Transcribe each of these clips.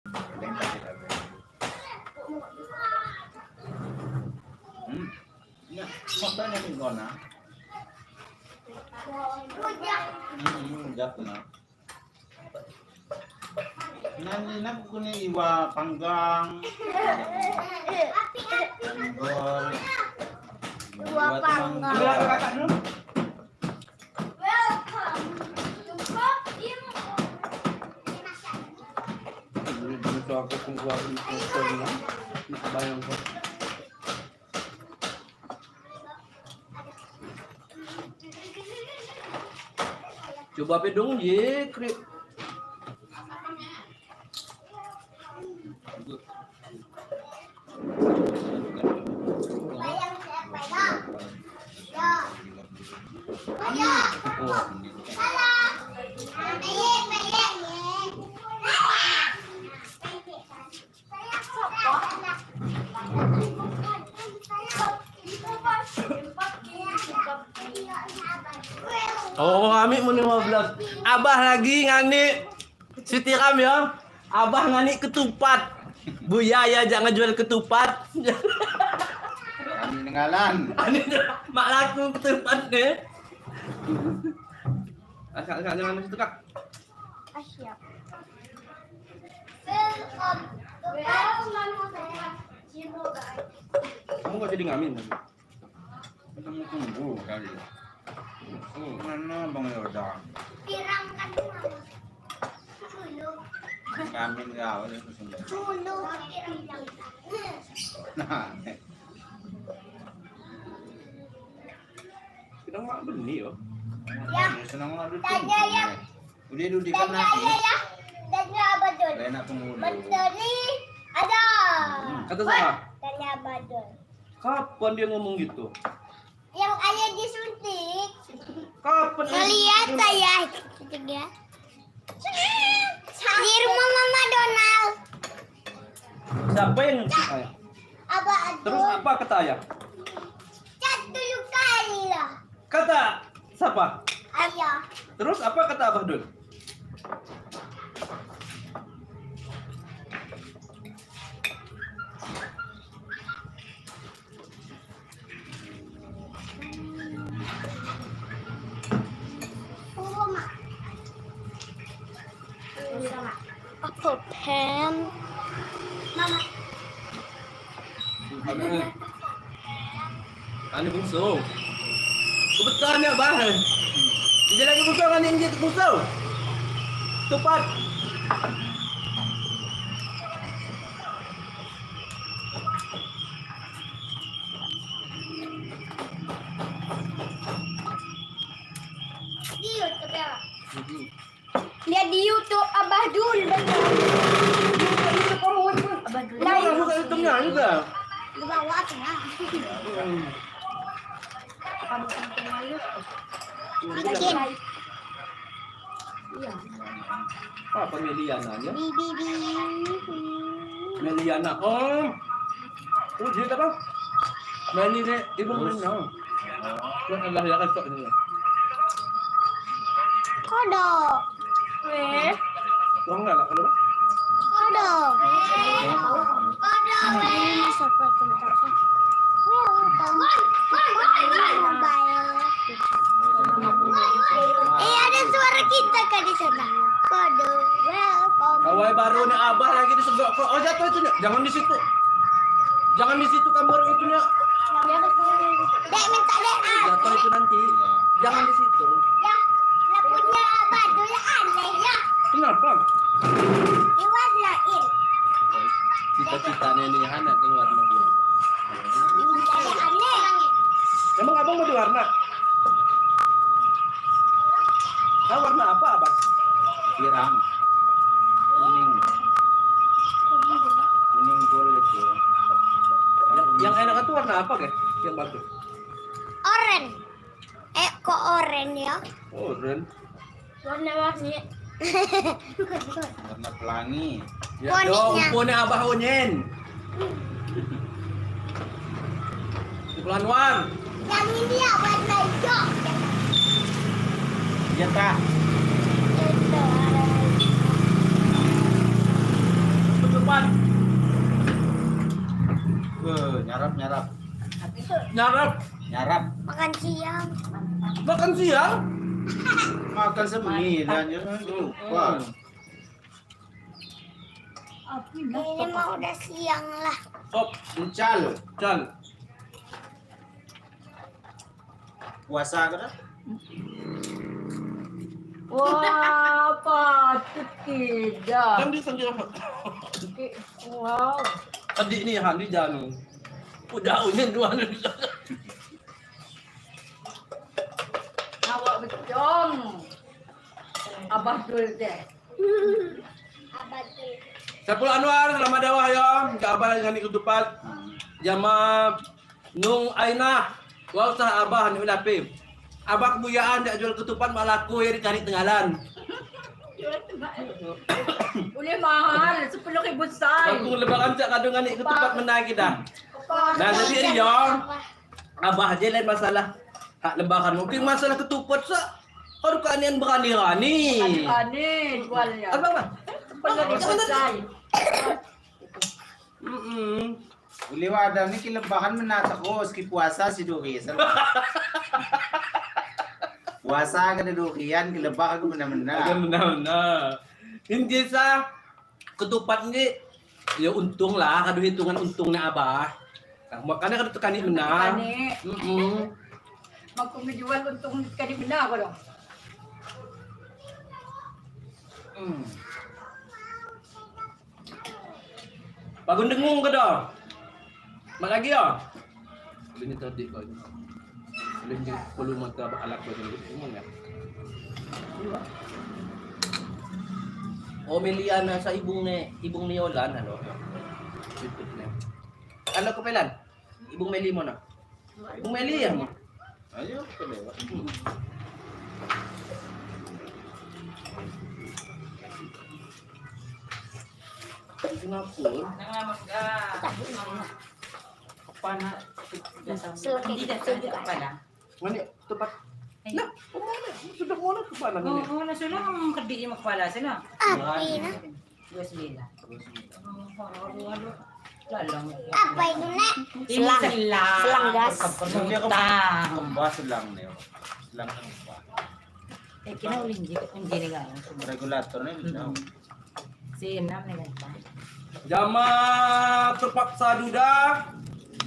Ya, makanya nih gona. Rujak na. Nani na kunin iwa panggang. Gol. Iwa panggang. Kakak dulu. Dito ako kung kuwain ko ito na. Nakabayang ko. Coba pedong ye, krip. Oh, kami mau 15. Abah lagi ngani. Sitiram ya. Abah ngani ketupat. Bu Yaya jangan jual ketupat. Kami nengalan. Mak laku ketupat deh. Asal jangan situ Kak. Asyik. Kamu gak jadi ngamin. Kita mau tunggu kali. Mana Bang Yoda? Pirang kan dulu. Kami nggak awal itu semua. Dulu. Nah, Kita nggak beli yo. Ya. senang lah dulu. Tanya ya. Udah dulu di Tanya kanan. ya. Tanya Badul. Enak tunggu dulu. Menteri ada. Kata siapa? Tanya Badul. Kapan dia ngomong gitu? Yang ayah disuntik. Kapan? Ngeliat saya. Ketiga. Di rumah Mama Donald. Siapa yang ngusik ayah? Apa Adul? Terus apa kata ayah? Cat dulu kali lah. Kata siapa? Ayah. Terus apa kata Abah Dul? Apa pen? Mama. Ani bungsu. Kebetulan ya Abah. Dia lagi bungsu kan ini bungsu. Tepat. Di YouTube ya. Lihat di YouTube Abah Dul. Abah Dul. Lah kamu kan hitungnya juga. Di bawah tengah. Bikin. Apa Meliananya? Bi. Meliana. Oh. Oh, dia apa? Meli deh, ibu mana? Yang Allah ya kasih ini. Kodok. Weh. Tuang enggak kalau? Kodok. Kodok. Siapa tempat? Ada suara kita kan di sana. Kodok. Welcome. Kawai baru nih Abah lagi disegok kok. Oh jatuh itu nih. Jangan di situ. Jangan di situ kamu orang itu nya. Dek minta dek. Jatuh itu nanti. Jangan di situ. Ya, lah punya Abah dulu aneh ya. Kenapa? Diwarnain. Cita-citanya nih anak keluar negeri. Ada aneh. Emang abang mau diwarna? Nah, warna apa abang? Pirang. Kuning. Kuning gold itu. Yang enak itu warna apa guys? Yang bagus? Oren. Kok oren ya? Oren. Warna-warni. Warna pelangi. Ya Warnanya. dong, punya abah onyen. Bulan Wan. Yang ini ya warna hijau. Iya tak? Itu. Nyarap, nyarap. Nyarap. Nyarap. Makan siang. Makan siang. Makan sa Manila. Yun ang lupa. Ini mau udah siang lah. Sop. Uncal. Chan. Puasa ka na? Wah, patut tidak. Kan di sendiri. Wow. Tadi ni han di janu. Udah unin dua ni. Awak becong. Abah dul deh. Abad tuh. Sapul Anwar selamat dawah ya. Abah dengan ketupat. Jama nung aina. Wa usah abah ni ulapim. Abah kebuyaan dak jual ketupat malah aku yang dicari tenggalan. Boleh mahal, 10,000 say. Aku lebaran cak kadungan ni ketupat menagi dah. Nah, jadi dia abah je lain masalah. Hak lebaran mungkin masalah ketupat sa. Kalau kalian berani-rani. Aneh jualnya. Apa? 10,000 say. Uli wadah ni kilabahan menatakos ki puasa si Duki. Puasa ka na Dukian, kilabahan ko mena-mena. Agak benar-benar. Hindi sa ketupat ni ya untung lah, kado hitungan untung na abah. Makanya kado tekani benar. Aneh. Magkumijual untung kani benar ko dong. Bagun dengung ke dah? Mak lagi ya? Ini tadi kau. Ini perlu mata alat kau ni. Memang ya. Oh, Meliana sa ibong ni Yolan ano. YouTube na. Ano ko pelan? Ibong Meli mo na. Ibong Meli ya mo. Ayo, kelewat. Singapura. Hindi Ngani tepat. Nah, kemana? Sudah mana ke mana ni? Oo, na sila ang kadi magpala sila. Api na. Diyos bila. Lalang. Apa itu nak? Selang. Selang gas. Kapagutang. Kembas lang niyo. Lang ang ba. Eh, kinauling di hindi nga. Regulator na yun. Si Nam ni ganta. Jama terpaksa duda.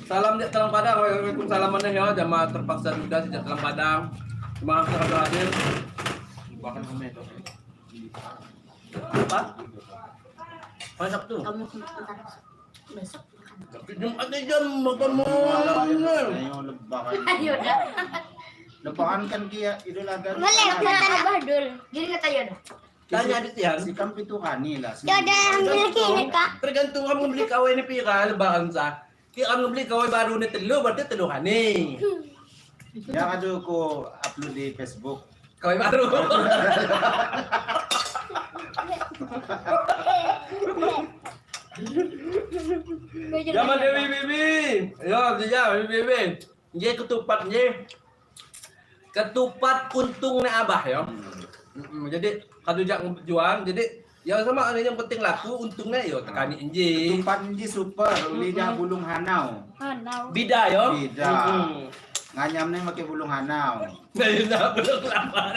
Salam di Telang Padang. Waalaikumsalam mana ya. Jama terpaksa duda sejak Telang Padang. Terima kasih sudah hadir. Bahkan kami ito. Apa? Hari Sabtu. Kamu besok. Jumat ni jam makan mo. Ayun, lebakan. Ayo dah. Lebakan kan kia Idul Adha. Boleh kita nambah dulu. Jadi kata ya dah. Tanya di tiyan. Si Kampi itu kanila. Ya udah ambil kini kak. Tergantung kamu beli kawai ni pira lebaran sa. Kaya kamu beli kawai baru ni telu berarti telu kani. Ya kado ko upload di Facebook. Kawai baru. Zaman Dewi Bibi. Yo, dia Dewi Bibi. Ye ketupat ye. Ketupat untung na abah ya. Jadi kado jak jual jadi ya sama ada yang penting laku untungnya yo tekani enje. Ketupat ini super. Ulinya bulung hanau. Bida yo. Bida. Nganyam na make bulung hanau. Ngayon na belum lapar.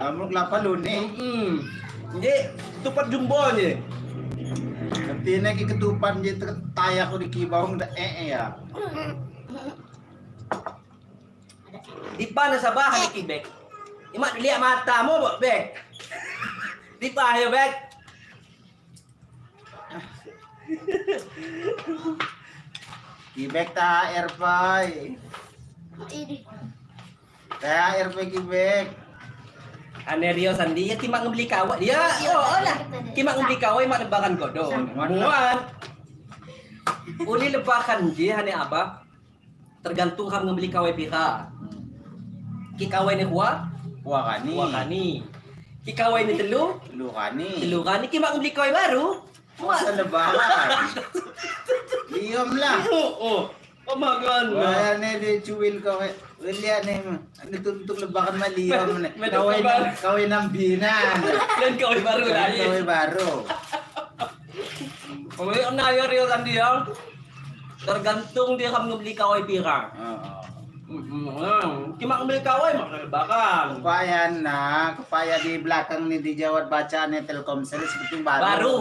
Kamu kelapa luni. Jadi ketupat jumbo ni. Nanti na ketupat ni taya ko di kibawang da ya. Di pa na sa bahay ni Kibek. Imat lihat mata mo, Bek. Di pa ya, Bek. Kibek ta airpay. Ini. Ta airpay kibek. Ane Rio Sandi ya kimak ngebeli kawai. Dia oh lah. Kimak ngebeli kawai mak lebaran godon. Muan. Uli lebaran je hane abah. Tergantung kamu ngebeli kawai pira. Ki kawai ni kuah, Wakani. kani. Ki kawai ni telu, Lukani. kani ki mak ngebeli kawai baru. Sa lebaran. Liyom lah. Oh. Pamagan na. Wala na di chuwil ko. Wala na mo. Ano tuntong lebakan maliyom na. May Kaway ng binan. Yan kawai baru lah. Kaway baro. Pamagan na yo Rio Sandi ya. Tergantung dia kamu beli kawai pirang. Cuma beli kawai maka lebaran. Kepaya di belakang nih di Jawa bacaan Telkomsel seperti baru. Baru.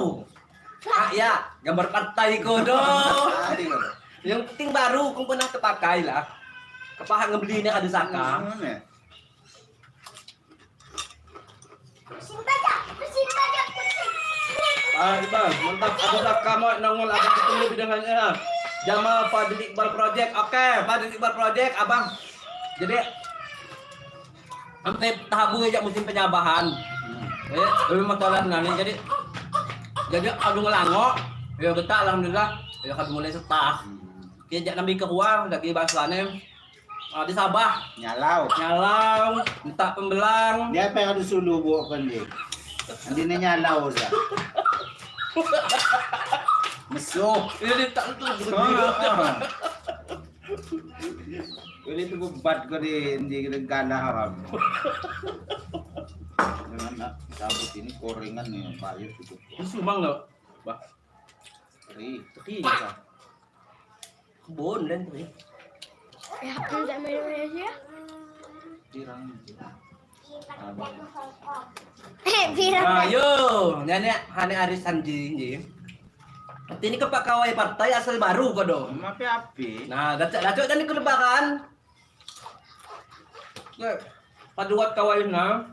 Ah, ya, gambar partai ko dong. Tadi ko. Yang penting baru kung pernah kepakai lah. Kepahan ngebeli ini ada saka. Pusing banyak, pusing banyak, pusing. Iban, mantap. Ada saka mo nongol abang ketemu bidangannya. Jamal Fadil Iqbal Project. Oke, Fadil Iqbal Project, abang. Jadi sampai tahap aja musim penyabahan. Lebih motolan nani. Jadi adu ngelangok. Ya betul alhamdulillah. Ya kan mulai setah. Dia nabi keluar lagi bahasane. Di Sabah Nyalau. minta pembelang. Dia apa yang ada sulu buat kan dia. Hindi na nyalau sa. Masuk. Ini tak itu. Ini tuh bebat ko di hindi nagkala haram. Dengan sabut ini korengan nih bayar cukup. Sumang lo, bah. Tri ya. Kebun dan tri. Ya, enggak Malaysia. Tirang. Pirang. Ayo, nyane hane arisan ji. Ini kepak kawai partai asal baru kok dong. Mapi api. Nah, dacok dan kelebaran. Paduat kawai na.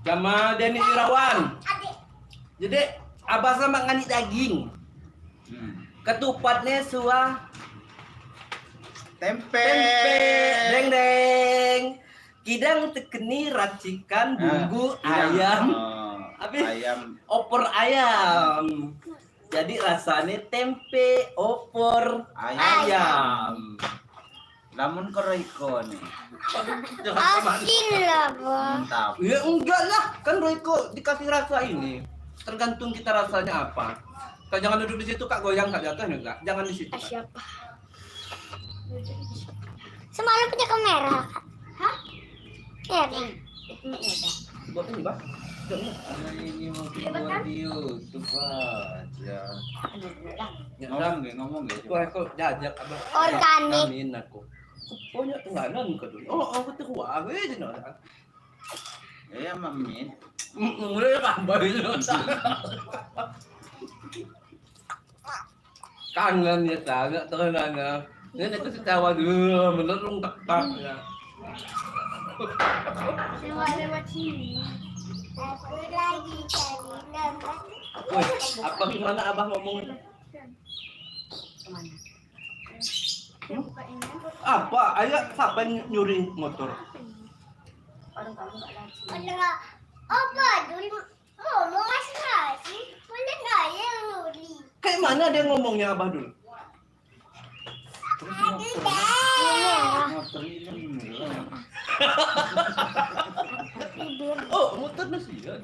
Sama Denny Irawan. Jadi abah sama ngani daging. Ketupatnya suah Tempe. Deng. Kidang tekeni racikan bumbu ayam. Ayam. Opor ayam. Jadi rasanya tempe opor ayam. Lamun koroiko nih. Asin lah, Bang. Mantap. Ya enggak lah, kan Royko dikasih rasa ini. Tergantung kita rasanya apa. Kak jangan duduk di situ Kak, goyang Kak jatuh enggak. Jangan di situ. Kak. Siapa? Semalam punya kamera, Kak. Hah? Ya, nih. Itu ada. Buat ini, Bah. Ini mau buat di YouTube aja. Ya, Ngomong gak? Wah, kok jajak abah. Organik. Amin aku. Pokoknya tengganan ke dulu. Oh, aku tuh wah, weh jenah. Ya mamin. Mulai tambah itu. Kangen ya sangat terkenal. Ini aku ketawa dulu, menurut tak ya. Lewat sini. Aku lagi cari nama. Woi, apa gimana abah ngomong? Apa? Ayah siapa nyuri motor? Enggak. Apa dulu? Ngomong masih. Mana nggak ya Luli? Kayak mana dia ngomongnya abah dulu? Motor ini. Oh, motor nasi ya.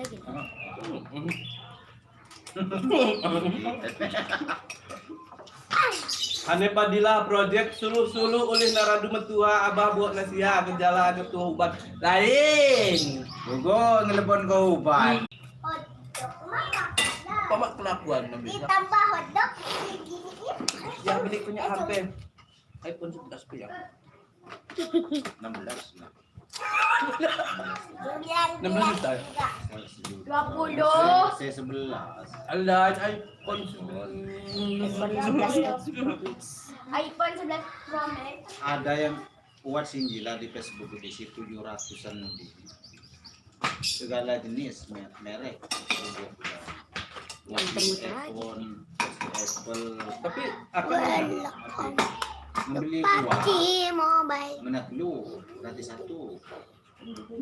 Hane Padilla Project suluh-suluh oleh naradu metua abah buat nasia gejala ketua ubat lain. Gogo ngelebon ke uban. Pamak kelakuan nabi. Ditambah hotdog. Yang beli punya HP iPhone 11 Pro ya. 16 lah. 16 juta. 20. Saya 11. Alah iPhone 11. iPhone 11 Pro Max. Ada yang kuat sih gila di Facebook di situ 700-an lebih. Segala jenis merek. iPhone, Apple, Tapi apa membeli Pakai dua, mobile. menaklu, berarti satu.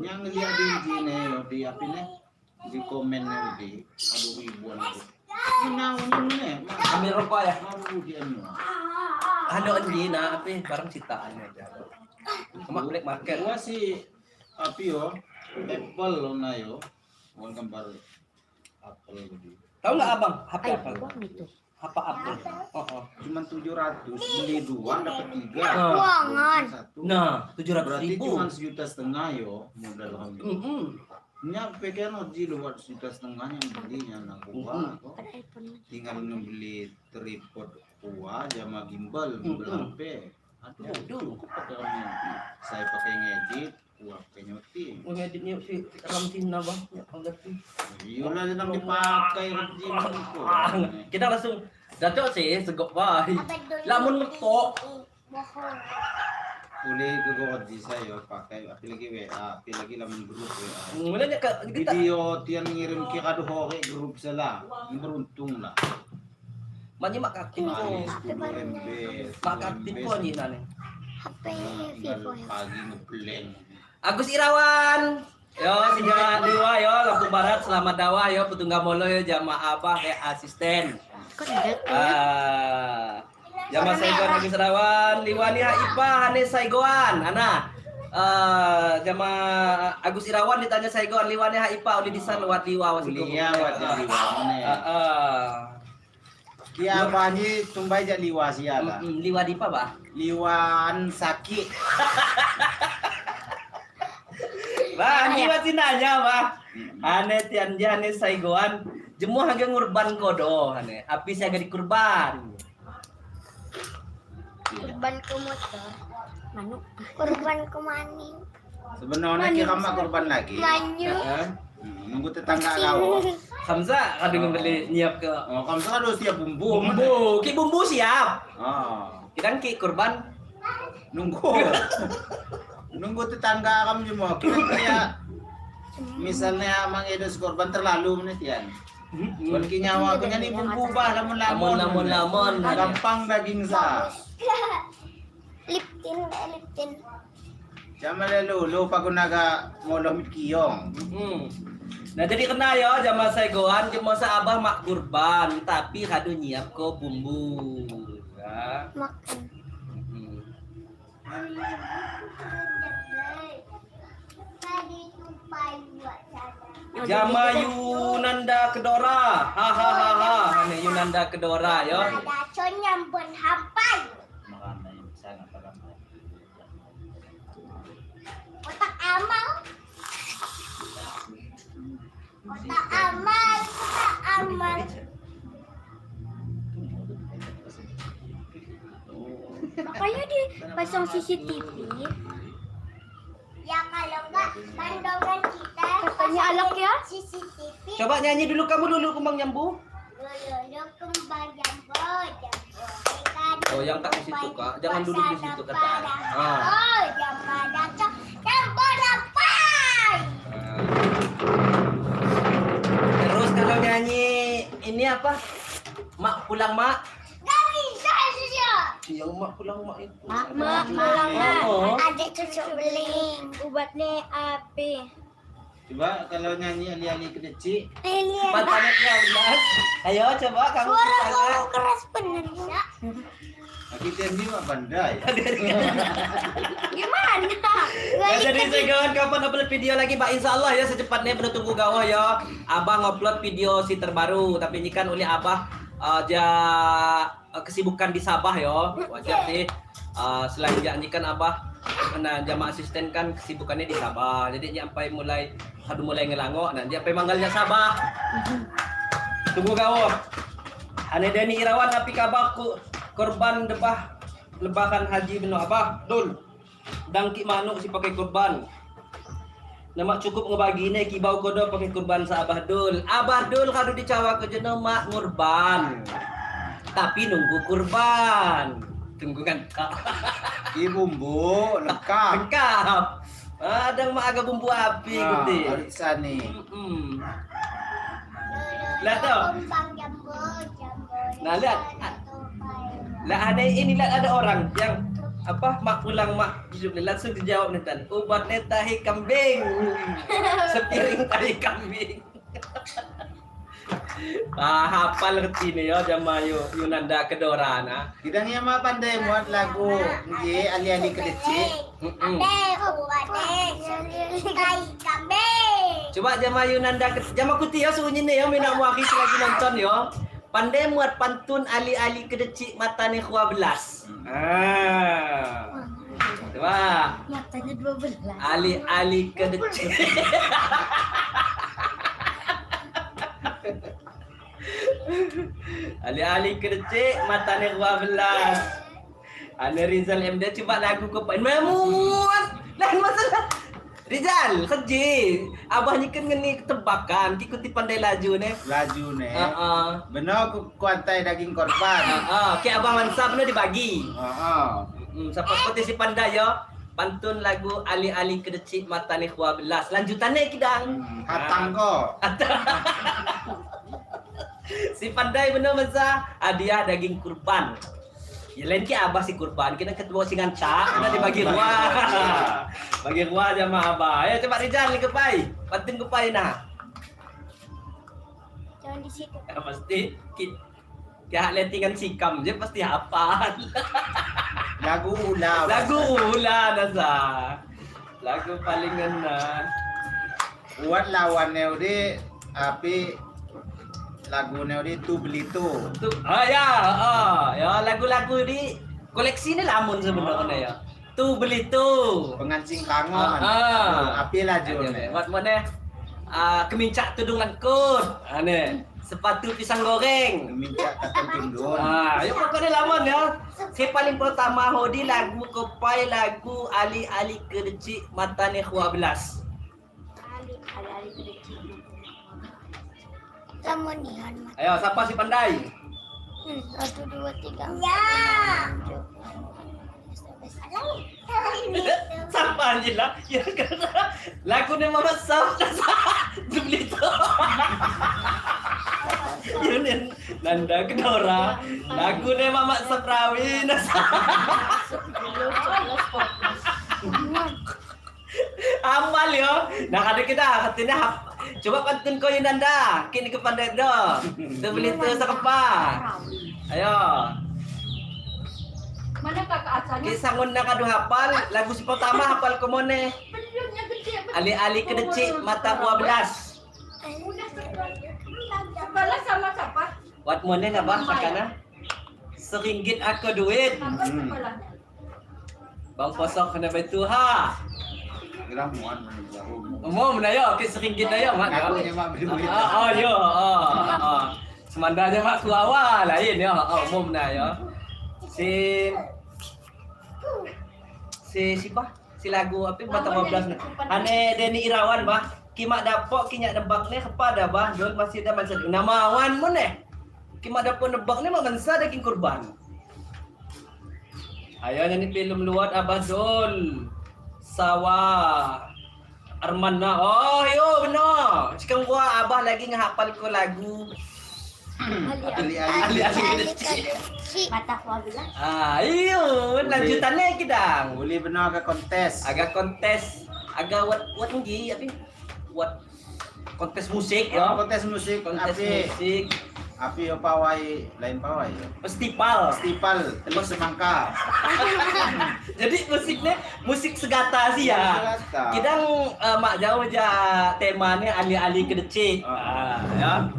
Yang lihat di sini, di apa nih, di komen di, aduh ribuan itu. Menawan ini, ambil rokok ya? mau dia nih. Ada anjina apa barang citaan aja. Kemak black market. Gua sih, apa yo, Apple lo na yo, mau gambar Apple gitu. Tahu nggak abang? HP apa? Itu. Apa Apple? Oh. Cuma 700, beli dua dapat 3. Keuangan. Satu. Nah, 700 Berarti ribu. cuma 1,5 juta yo modal kami. Nya pekan oji lu buat 1,5 juta yang belinya nak gua. tinggal ngebeli tripod kuah sama gimbal HP. Aduh, aku pakai online. Saya pakai ngedit, kuah pakai nyuting. Ngeditnya si Ramtina bang, ya Allah sih. Iya lah sedang dipakai rejim itu. Kita langsung dato sih segok baik. Lamun ngetok. Bohong. Boleh ke di saya pakai apalagi WA, apalagi lamun grup WA. Mulanya kita Video tiang ngirim ke kado hore grup salah. Ini beruntung lah. banyak mak aktif ko. Manis 10 MB. Mak aktif ko ni nani. HP Vivo ya. Pagi ngeblend. Agus Irawan. Yo sinja liwa yo Lampung Barat selamat dawa yo Petungga Molo yo jamaah abah kayak asisten. Kok ada Jamaah Saigon Agus Irawan liwani Ipa Hanes Saigoan ana. Jamaah Agus Irawan ditanya Saigon liwani Ipa uli disan lewat liwa wasikum. Kuliah wajah liwane. Kia banyi tumbai ja liwa siala. Liwa di pa ba? Liwan sakit. Ba, liwa sinanya ba? Ane tian jane Saigoan jemu hanggang ngurban kodo ane. Api saya gadi kurban. Kurban ke motor. Manuk. Kurban ke maning. Sebenarnya kita mak korban lagi. Manyu. Nunggu tetangga kau. Hamza kadang beli nyiap ke Oh, kamu kan harus siap bumbu. bumbu. Ki bumbu siap. Oh, Kita ki kurban. nunggu. Nunggu tetangga kamu semua. Kita kayak misalnya mang edos korban terlalu menitian. Walki nyawa aku nih bumbu bah lamun. Gampang daging sa. Liptin. Jamal lulu pagunaga molo mit kiyong. Nah jadi kena ya jamaah Saigoan cuma sa abah mak kurban tapi kado nyiap ko bumbu. Ya. Makan. Jama Yunanda Kedora. Hahaha. Ini Yunanda Kedora yo. Ada conyam pun hampai. Makanya yang sangat ramai. Otak amal. Otak amal. Makanya dipasang CCTV. Ya kalau enggak kandungan kita katanya alok ya CCTV. Coba nyanyi dulu kamu dulu Kumbang Nyambu. Dulu kembang jambo. Oh, yang tak di situ, Kak. Jangan duduk di situ, kata. Oh, jambo datang. Jambo dapat. Terus kalau nyanyi ini apa? Mak pulang mak. Gak bisa sih. Yang mak pulang mak itu. Mak pulang Oh. Adik cucu beling. Ubatnya api. Coba kalau nyanyi ali-ali kedeci. Matanya kelas. Ayo coba kamu Suara sana. kamu keras bener ya. Kita ini mah pandai. Gimana? Ya, jadi saya kawan kapan upload video lagi Pak Insya Allah ya secepatnya pada tunggu gawa ya. Abang upload video si terbaru tapi ini kan oleh Abah aja kesibukan di Sabah ya. Wajar sih. Selain janji kan Abah mana jamaah asisten kan kesibukannya di Sabah. Jadi sampai mulai ngelangok nah sampai manggalnya Sabah. Tunggu gawa. Ane Dani Irawan tapi kabarku korban debah lebakan haji beno Abah dul dangki manuk si pakai kurban nama cukup ngebagi ne kibau kodo pakai kurban sa Abah dul kado dicawa ke jeno mak ngurban tapi nunggu kurban tunggu kan Ki bumbu lengkap. lengkap ada mak agak bumbu api gede Sani. Lihat tuh. Kembang jambo. Nah, lihat. Lah ada ini lihat ada orang yang apa mak pulang mak langsung dijawab nih tan obatnya tahi kambing sepiring tahi kambing hafal ngerti nih ya jamaah Yunanda Kedora nah Kita nih mah pandai buat lagu nggih ali-ali kedeci. coba jamaah Yunanda jamaah kuti ya sunyi nih ya mina muaki lagi nonton ya pandai muat pantun ali-ali kedeci matane 12 coba Matanya 12. ali-ali kedeci Ali-ali kecil, matanya 12. Ana Rizal MD coba lagu kau pain Mamun. Lain masalah. Rizal, kerja. Abahnya kan ngeni ketebakan, ikuti pandai laju nih. Laju nih. Heeh. Benar aku kuantai daging korban. Kayak abang Mansa benar dibagi. Heeh. Siapa seperti si pandai ya. Pantun lagu Ali-ali kecil matanya 12. Lanjutannya kidang. Hatang kok. Si pandai benar Mansa, hadiah daging kurban. Ya lain ki abah si kurban, kita ketemu si ngancak, kita dibagi ruah. Bagi ruah aja sama abah. Ayo coba Rizal ni kepai. Pantun kepai nah. Jangan di situ. Ya, pasti kayak lentingan sikam je pasti hafal. Lagu ulah. Lagu ulah nasa. Lagu paling ngena. Buat lawannya udah api lagunya udah tu beli tu. Tu ya lagu-lagu di koleksi ni lamun sebenarnya ya. Tu beli tu. Pengancing kangon. Api laju nih. Buat mana? Kemincak tudung langkut. Ane. Sepatu pisang goreng. Minta kata tundun. Yuk pokoknya lamun ya. Si paling pertama hodi lagu kepai lagu ali-ali kecil matane 12. Ali kecil. Lamonian. Ayo siapa si pandai? 1, 2, 3. Ya. Sampai aja lah. Ya karena lagu ni Mama Sam beli tu. Yun nanda kedora. Lagu ni Mama Saprawi amal yo. Nah ada kita katanya coba pantun kau yang nanda. Kini ke pandai dah. Tu beli tu sakapa. Ayo. Mana kakak asalnya? Kisah ngunda kadu hafal lagu si pertama hafal ke mana? Belumnya gede. Ali-ali kedecik mata 12. Sebelah sama siapa? Wat mana nak bah sakana? RM1 aku duit. Apa sebelahnya? Bang posok kena betul ha. Kira muan menjauh. Umum na yo, kis RM1 na yo mak. Ngakunya mak beli duit. Yo. Semandanya mak suawa lain yo. Umum na yo. Si lagu apa mata 12 na. Ane Denny Irawan bah. Kimak dapok kinyak nebak ni kepada bah. Dol masih ada masa namawan mo ne. Kimak dapok nebak ni mamansa daging kurban. Ayo nyanyi film luar abah Dol. Sawah Armana. Oh yo benar. Sekarang gua abah lagi ngehafal ko lagu. Ali kecil. Mata 12. Iyo, lanjutannya kidang. Boleh benar ke kontes. Agak kontes, agak what ngi apa? What kontes musik ya. Kontes musik. Kontes Api. musik. Api yo pawai lain pawai yo. Festival. Festival telur semangka. Jadi musiknya musik segata sih ya. Segata. Kidang mak jauh aja temanya ali-ali kedecik. Ya.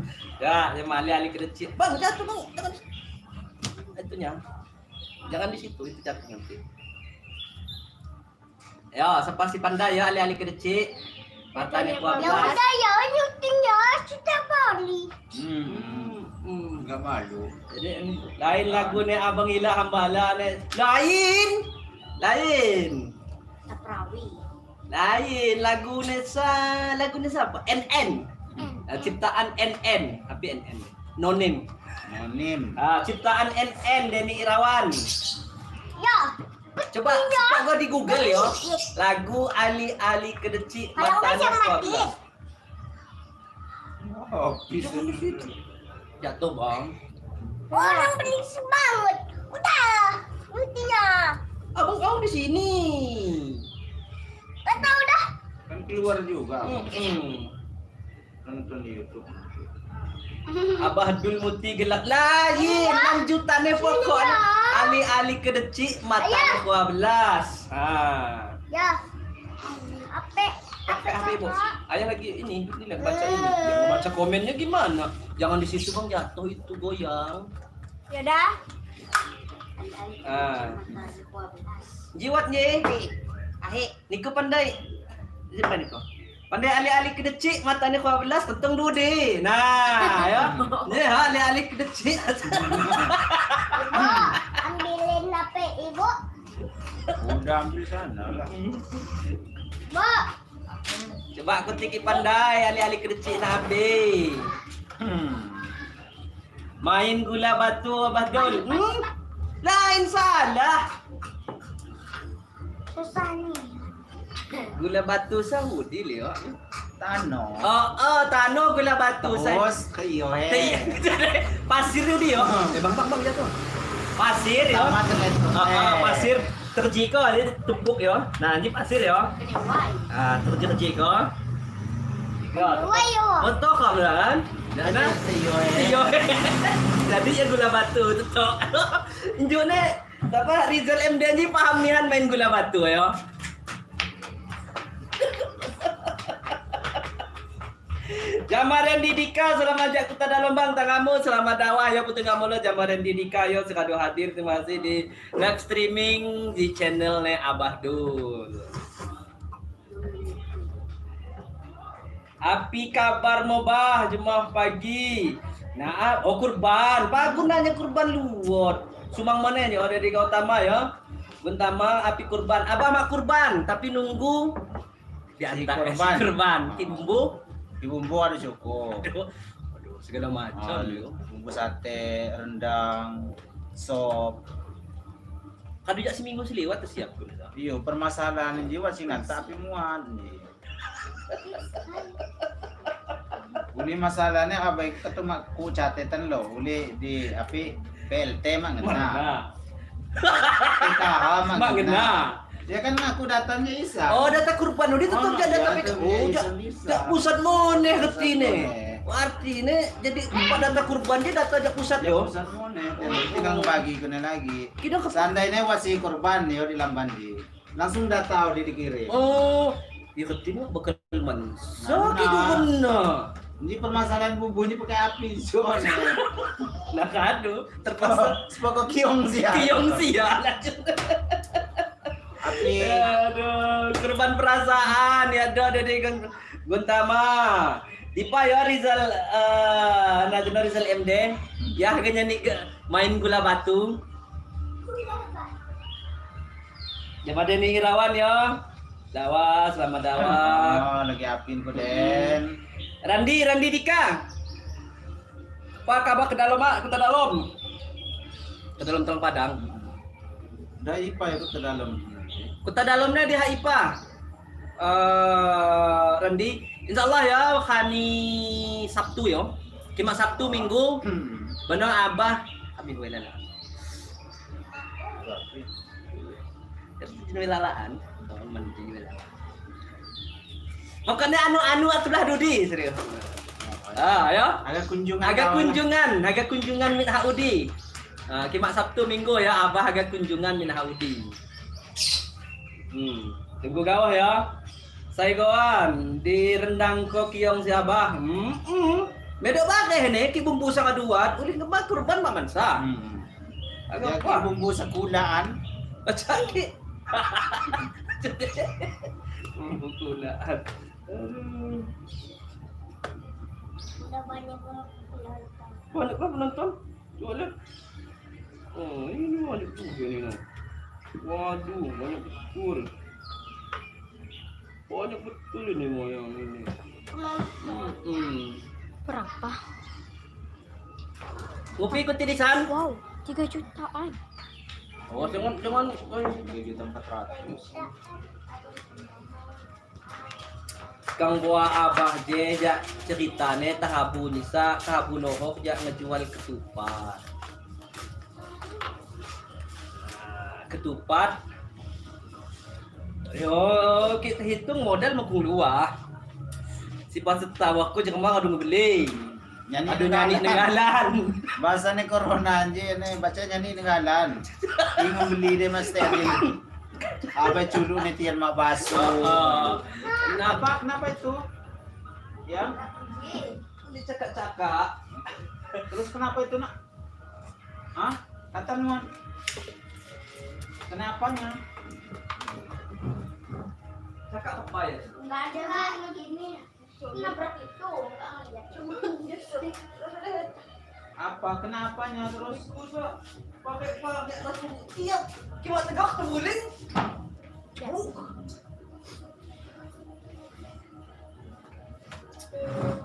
Ya, tema ali-ali kedecik. Bang, jatuh bang. Jangan. Itunya. Jangan di situ, itu jatuh nanti. Ya, siapa si pandai ya ali-ali kedecik. Matanya Ya 12. udah ya, nyutingnya sudah balik. Enggak malu. Jadi lain lagu ni Abang Ila Hambala ni. Lain. Saprawi. Lain lagu ni siapa? NN. Ciptaan NN. Apa NN? Nonim. Anonim. Ciptaan NN Denny Irawan. Ya. Coba kau di Google yo. Lagu Ali-ali kedecik Kalau matanya macam mati. 12. Oh, bisa. Jatuh bang. Orang beli semangat. Udah. Udah. Abang kau di sini. Tak tahu dah. Kan keluar juga. Mm-mm. Nonton di YouTube. Abah Dul Muti gelak lain lanjutannya pokoknya ali-ali kedecik mata 12. Ya. Apa? Apa ibu? Ayah lagi ini lah baca ini. Jangan baca komennya gimana? Jangan di situ bang jatuh itu goyang. Ya dah. Jiwat ye. Ahe, Niko pandai. Siapa Niko? Pandai alih-alih kedecik matanya kau belas tentung dudi. Nah, ya. Ya, alih-alih kedecik. Ibu, ambilin HP ibu. Udah ambil sana lah. Bu, Coba aku tiki pandai alih-alih kedecik nabi. Main gula batu Abah Dul. Lain salah. susah nih. Gula batu Saudi Leo. Tano. Tano gula batu Bos kayo Pasir itu dia. Bang jatuh. Pasir ya. Sama dengan Pasir terjiko ini tumpuk ya. Nah, ini pasir ya. Terjiko. Ya. Wah yo. Untuk kan? Nah, iyo. Jadi ya gula batu itu tok. Injone apa Rizal MD ini pahamian main gula batu ya. Jamaran Didika selamat ajak kita dalam bang tangamu selamat dakwah ya putu ngamulo Jamaran Didika yo sekado hadir terima kasih di live streaming di channelnya Abah Dul. Api kabar mobah jemaah pagi. Nah, kurban. Bagus nanya kurban luwot. Sumang mana nih ada di Gautama ya. Bentama api kurban. Abah mak kurban tapi nunggu diantar kurban. Bumbu ada cukup. Aduh, segala macam yo. Bumbu sate, rendang, sop. Kadujak seminggu seliwat tu siap tu. Iyo permasalahan jiwa sing tapi muat ni. Uli masalahnya abai ketemu ku catetan lo. Uli di api PLT mangena. PKH mangena. Ya kan aku datanya Isa. Oh, data kurban dia tetap jadi data PK. Oh, jak pusat moneh ketine. Artinya jadi data kurban dia data jak pusat yo. Pusat moneh. Tinggal bagi kena lagi. Kita ke Seandainya wasi korban yo di Lambandi. Langsung data udah dikirim. oh, dia ketine bakal man. So, gitu benar. Ini permasalahan bumbu ini pakai api soalnya. Nah, kado terpaksa Sepoko kiong sih. kiong sia. Api. Aduh, korban perasaan ya ada dari Guntama. Dipa ya Rizal Najuna Rizal MD. Ya harganya nih main gula batu. Jaman Deni Irawan ya. Dawa, selamat dawa. Oh, lagi apin ko den. Randi Dika. Pak kabar ke dalam, Mak, ke dalam. Ke dalam Tong Padang. Dah ipa ya ke dalam. Kota dalamnya di HIPA. Randi, insya Allah ya hari Sabtu ya. Cuma Sabtu Minggu. Benar Abah. Abi gue lala. Jadi lalaan. Teman jadi lalaan. Makanya anu atulah Dudi serius. Ya. Agak kunjungan Min Haudi. Cuma Sabtu Minggu ya Abah agak kunjungan Min Haudi. Tunggu gawah ya. Saya kawan di rendang ko kiong si Abah. Beda bagai nih ki bumbu sang aduat, uli ngebak kurban maman sa. Agak Agak apa? bumbu sekulaan. Acaki. Bumbu kulaan. Udah banyak penonton. Banyak kan penonton? Coba lihat. Oh, ini banyak juga nih. Waduh, banyak betul. Banyak betul ini moyang ini. Berapa? Ngopi ikut tirisan? Wow, 3 jutaan. Oh, jangan. 3.400.000. Kang buah Abah je ja ceritane tahabu nisa tahabu nohok ja ngejual ketupat. Ketupat. Yo, kita hitung modal mau luah. Si pas tawaku jangan mau adu beli. Adu nyanyi nengalan. Bahasa ni corona anje ni baca nyanyi nengalan. Ingo beli deh mas steril. Apa culu ni tiyan mabaso. Kenapa itu? Ya? Ini cakak-cakak. Terus kenapa itu nak? Hah? Kata nuan. Kenapanya? Kakak apa ya? Nggak ada kan gini. Nabrak itu. Nggak ngeliat. Cuma Apa kenapanya terus? Pakai langsung iya, cuma tegak terguling.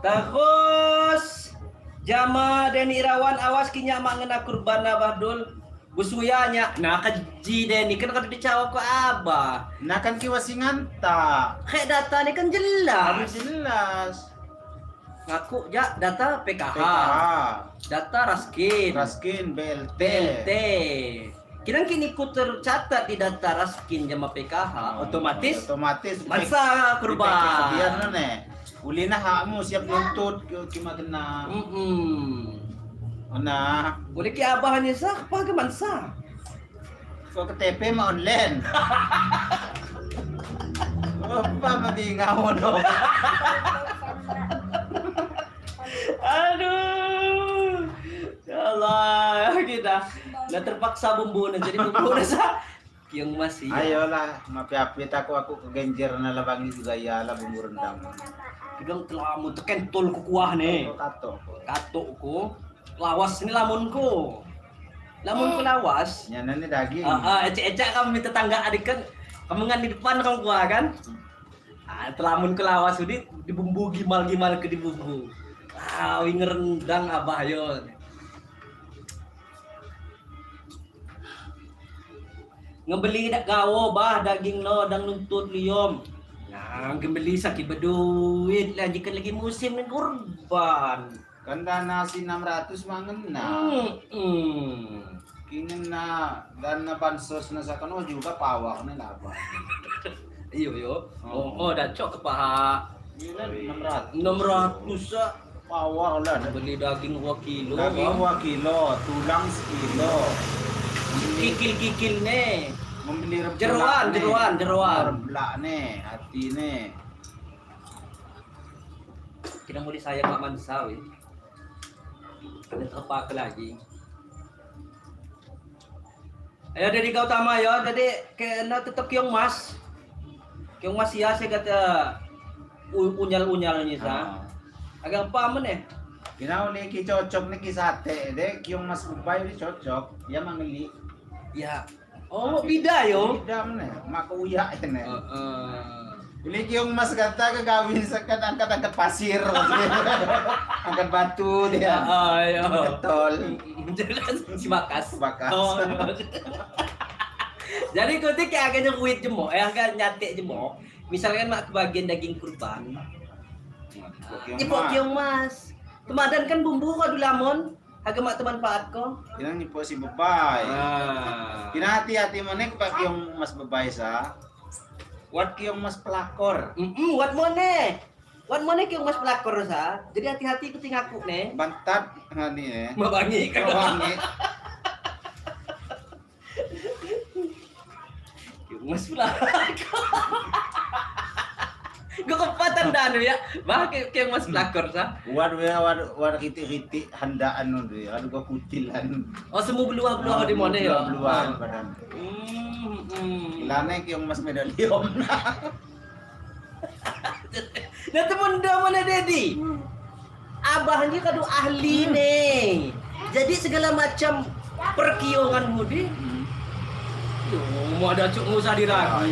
Terus jama Deni Irawan awas kinya mak ngena kurban Bahdul busuyanya. Nah keji Deni kan kada dicawa ko abah. Nah kan kiwasingan tak. Kayak data ni kan Harus jelas. jelas. Ngaku ya data PKH, PKH, data Raskin, Raskin, BLT. BLT. Kira kini ku tercatat di data Raskin jama PKH, otomatis masa kurban. Biar nene. Uli na hakmu siap nuntut kima kena. Nah, Boleh ki abah ni sah, apa ke mansa? kau ke TP mah online. Apa mati ngawon dong. Aduh, ya Allah kita nggak terpaksa bumbu jadi bumbu sa yang masih. Ayolah, mapi-api aku kegenjer na labangi juga ya lah bumbu rendang. Bilang telah mu teken tol ku kuah nih. Tato. Katuk ku, lawas ini lamunku. Lamunku lawas. Nyana ni daging. Ecek-ecek kami tetangga adik kan. Kamu kan di depan kamu kuah kan? Telamunku lawas udah dibumbu gimal-gimal ke dibumbu. Winger rendang abah yon. Ngebeli dak gawo bah daging no dang nuntut liom. Nah, gembeli sakit berduit lah jika lagi musim ni kurban. Kan dana si 600 mangena. Kingen na dana bansos na sa kano juga pawak na laba. Iyo yo. Oh, dah cok ke paha. Gila 600. 600 sa Pawak lah. beli daging 2 kilo. Daging Bang. 2 kilo, tulang sekilo. Kikil-kikil ne. Membeli Jeruan. Rebelak nih, hati nih. Kita mau disayang Mak Mansa weh. Ada apa ke lagi? Ayo dari kau utama ya, jadi kena tetap kiong mas. Kiong mas ya saya kata unyal-unyal ni sa. Agak apa men eh? Kina uli ki cocok nih ki sate, deh kiong mas ubay ni cocok. Ya mangili. Ya. Oh, bida yo. Tidak mana, mak uya ini. Uli kiong mas kata kagawin sekat angkat pasir. Angkat batu dia. Ayo. Betul. Si Bakas. Bakas. Oh, jadi ketika agak nyekuit jemok, agak nyatek jemok. Misalkan mak kebagian daging kurban. Nyepok kiong mas. Kemadan kan bumbu kau lamon. Agak mak teman paat ko. Kina nyipo si bebay. Kina hati-hati mana pak kiong mas bebay sa. Wat kiong mas pelakor. Wat mone kiong mas pelakor sa. Jadi hati-hati kuting aku ne. Bantat ngani eh. Mabangi kan. Wangi. Kiong mas pelakor. Gue kepatan dan ya. Bah kiong mas pelakor sa. War kiti handaan nun dia. Aduh gua kutilan. Oh semua beluah-beluah di mana ya? Beluah badan. Ilane kiong mas medalion. Nah teman dah mana Dedi? Abahnya kadu ahli nih. Jadi segala macam perkiongan mudi. Yo, mau ada cuk musah diragu.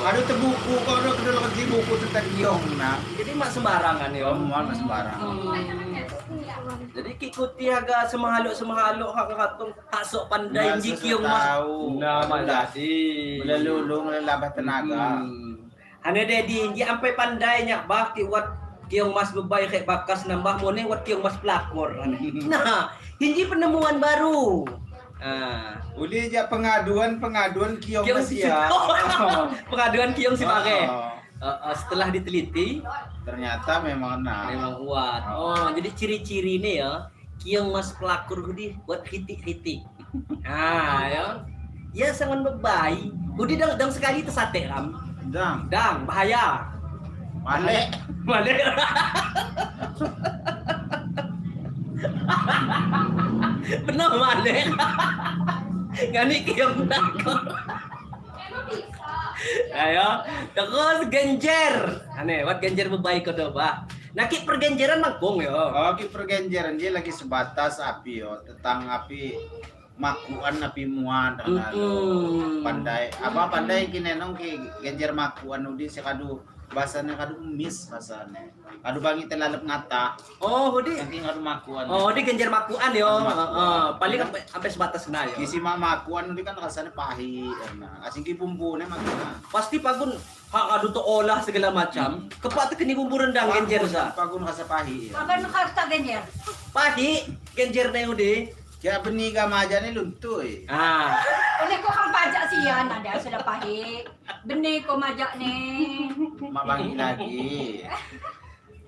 Aduh terbuku kau ada kedua kerja buku tentang kiong nah. Jadi mak sembarangan ya. Omongan mas sembarang. Jadi kikuti agak semahalo hak katung hak sok pandai ji kiong mas. Nama jadi. Melalulung melalabah tenaga. Hanya Dedi ji sampai pandainya bah kiwat kiong mas bebay kayak bakas nambah mone wat kiong mas pelakor. Nah, ini penemuan baru. Uli aja pengaduan kiong Kiong mas ya. Pengaduan kiong si pakai. Setelah diteliti Ternyata memang memang kuat. Oh, jadi ciri-ciri ini ya kiong mas pelakor gudi buat hitik-hitik. Nah, ya. Ya sangat bebay. Gudi dang sekali tersate ram. Dang bahaya. Male. Benar male. Ngani kiong pelakor. Emang bisa. Ayo, terus genjer. Ane, wat genjer bebaik ko do ba? Nakit pergenjeran mangkong yo. Oke, pergenjeran dia lagi sebatas api yo, tentang api makuan api muan pandai apa pandai kinenong ki genjer makuan udi sekadu bahasanya kadu mis bahasanya kadu bangi telalep ngata Oh, di. saking kadu makuan Di genjer makuan yo. Makuan. Paling sampai sebatas na yo. kisi makuan udi kan rasanya pahit nah asing ki bumbune makina Pasti pagun kadu to olah segala macam. Kepat kini bumbu rendang genjer sa. pagun rasa pahit Magan kasta ganyan. Pasti genjer na udi. kaya beniga majane luntuy Uli ko kang pajak siya, nada sila pahi. Benih ko majak ni. mabangi lagi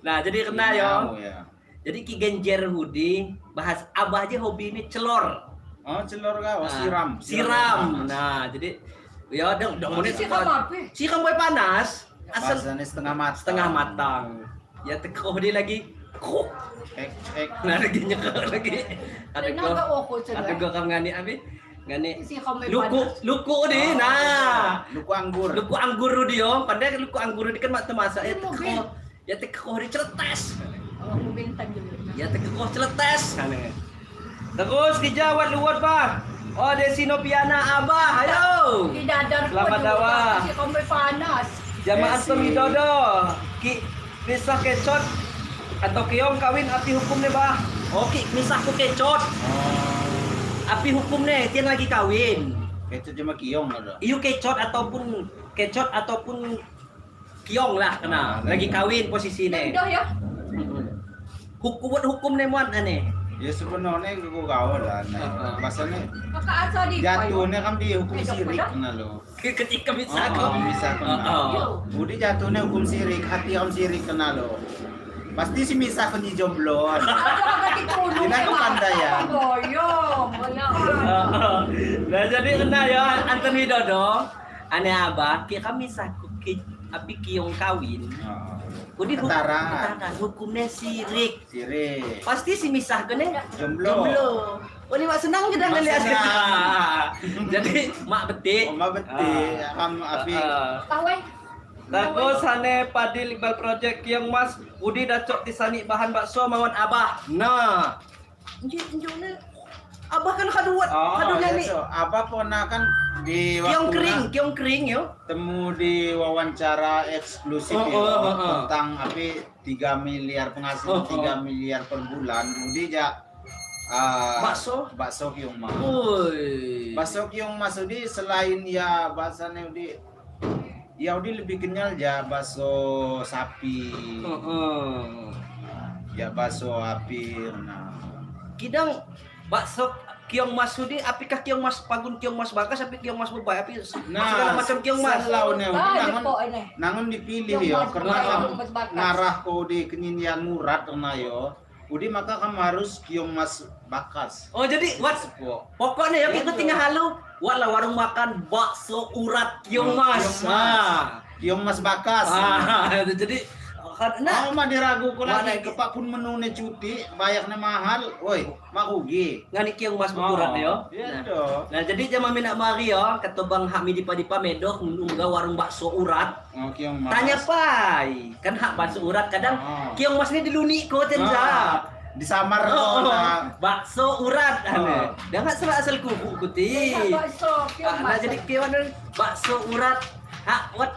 Nah, jadi kena yo. ya. Jadi ki genjer hudi bahas abah aja hobi ini celor. Oh celor kau Nah, siram Siram. Nah, jadi ya udah menit Si kamu apa? Si kamu panas. Asal bahasanya setengah matang. Ya teko dia lagi. Kuk. ek Nah, lagi nyekar lagi. Ada Ada ko. naga oko Ada sila. ko kam ngani abi. Ngani Si kamu luku di. Nah. luku anggur Luku anggur di yo. Pandai luku anggur di kan mak temasa ya Mobil. teko. Ya teko di celetes. Oh, mo bintang yun. Ya teko celetes. Kane. Terus dijawab luwat ba. Oh, Desino Piana Abah. Ayo. Idadar ko. Selamat dawa. Si kamu panas. Jamaah Desi. Tomidodo. Kisah kecot atau kiong kawin api hukum nih bah. Oke, misah ku kecot. Api hukum nih, tian lagi kawin. Itu cuma kiong ada. Iyo kecot ataupun kiong lah kena. Lagi kawin posisinya. Nendoh ya. Hukum nih muat aneh. Ya sebenarnya gue kau lah. Masalahnya Makaasa di jatuhnya kan dihukum sirik na lo. Ketika misah ku. Bisa kena. Budi jatuhnya hukum sirik, hati om sirik kena lo. Pasti si misa ko ni jomblo. Ato ka ditulong. Hindi na ko pandayan. Boyong. Wala. Nah jadi kena ya Anthony Dodo. Aneh abah, kami saku api kiong kawin. Udi Ketaran. hukumnya sirik. Sirik. Pasti si misah kene Jomblo. Udi mak senang kita Mak ngeliat kita. senang. Jadi mak betik. Oma beti, akam api. Kaway. Takut sane Padil Iqbal Project Kiong Mas Udi dacok tisani bahan bakso mawon abah. Nah. Njone abah kan kaduat, kadunya nih. so. Apa ponakan di Kiong kering yo. temu di wawancara eksklusif tentang api 3 miliar penghasil 3 miliar per bulan. Udi ja bakso kiong mas. Woi. Bakso kiong mas Udi selain ya bahasanya Udi ya Udi lebih kenyal ya bakso sapi. Ya bakso api. Nah. Kidang bakso kiong mas Udi apikah kiong mas pagun kiong mas bakas api kiong mas bebay api segala macam kiong mas. Salawnya Udi nangon Depo ini. nangon dipilih Kiong yo mas karena bakas, kamu mas bakas. ngarah ko di kenyinian murad karena yo. Udi maka kamu harus kiong mas bakas. Oh jadi what Sepo. pokoknya ya kita tinggal halu wala warung makan bakso urat kiong mas. Kiong mas. Kiong mas bakas. Jadi karena Nah, mah diragu ko Mana lagi ki- kepak pun menune cuti, bayarnya mahal. Woi, makugi. ngani kiong mas berurat yo. Iya dong. Nah jadi jama mina mari yo kata Bang Hami dipa medok nungga warung bakso urat. Oh, kiong mas. Tanya pai, kan hak bakso urat kadang kiong mas ini diluni ko tenja. Disamar Oh, ko na. bakso urat aneh. Dah nggak salah asal kuku kuti. Bakso. Nah jadi kiong bakso urat. Hak what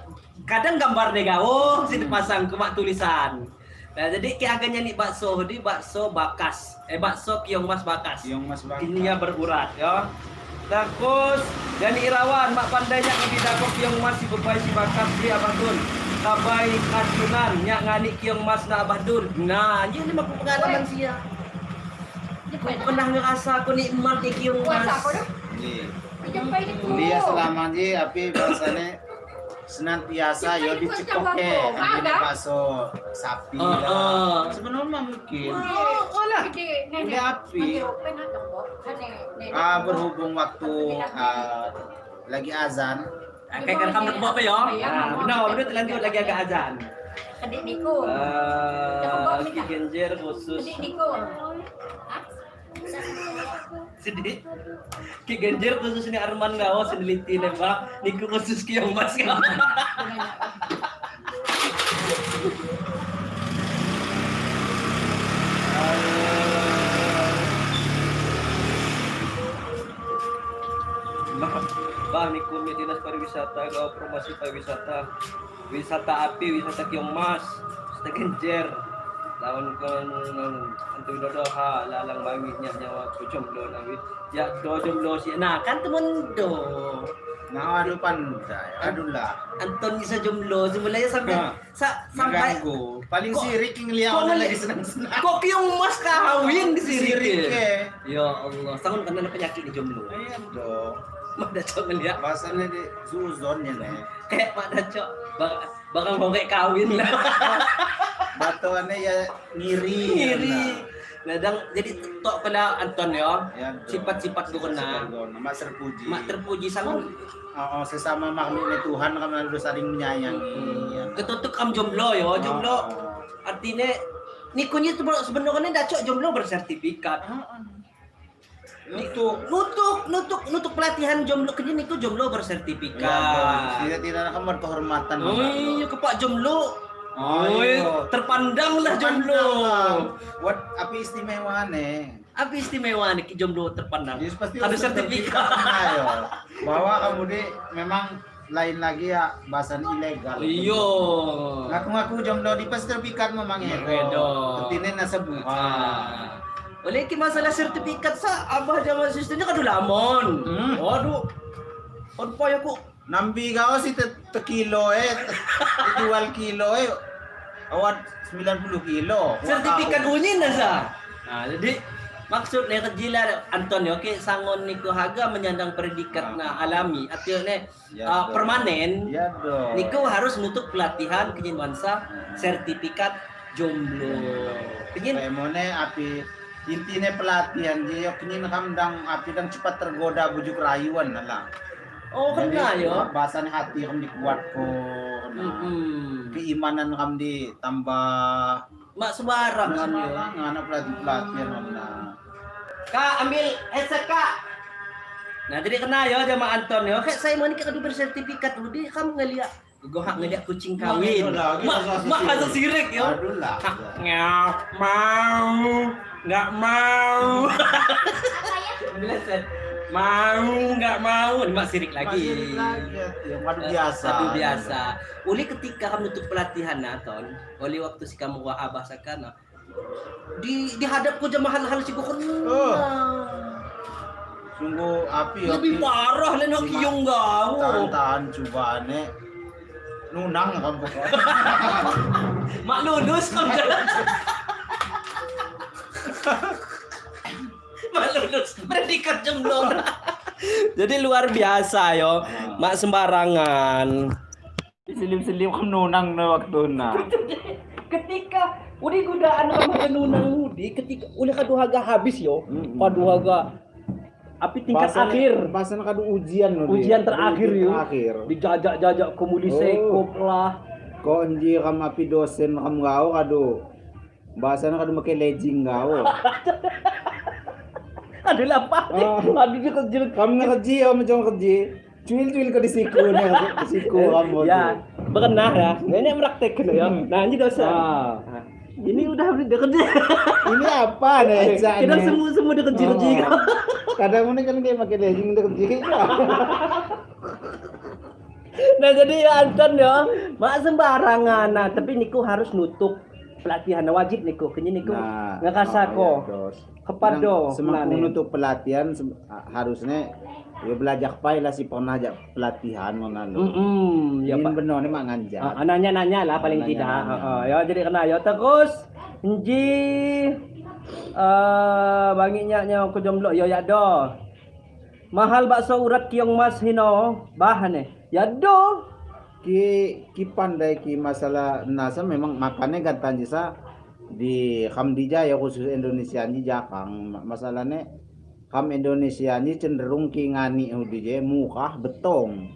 kadang gambar deh gao sini pasang ke mak tulisan. Nah jadi ki agaknya nih bakso di bakso bakas. Bakso kiong mas bakas. Kiong mas bakas. Ininya berurat ya. Terus dan Irawan mak pandainya ngebi dagok kiong mas si bebai si bakas di abah dun. Tabai kacunan nyak ngani kiong mas na abah dun. Nah, ini mah pengalaman sih ya. Pernah ngerasa aku nikmat di kiong mas. Puasa ko na. Iya. Pajapay ni ko. Dia selama di api biasanya senantiasa yo dicekoke ambil bakso sapi lah. Sebenarnya mah mungkin. Oh lah. Hindi, nene. Hindi api. Mag-open na to po. Nene. Berhubung waktu lagi azan. Kayak kamu ke bawah ya? Benar, benar lanjut lagi agak azan. Adik Niko. Genjer khusus. Adik Niko. Jadi ki Ganjar khusus ni Arman ngao seniliti na ba? Niku khusus ki yang mas ngao. Bang, ni Kumi Dinas Pariwisata, gawa promosi pariwisata, wisata api, wisata Kiong Mas, wisata Genjer, lawan Antun Dodo ha, lalang banginya nyawa ku jomblo nawi, ya do jomblo si, nah kan temen do, Nah, aduh pandai, aduh lah. Anton bisa jomblo, semulanya sampai sampai Mengganggu. Paling Kok- sirik yang lihat kok orang ngeli- lagi senang-senang. kok Kiong Mas kawin di sini. Sirik ke. Ya Allah, sangun karena penyakit di jomblo. Iya dong. Mak Daco ngeliat Bahasanya di suzonnya nih. kayak Mak Daco bakal mau kayak kawin lah. Batuannya ya ngiri. Ngiri. Ladang jadi tok pada Anton ya. Ya, dong. Sifat-sifat gue kena. Mas terpuji. Mak terpuji sangun Oh, sesama makhluknya Tuhan kami harus saling menyayangi. Ya. ketutuk am jomblo ya, jomblo. Oh. Artinya nikunya sebenarnya Daco jomblo bersertifikat. Itu Nutuk pelatihan jomblo kini niku jomblo bersertifikat. tidak akan berkehormatan. Oh iya ke Pak jomblo. Oh, Oh, iya. terpandanglah jomblo. Buat api istimewa nih. Apa istimewa nih jomblo terpandang? Jadi pasti Ada harus sertifikat. ayo. Bahwa kamu di memang lain lagi ya bahasan ilegal. Iya. Ngaku-ngaku jomblo di pas sertifikat memang Edo. Ketine nasa buah. Ah. Oleh ki masalah sertifikat sa abah jama sistemnya kadu lamon. Waduh. Apa ya ku? Nambi kau sih tekilo jual kilo awat 90 kilo. Sertifikat unyin na sa. Nah, jadi maksudnya kejila Antonio ke sangon niku haga menyandang predikat na alami atau ne Ya, dong. permanen. Ya dong. Niku harus nutuk pelatihan kenyin wansa sertifikat jomblo. Kenyin Pemone api intinya pelatihan dia kini kamdang api dan cepat tergoda bujuk rayuan lah. oh kena yo. Bahasan hati kamu dikuat ko. Keimanan kamu ditambah. Mak sembarang kan yo. Anak pelatihan mana. Kak ambil headset kak. Nah jadi kena yo jama Antonio. Kayak saya mau nikah kadu bersertifikat. Udah kamu ngeliat. Gue hak ngeliat kucing kawin. Mak kasih sirik yo. Aduh lah. Nggak mau. Apa ya? Ambil headset. Nggak mau. Ini mak sirik lagi. Yang madu biasa. Madu biasa. Uli ketika kamu nutup pelatihan Naton, oli waktu si kamu wa abah sakana. Dihadapku jama hal-hal sih gue Oh. Sungguh api ya. lebih parah lain hak yung gawo. Tahan-tahan cobaannya. Nunang kamu pokoknya. Mak lulus kamu jalan. Mak lulus predikat jomblo. Jadi luar biasa yo. Mak sembarangan. Selim-selim kamu nunang na waktu na. Ketika udah godaan kamu kenunang udi ketika udah kaduhaga habis yo. Kaduhaga api tingkat akhir. Bahasan kadu ujian no. Ujian terakhir yo. Terakhir. Dijajak-jajak komuli sekop lah. Kok enji kamu api dosen kamu gao kadu. Bahasan kadu make leging gao. Ada apa? Ada di kecil. Kamu ngekerji kamu jangan kerji. Cuil-cuil ke di siku nih, di siku kamu. Ya, bekenah ya. Nenek meraktek ya. Nah, ini dosa. Ah. Ini udah kerja. Ini apa nih? Kita semua udah kerja. Kadang ini kan dia pakai leging udah kerji. Nah, jadi ya Anton ya, mak sembarangan. Nah, tapi niku harus nutup pelatihan wajib niku. Kenya niku ngakasa ko. Kepado. Semakin nutup pelatihan harusnya ya belajar pai lah si penajak pelatihan mana lo. Ya Ini Pak. benar nih mak ngajak. Nanya lah paling tidak. Ya jadi kena ya terus. Enji banginya aku jomblo yo ya do. Mahal bakso urat kiong mas hino bahan ya do. Ki pandai ki masalah nasa memang makannya gantan jasa di Kamdija ya khusus Indonesia ni jakang masalahnya kam Indonesia ni cenderung ki ngani udije mukah betong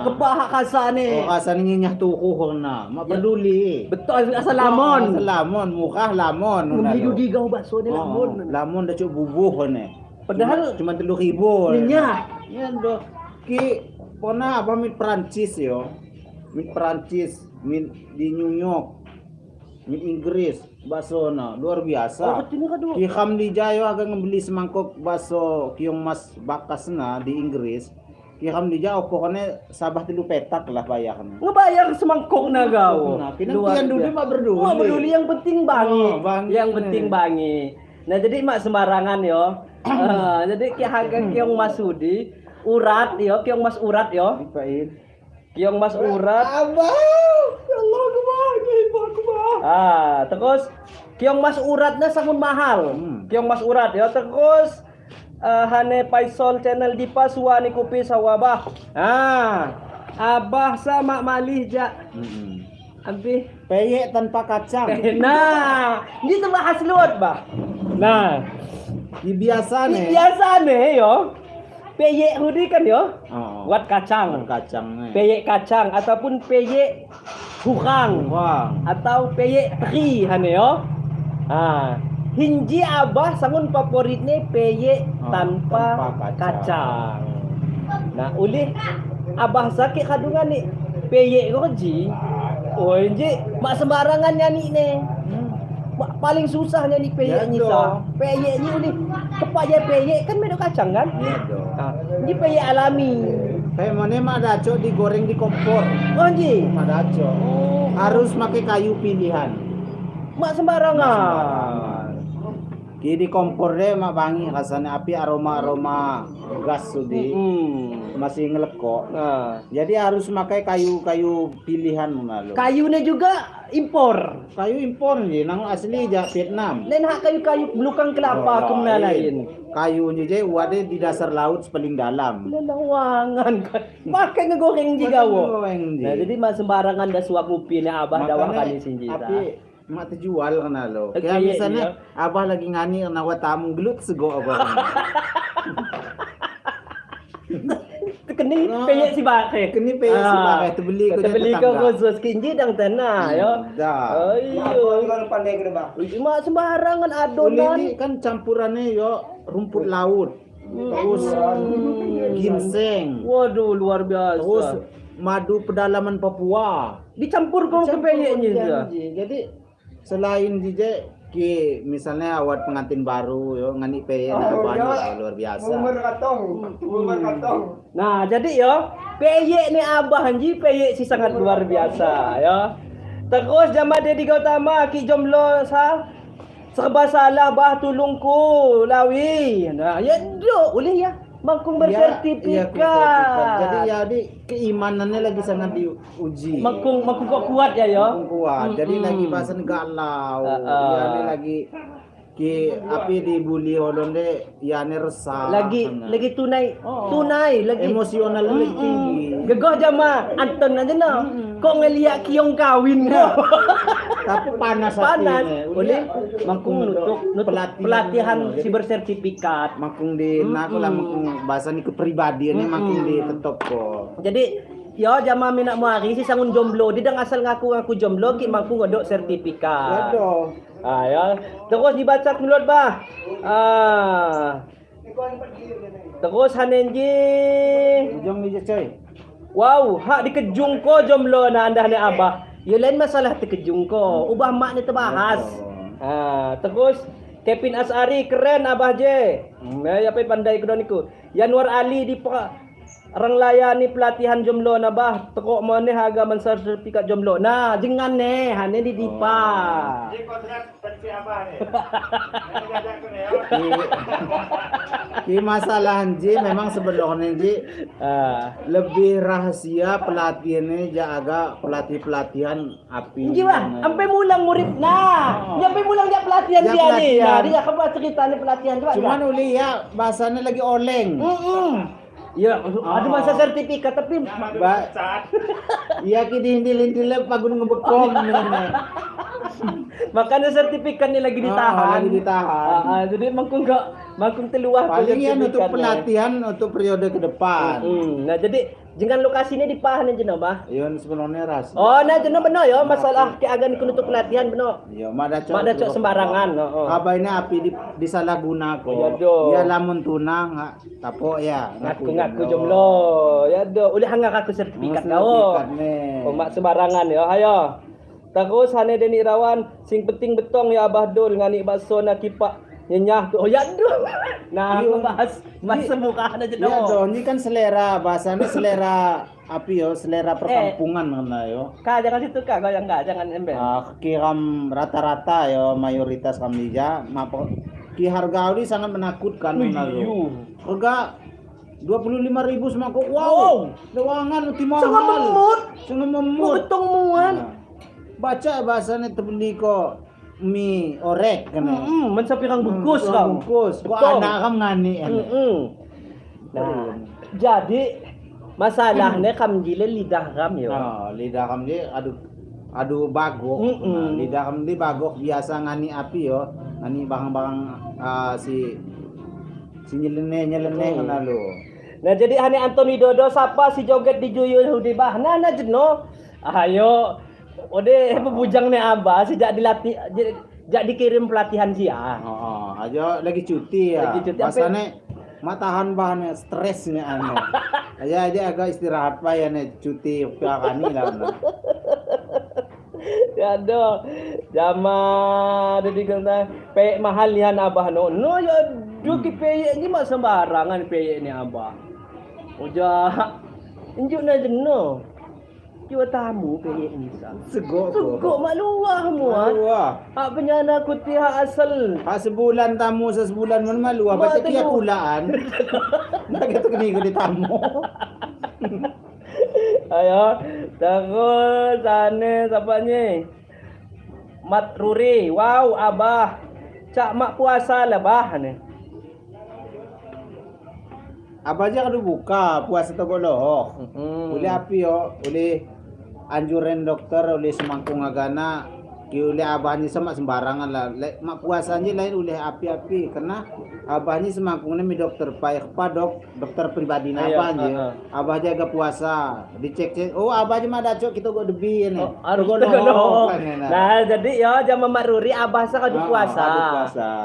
Kepahak kasan O kasan niya tukuhon na. Mapaluli. Betul asal lamon. Lamon, mukha lamon. Digaw baso ni lamon. Lamon na bubuhon eh. Padahal cuma 3,000. Ninya. Yan do. Ki pona apa mit Prancis yo. Mit Prancis, mit di New York. Mit Inggris, baso na luar biasa. Ki kam di Jayo agak ngebeli semangkok baso kiyong mas bakas na di Inggris. Ki kam di Jayo pokoknya sabah 3 petak lah bayarnya. Ngebayar semangkok na gaw. Pinantian dulu mah berduli. Wah, berduli yang penting bangi. Bangi. Yang penting bangi. Nah, jadi mak sembarangan yo. Jadi ki harga kiyong masudi urat yo, kiyong mas urat yo. Dipain. Kiyong mas urat. Abah, ya Allah Terus kiyong mas urat na sangun mahal. Kiyong mas urat yo. Terus hane Paisol channel di Pasuani Kopi Sawabah. Abah sama malih ja. Abi peyek tanpa kacang. Nah, ini tuh bahas luat, Bah. Nah, Di biasa nih. biasa nih yo. Peyek hudi kan yo. Buat kacang. Kacang nih. Peyek kacang ataupun peyek hukang Wah. atau peyek teri hane yo. Hinji abah sangun favoritnya peyek tanpa tanpa kacang. Nah, ulih abah sakit kandungan nih peyek koji. Oh, hinji mak sembarangan nyanyi nih. Paling susah nyanyi peyek ni sah. Peyek ni ulih kepaya peyek kan medok kacang kan? Ini peyek alami. Kayak mana mah daco digoreng di kompor. Oh, hinji. Mah daco. Harus pakai kayu pilihan. Mak sembarangan. Ki di kompor deh mah bangi rasanya api aroma gas sudi masih ngelekok. Jadi harus pakai kayu pilihan lalu. Kayunya juga impor. Kayu impor nih, nang asli aja Vietnam. Lain hak kayu belukang kelapa kemana lain. Kayunya je wade di dasar laut paling dalam. Lelawangan kan. Pakai ngegoreng juga wo. Ngegoreng je. Nah, jadi mak sembarangan dah suap upi ni abah dawah kali sinji. Tapi mak terjual kan lo. Kayak Kayak misalnya dia. abah lagi ngani nawa tamu gelut sego abah. Keni peyek si bakhe. Keni peyek si bakhe tu beli ko beli ko khusus kinji dang tanah yo. Dah. Ayo. pandai ke bang. Mak sembarangan Boleh adonan. ni kan campurannya yo rumput laut. Terus ginseng. Waduh, luar biasa. Terus madu pedalaman Papua. Dicampur kau ke peyeknya je. Jadi selain DJ ki misalnya awat pengantin baru yo ngani peyek banyak luar biasa. Umur katong. Nah, jadi yo, peyek ni abah Hanji peyek si sangat luar biasa yo. Terus jama Dedi Gautama ki jomblo sa serba salah bah tulungku lawi. Nah, ya do boleh ya. Mangkung bersertifikat. Jadi ya di keimanannya lagi sangat diuji. Mangkung kuat ya yo. Mangkung kuat. Jadi lagi bahasan galau. Ya ini lagi ki api dibuli olon de ya ne resah. Lagi tunai lagi emosional lagi tinggi. Gegah jama Anton aja no. Kok ngeliat kiong kawin no. Tapi panas Boleh mangkung nutuk pelatihan si bersertifikat. Mangkung di nak lah mangkung bahasan ni kepribadiannya mangkung di tetap ko. Jadi yo jama minak muari si sangun jomblo dia dang asal ngaku jomblo ki mangkung ngodok sertifikat. Aduh. Ya. Terus dibaca menurut bah. Terus hanenji. Jom ni je coy. Wow, hak dikejung ko jomblo na anda ni abah. Ya lain masalah terkejung ko. Ubah mak ni terbahas. Terus Kevin Asari keren abah je. Ya apa pandai kedon niku. Yanwar Ali di orang layani pelatihan jomblo na bah. Tekok maneh harga sertifikat jomblo. Nah, jangan ne hane di Dipa. Ini kontrak pensi apa nih? Ki masalah Ji memang sebelumnya Ji lebih rahasia pelatihannya jaga pelatihan api. Ji bah, sampai mulang murid nah. Sampai mulang dia pelatihan dia ni. Nah, dia apa cerita ni pelatihan coba. Cuman uli ya bahasanya lagi oleng. Ya, ada masa sertifikat tapi Ba, iya kini hindi pagod ngebekom makanya sertifikatnya lagi ditahan. lagi ditahan. Jadi mangkung teluah Paling yan untuk pelatihan untuk periode ke depan. Nah, jadi jangan lokasinya dipahan aja no, bah. Yun sebenarnya ras. Oh, nah jenuh benar ya masalah ke agan ikut untuk pelatihan benar. Yo, mada Cok sembarangan. Kabay na api disalahguna ko. Oh, yado. Ya lamun tunang ha. Tapo ya. Ngaku jomblo. Ya do, udah hangak aku sertifikat kau. Oh, mak sembarangan ya. Ayo. Terus hane Deni Irawan, sing penting betong ya Abah Dul ngani bakso na kipak nyenyah tu. Oh ya do. Nah, bahas semukaan aja Ya do. do, ini kan selera bahasanya selera api yo, selera perkampungan mana yo. Kak jangan situ Kak, goyang Kak, jangan embel. Kiram rata-rata yo mayoritas kami ja, mapo ki harga ini sangat menakutkan mana yo. Harga 25.000 semangkuk. Wow. Lewangan uti mahal. Sangat memut. Betong muan. Nah, baca bahasanya terbeli kok mie orek kan. Mensapirang bungkus kau. Bungkus. Kok Betul. anak kam ngani. Nah, jadi masalahnya kam gile lidah kam yo. Nah, lidah kam dia adu bagok. Nah, lidah kam dia bagok biasa ngani api yo. Ngani barang-barang si nyeleneh kan lo. Nah, jadi hane Anton Widodo siapa si joget di Juyul Hudibah. Nah, jeno. Ayo. Ode bebujang nih Abah sejak dilatih jak dikirim pelatihan sia. Aja lagi cuti ya. Lagi cuti, Bahasanya matahan bahannya stres nih ane. Aja agak istirahat pak ya nih cuti piakani lah. Ya do. Jama jadi kata peyek mahal nian Abah no. No ya duki peyek ni mak sembarangan peyek ni Abah. Oja injuk na jeno. Kiwa tamu peyek ni sa. Segok mak luah muat. Wah. Hak penyana kuti hak asal. Sebulan tamu sebulan mana malu baca kia kulaan. Nak kita kini di tamu. Ayo, terus sana siapa ni? Mat Ruri. Wow, Abah. Cak mak puasa lah bah ni. Apa aja kalau buka puasa togoloh. Oleh api yo, oleh anjuran dokter, oleh semangkung agana, oleh abahnya sama sembarangan lah. Mak puasanya lain oleh api-api karena abahnya semangkungnya mi dokter paik dokter pribadi apa aja. Abah jaga puasa, dicek oh abahnya mah dacok kita go debi ni. Togoloh. Nah, jadi ya jam Mak Ruri abah sa kadu puasa.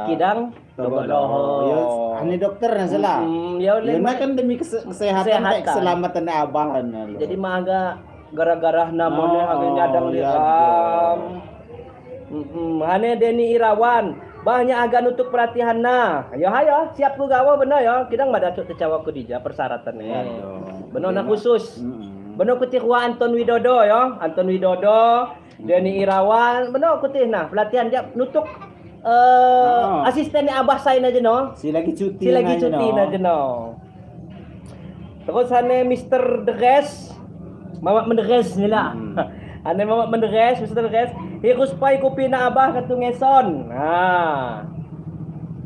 Kidang togoloh. Ini dokter na sila. Ya oleh kan demi kesehatan dan keselamatan abang kan. Jadi mah agak gara-gara namanya agak nyadang liram. Hane Deni Irawan. Banyak agak nutuk perhatian nah. Ayo siap ku gawa benar ya. Kidang mah dacok tecawa ku dija persyaratannya. Benar na khusus. Benar ku tikwa Anton Widodo ya. Anton Widodo, Deni Irawan, benar ku tih nah pelatihan dia nutuk asisten Abah saya aja no. Si lagi cuti aja no. Terus hane Mr. Dres. Mamak menderes nila. Ane mamak menderes, Mr. Dres. Hirus pai kopi na Abah katungeson. Nah.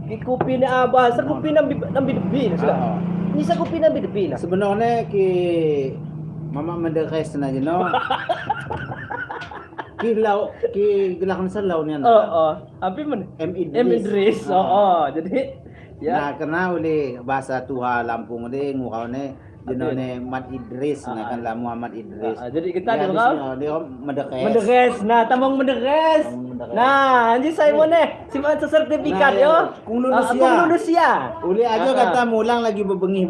Ki kopi na Abah, sa kopi nang bidebi sila. Ni sa kopi nang bidebi na. Sebenarnya ki mamak menderes na aja no. Ki gelakan salaw niya na. Abi man M Idris. Jadi ya karena oleh bahasa Tuha Lampung ni ngukau ni jenone Mat Idris kan lah Muhammad Idris. Jadi kita ya, dia menderes. Nah, tamang menderes. Nah, anji saya mau si mana sertifikat yo. Kung lulus ya. Uli aja kata mulang lagi bebengi.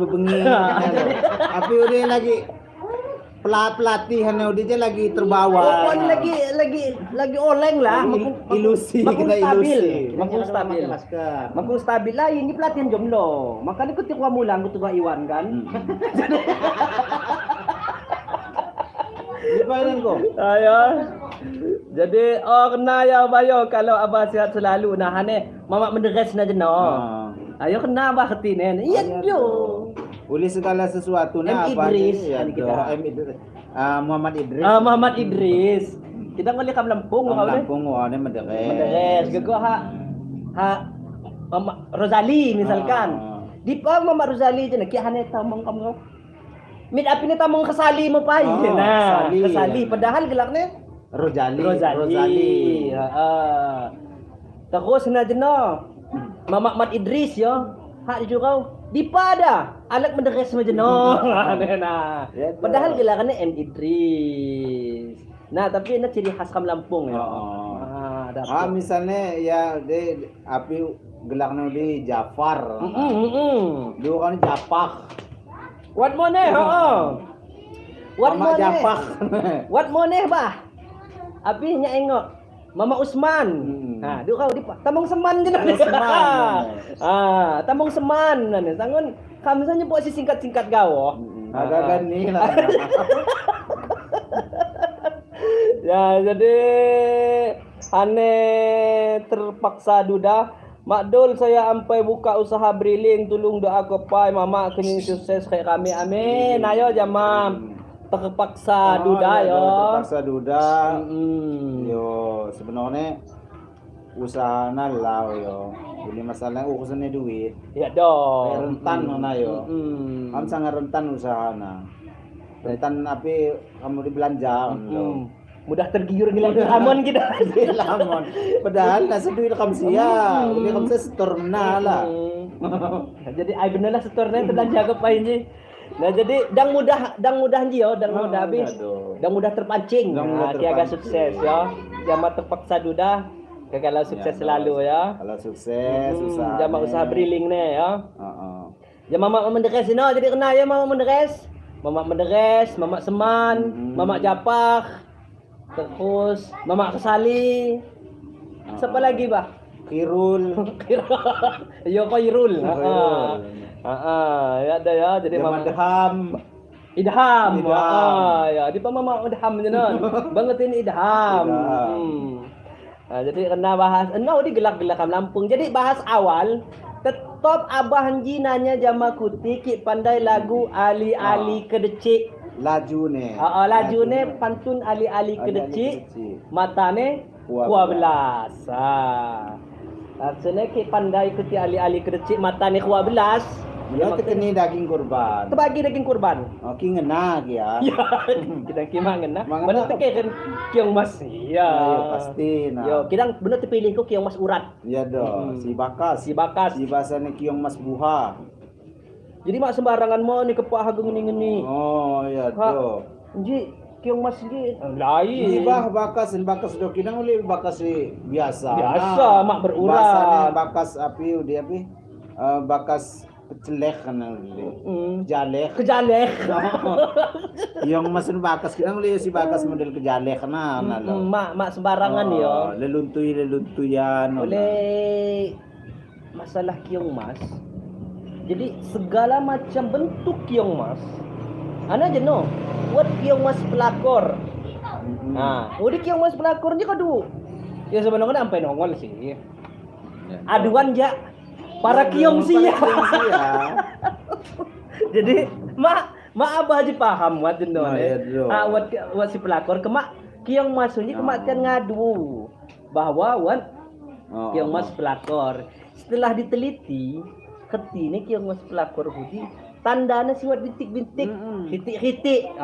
Tapi uli lagi pelatihan dia lagi terbawa. Oh, lagi oleng lah. Ilusi kita ilusi. Makung stabil lah ini pelatihan jomblo. Makanya ku tikwa mulang ku tukwa Iwan kan. Gimana kok? Ayo. Jadi kena ya bayo kalau Abah sihat selalu nah hane mamak menderes na jeno. Ayo kena Abah ketinen. Iya jo. Uli segala sesuatu na Abah Idris Muhammad Idris. Muhammad Idris. Kita ngoli kam Lampung kau ni. Lampung ne menderes. Menderes. Gego ha Mama Rosali misalkan. Di pa Mama Rosali je nak hane tamong kamu. Mid api ni tamong kasali mo pa Oh, nah. kasali. Kasali padahal gelak ni Rosali. Terus na jeno. Mama Mat Idris yo. Hak juga di pada alat menderes majeno. Nah. Padahal gelakannya M Idris. Nah, tapi ini ciri khas Kam Lampung ya. Ada. misalnya ya de api gelaknya di Jafar. Dulu kan Japak. What mo ne? What mo Mama ne? Japak. What mo ne ba? Api nya engok. Mama Usman. Nah, dia kau di Tamong Seman je Tamong Seman. Tamong Seman nah. Sangon kamsanya buat si singkat-singkat gawo. Agak gani lah. Ya, jadi aneh terpaksa duda. Makdul saya ampai buka usaha briling tolong doa ke pai mama kini sukses kayak kami. Amin. Ayo jamam. Terpaksa duda yo. Terpaksa duda. Yo, sebenarnya usahana lah yo. Jadi masalahnya urusannya duit. Ya dong. Rentan mana yo. Am sangat rentan usahana. Rentan api kamu dibelanja lo. Mudah tergiur ngilang ramon kita. Lamon. Padahal nasa duit kamu sia. Ini kamu setor mana lah. Jadi ai bener lah setornya telan jaga pain je. Nah jadi dang mudah ji yo, dang mudah habis. Dang mudah terpancing. Nah, kiaga sukses ya. Jama terpaksa duda. Kalau sukses selalu ya. Kalau sukses usaha. Jama usaha briling ne ya. Ya mama menderes no jadi kena ya mama menderes. Mama menderes, mama Seman, mama Japak. Terus mama Kesali. Siapa lagi, Bah? Kirul. Yo Khairul. Ya ada ya jadi mama Idham. Ya di mama Idham je non. Banget ini Idham. Jadi kena bahas di gelak-gelak Kam Lampung. Jadi bahas awal tetap abah Hanji nanya jama kuti ki pandai lagu ali-ali kedecik. Laju ne. Laju ne pantun ali-ali kedecik. Matane kuabelas. Artinya ki pandai kuti ali-ali kedecik matane kuabelas. Ya tekeni daging kurban. Terbagi daging kurban. Ki ngena ya. Ya, kita kima ngena. Benar teke kan kiong mas. Ya, pasti nah. Yo, kita benar terpilih ko kiong mas urat. Ya dong, si Bakas. Si bahasane kiong mas buha. Jadi mak sembarangan mo ni kepak hagung ngeni. Oh, ya do. Ji kiong mas gi lain. Di Bakas do kinang uli Bakas biasa. Biasa mak berurat. Bahasane Bakas api dia api Bakas kecelek kan kejalek yang masun Bakas kita ngelihat si Bakas model kejalek nah mak sembarangan yo leluntuyan oleh masalah kiong mas jadi segala macam bentuk kiong mas ana je no buat kiong mas pelakor nah udah kiong mas pelakor je kadu ya sebenarnya sampai nongol sih aduan ja para kiong sia. Jadi mak abah aja paham wat jeno wat si pelakor kemak kiong masuknya kematian ngadu bahwa wan kiong mas pelakor setelah diteliti ketine kiong mas pelakor budi tandanya si wat bintik-bintik hitik-hitik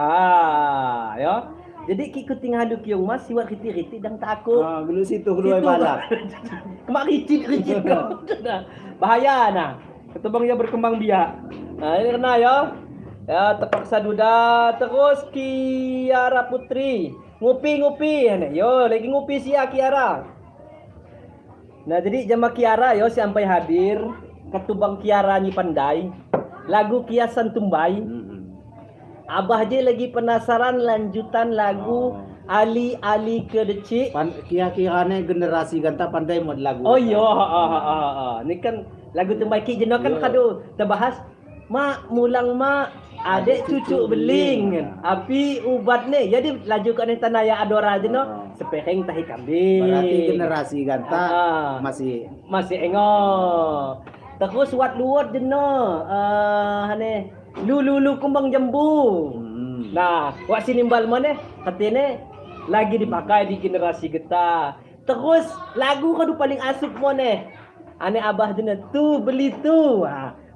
ya jadi ikuti ngadu kiong mas si wat hitik-hitik dan takut dulu situ kedua balap kemak ricit bahaya nah ketembangnya berkembang biak nah ini kena ya terpaksa duda terus Kiara Putri ngupi yo lagi ngupi si Kiara nah jadi jama Kiara yo sampai hadir ketubang Kiara nyi pandai lagu kiasan tumbai abah je lagi penasaran lanjutan lagu Ali kedecik. Kira-kiranya generasi ganta pandai mod lagu. Oh iya, ini kan lagu terbaik jenak kan kado terbahas mak mulang mak adek cucu beling api ubat nih jadi laju ke tanah ya adora je no sepeheng tahi kambing berarti generasi ganta masih engo terus wat luot je no hane lulu kumbang jambu nah wak sinimbal mana katene lagi dipakai di generasi kita. Terus lagu kadu paling asik mo ne. Ane abah jeuna tu beli tu.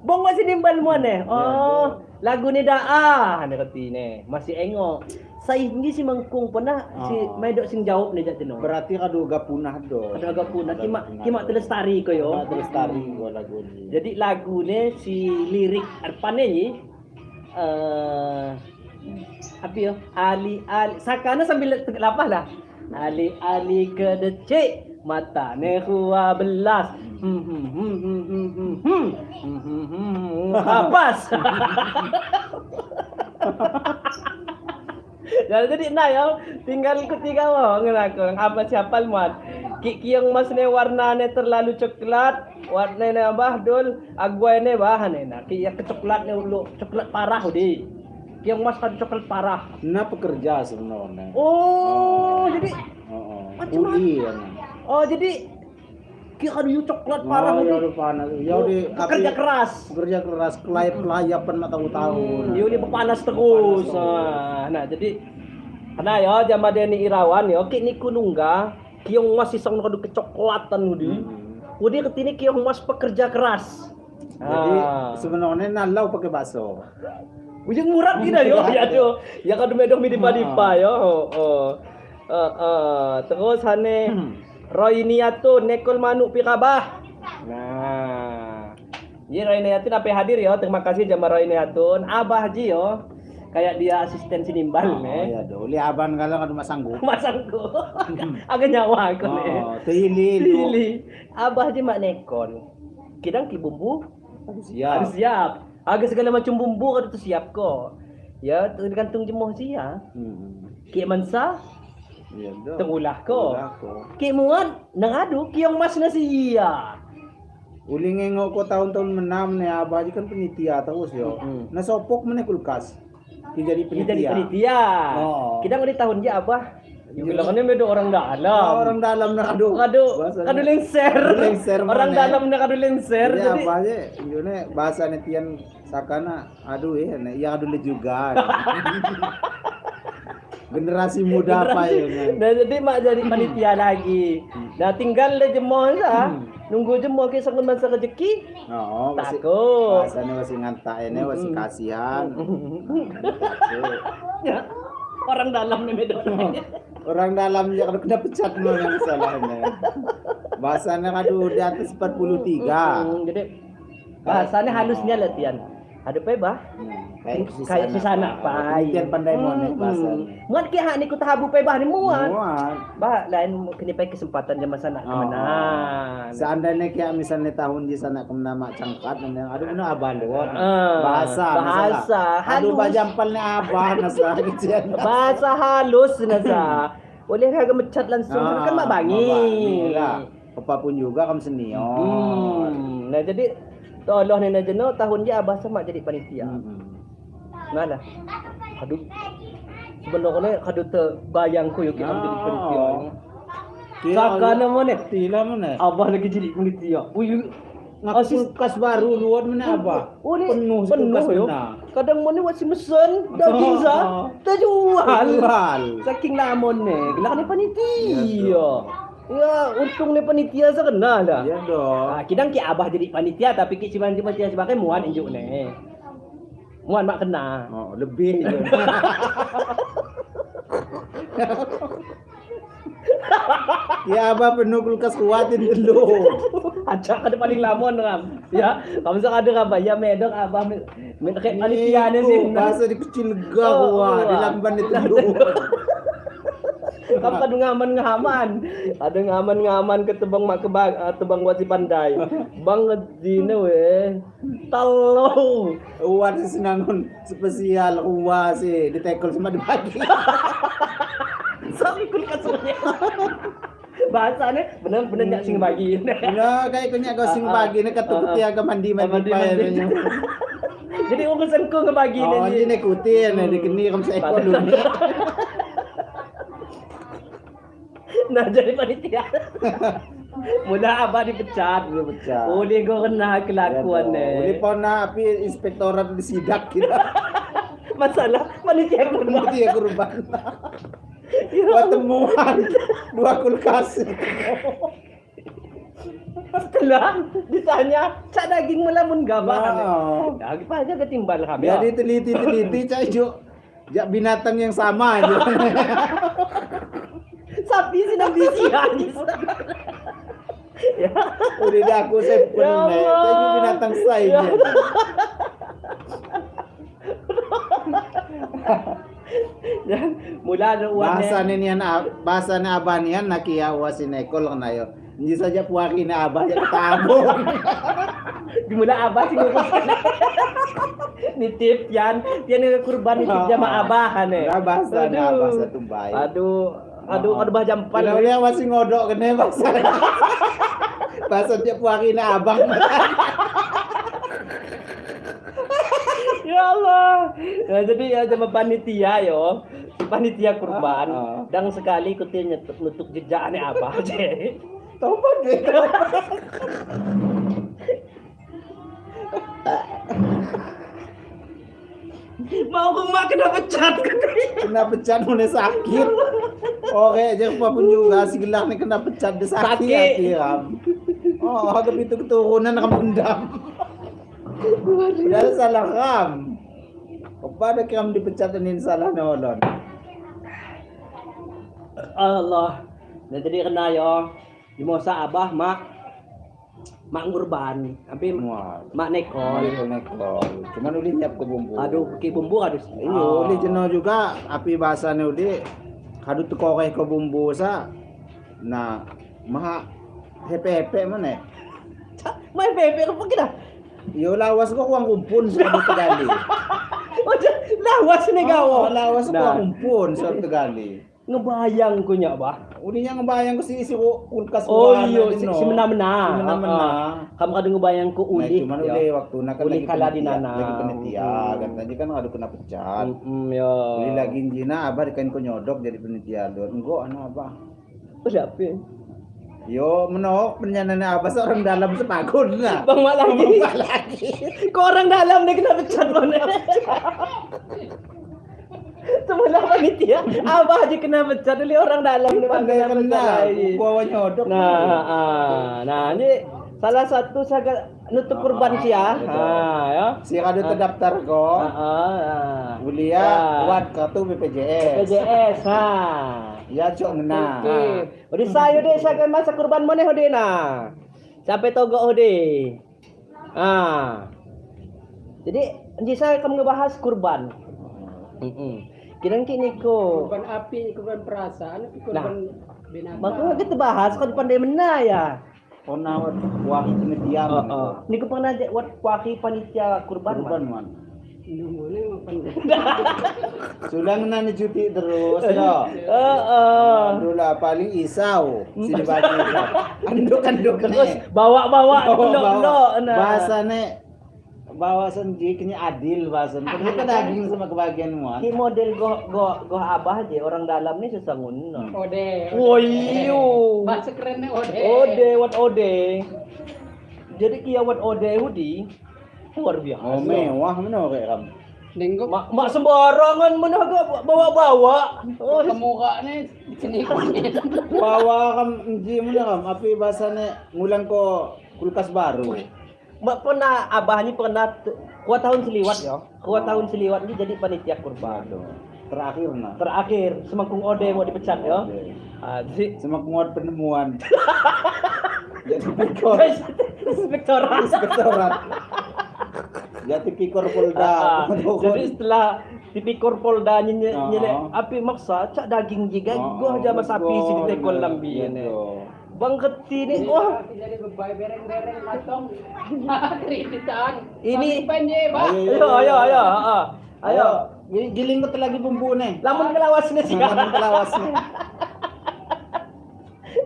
Bong masih nimbal mo ne. Oh, lagu ni daa. Ano kati ne. Masih engo. Sa hindi si Mangkung pernah si may dok sing jawab ni jatino. Berarti kaduga punah do. Ada agak punah kima telestari ko yo. Lestari ko lagu ni. Jadi lagu ni si lirik arpane ni apa yo? Ali sakana sambil lapah lah. Ali ke decik mata ne hua belas. Kapas. Jadi nah ya, tinggal ketiga mo ngelaku apa siapa muat. Yang mas ne warna ne terlalu coklat, warna ne abah dul, agway ne bahan ne. Ki yang coklat ne ulu coklat parah di. Yang mas kan coklat parah. Nah pekerja sebenarnya. Oh, jadi Macam mana? oh jadi ki kan coklat parah ya di. udah panas. Ya udah Kerja keras. Kerja keras, kelayapan mah tahu-tahu. Dia panas terus. Nah, jadi karena ya jama Deni Irawan ya, ki ni kunungga, kiong mas isang kadu kecoklatan udi. Udi ketini kiong mas pekerja keras. Jadi sebenarnya nalau pakai bakso. Ujung murah kita yo, ya tuh. Ya kadu medong dipa yo. Terus hane Roy Niato nekol manuk pikabah. Nah. Ji Roy Niatun apa hadir ya? Terima kasih jama Roy Niatun. Abah Ji yo. Kayak dia asisten sinimbal Ya do, li aban kalau kadu masanggup. Masangku. Agak nyawa aku nih. Tili. Abah Ji mak nekon. Kidang ki bumbu Siap. harus siap. Agak segala macam bumbu kadu tu siap ko. Ya, tergantung jemoh sia. Ki mansa Iya do. terulah ko. Ki muat nangadu kiong mas na siya. Uli ngengok ko tahun-tahun menam nih abah kan penitia terus yo. Nasopok mana kulkas. Jadi penitia. Oh. Kita ngadi tahun dia abah. Yung bilang kan medo orang dalam. Orang dalam na kadu. Kadu lengser. Orang dalam na kadu lengser. Ya Jadi abah je. Yune bahasa netian sakana. Aduh ya, ya aduh juga. Generasi muda apa ya? Nah, jadi mak jadi panitia lagi. Nah, tinggal le jemoh sa. Nunggu jemoh ke sangun masa rezeki. Oh, Takut. Bahasanya masih ngantak ini masih kasihan. Ya. Orang dalam nih medo. Orang dalam ya kena pecat mah yang salahnya. Bahasanya kadu di atas 43. Jadi bahasanya halusnya latihan. Ada pe bah? Kayak susana pai. Kian pandai monek bahasanya. Muat ki hak ni ku tahabu pe bah ni muat. Muat. Bah lain kini pai kesempatan jam sana ke mana. Seandainya kayak misalnya tahun di sana ke mana mak cangkat yang ada benar abah lewat. Bahasa Aduh halus. bajampalnya abah nasa kecian. Bahasa halus nasa. Boleh kagak mecat langsung kan mak bangi. Apapun juga kamu senior. Nah jadi tolong nenek jeno tahun dia abah sama jadi panitia. Mana? Aduh. Sebenarnya kadu terbayang ku yuk kita jadi panitia. Sakana mana? Tila mana? Abah lagi jadi panitia. Kulkas baru luar mana abah? Penuh kulkas yo. benar. Kadang mana wasi mesen daging sa terjual. Saking lamon ne, gelak ni panitia. Ya, untung ni panitia sa kena dah. Iya dong. Kidang ki abah jadi panitia tapi ki ciban panitia sebagai muan injuk ne. Muan mak kena. Oh, lebih. Ya abah penuh kulkas kuatin dulu. Acak ada paling lamon ram. Ya, kamu sak ada apa? Ya medok abah kayak panitia ne sih. Bahasa di kecil gua, di lamban itu dulu. Kamu kadu ngaman-ngaman. Ada ngaman-ngaman ke tebang mak kebang tebang buat si pandai. Bang ngedine we. Talo. Uat si senangun spesial uwa sih ditekel sama dibagi. Sabi kulkasnya. Bahasanya bener-bener nyak sing bagi. Nah, kayak kunyak kau sing bagi ni katuk tiaga mandi-mandi payah. Jadi urusanku ngebagi Oh, ni. ini ikutin ni dikeni kamu seekor dulu. Nah, jadi panitia. Mula abah dipecat. Boleh kau kena kelakuan ni. Boleh pun nak api inspektorat disidak kita. Masalah panitia kurban. Panitia kurban. Buat temuan 2 kulkas. Setelah ditanya, cak daging melamun gabahan. Oh. Lagi pa aja ketimbal kami. Biar diteliti-teliti cak jo. Jak binatang yang sama aja. Sapi sinang bisian. Ya. Udah dah aku sampel Ya nih. Allah. Tapi binatang saya. Ya. Dan mula ada Bahasa ni abah nian nak kia wasin ekol kan ayo. Ini saja puaki ni abah yang tabung. dimula abah sih ngurus. Nitip yan kurban nitip jama abah ane. Dah bahasa ni abah satu baik. Aduh bah jam 4. Kalau dia masih ngodok kene bahasa. Bahasa dia puaki ni abang. Ya Allah. Ya, jadi ya sama panitia yo. Si panitia kurban dan sekali ikutin nutuk jejakane abah je. Tobat deh. Mau ke mak kena pecat. Kena pecat mulai sakit. Oke, jangan pun juga si gelang ni kena pecat dia sakit Sakit. hati ram. Oh, agak itu keturunan ram dendam. Dah salah ram. Kepada kiam dipecatin salah nolon. Allah. Nah, jadi kena yo. Di masa abah mak ngurban. Tapi Wah, mak nekol. nekol. Cuman uli nyiap ke bumbu. Aduh, pakai bumbu aduh. Iya, uli jenuh juga api bahasanya uli. Kadu tu koreh ke bumbu sa. Nah, maha hepe-hepe mana? Mai bebek apa kita? Yo lawas ko kuang kumpun sa Tegali. Udah lawas nih gawo. Lawas ko Nah. kuang kumpun sa Tegali. Ngebayang ko nya bah. Ulinya ngebayang ko si kulkas Oh kuan iya, na din, no? si mena-mena. Mena-mena. Kamu kadang ngebayang ko Nah, uli. cuman ya. uli waktu nak Uli kala di nana. Lagi penitia kan tadi kan ada kena pecat. Ya. Uli lagi jina abah kan ko nyodok jadi penitia doon. Engko ano abah. Siapa? Yo menok penyanana abah seorang dalam sepakun lah. Bang Mak lagi. Bang lagi. Kok orang dalam nih kena pecat mana? Semula panitia, abah aja kena pecat, dulu orang dalam nih Pandai kena pecat kena lagi. bawa nyodok. Nah, ini salah satu saya nutup kurban sih ya. Ya. Si kado terdaftar ko. Ulia Ya. kuat kartu BPJS. PJS, Ya cok ngena. Oke. Udah saya deh saya masa kurban mana udah nah. Sampai togok udah. Jadi nanti saya akan ngebahas kurban. Kira-kira ko. Kurban api, kurban perasaan, tapi kurban binatang. Makanya kita bahas kau pandai mena ya. Onawat wakil penitia. Ni ko pernah buat waki panitia kurban. Kurban man. Ini mana yang pandai? Sudah ngena ni cuti terus yo. Dulu paling isau. Sini bagi. Anduk-anduk Terus bawa-bawa blok-blok nah. Bahasane bawasan jiknya adil bahasan. Kita daging sama kebagian muat. Ki model go abah aja orang dalam ni sesangun. Ode. Woyo. Bahasa kerennya ode. What ode. Jadi kia what ode hudi luar biasa. Oh mewah mana kayak kamu. Nengok Mak sembarangan mana agak bawa-bawa. Oh, kemuka nih sini kunyit. Bawa kam ji mana kam api bahasane ngulang ko kulkas baru. Mak pernah abah ni pernah kuat tahun seliwat ya. Kuat tahun seliwat ni jadi panitia kurban. Terakhir nah. Terakhir semangkung ode mau dipecat ya. Jadi Sama penguat penemuan. Jadi pikor. Inspektorat. Jadi pikor Polda. Jadi setelah tipikor Polda nyele Oh. api maksa cak daging juga Oh, gua aja mas sapi betul. si ditekol lambi ini. Gitu. Bang Keti ni wah Jadi bebai bereng-bereng matong. Kreditan. Ini- penye, Pak. ayo. Ayo. Giling ko lagi bumbu nih. Lamun kelawas ni sih. Jangan kelawasnya.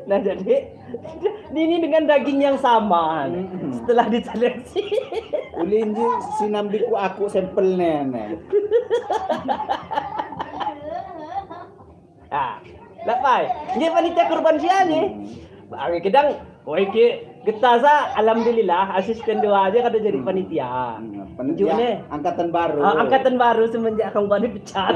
Nah jadi ini dengan daging yang sama setelah diseleksi. Ulin ji sinambi ku aku sampelnya nih. Lapai. Ini panitia kurban sia ni. Bagi kedang, oi ki getasa alhamdulillah asisten dua aja kada jadi panitia. Panitia June. angkatan baru. Angkatan baru semenjak kamu dipecat.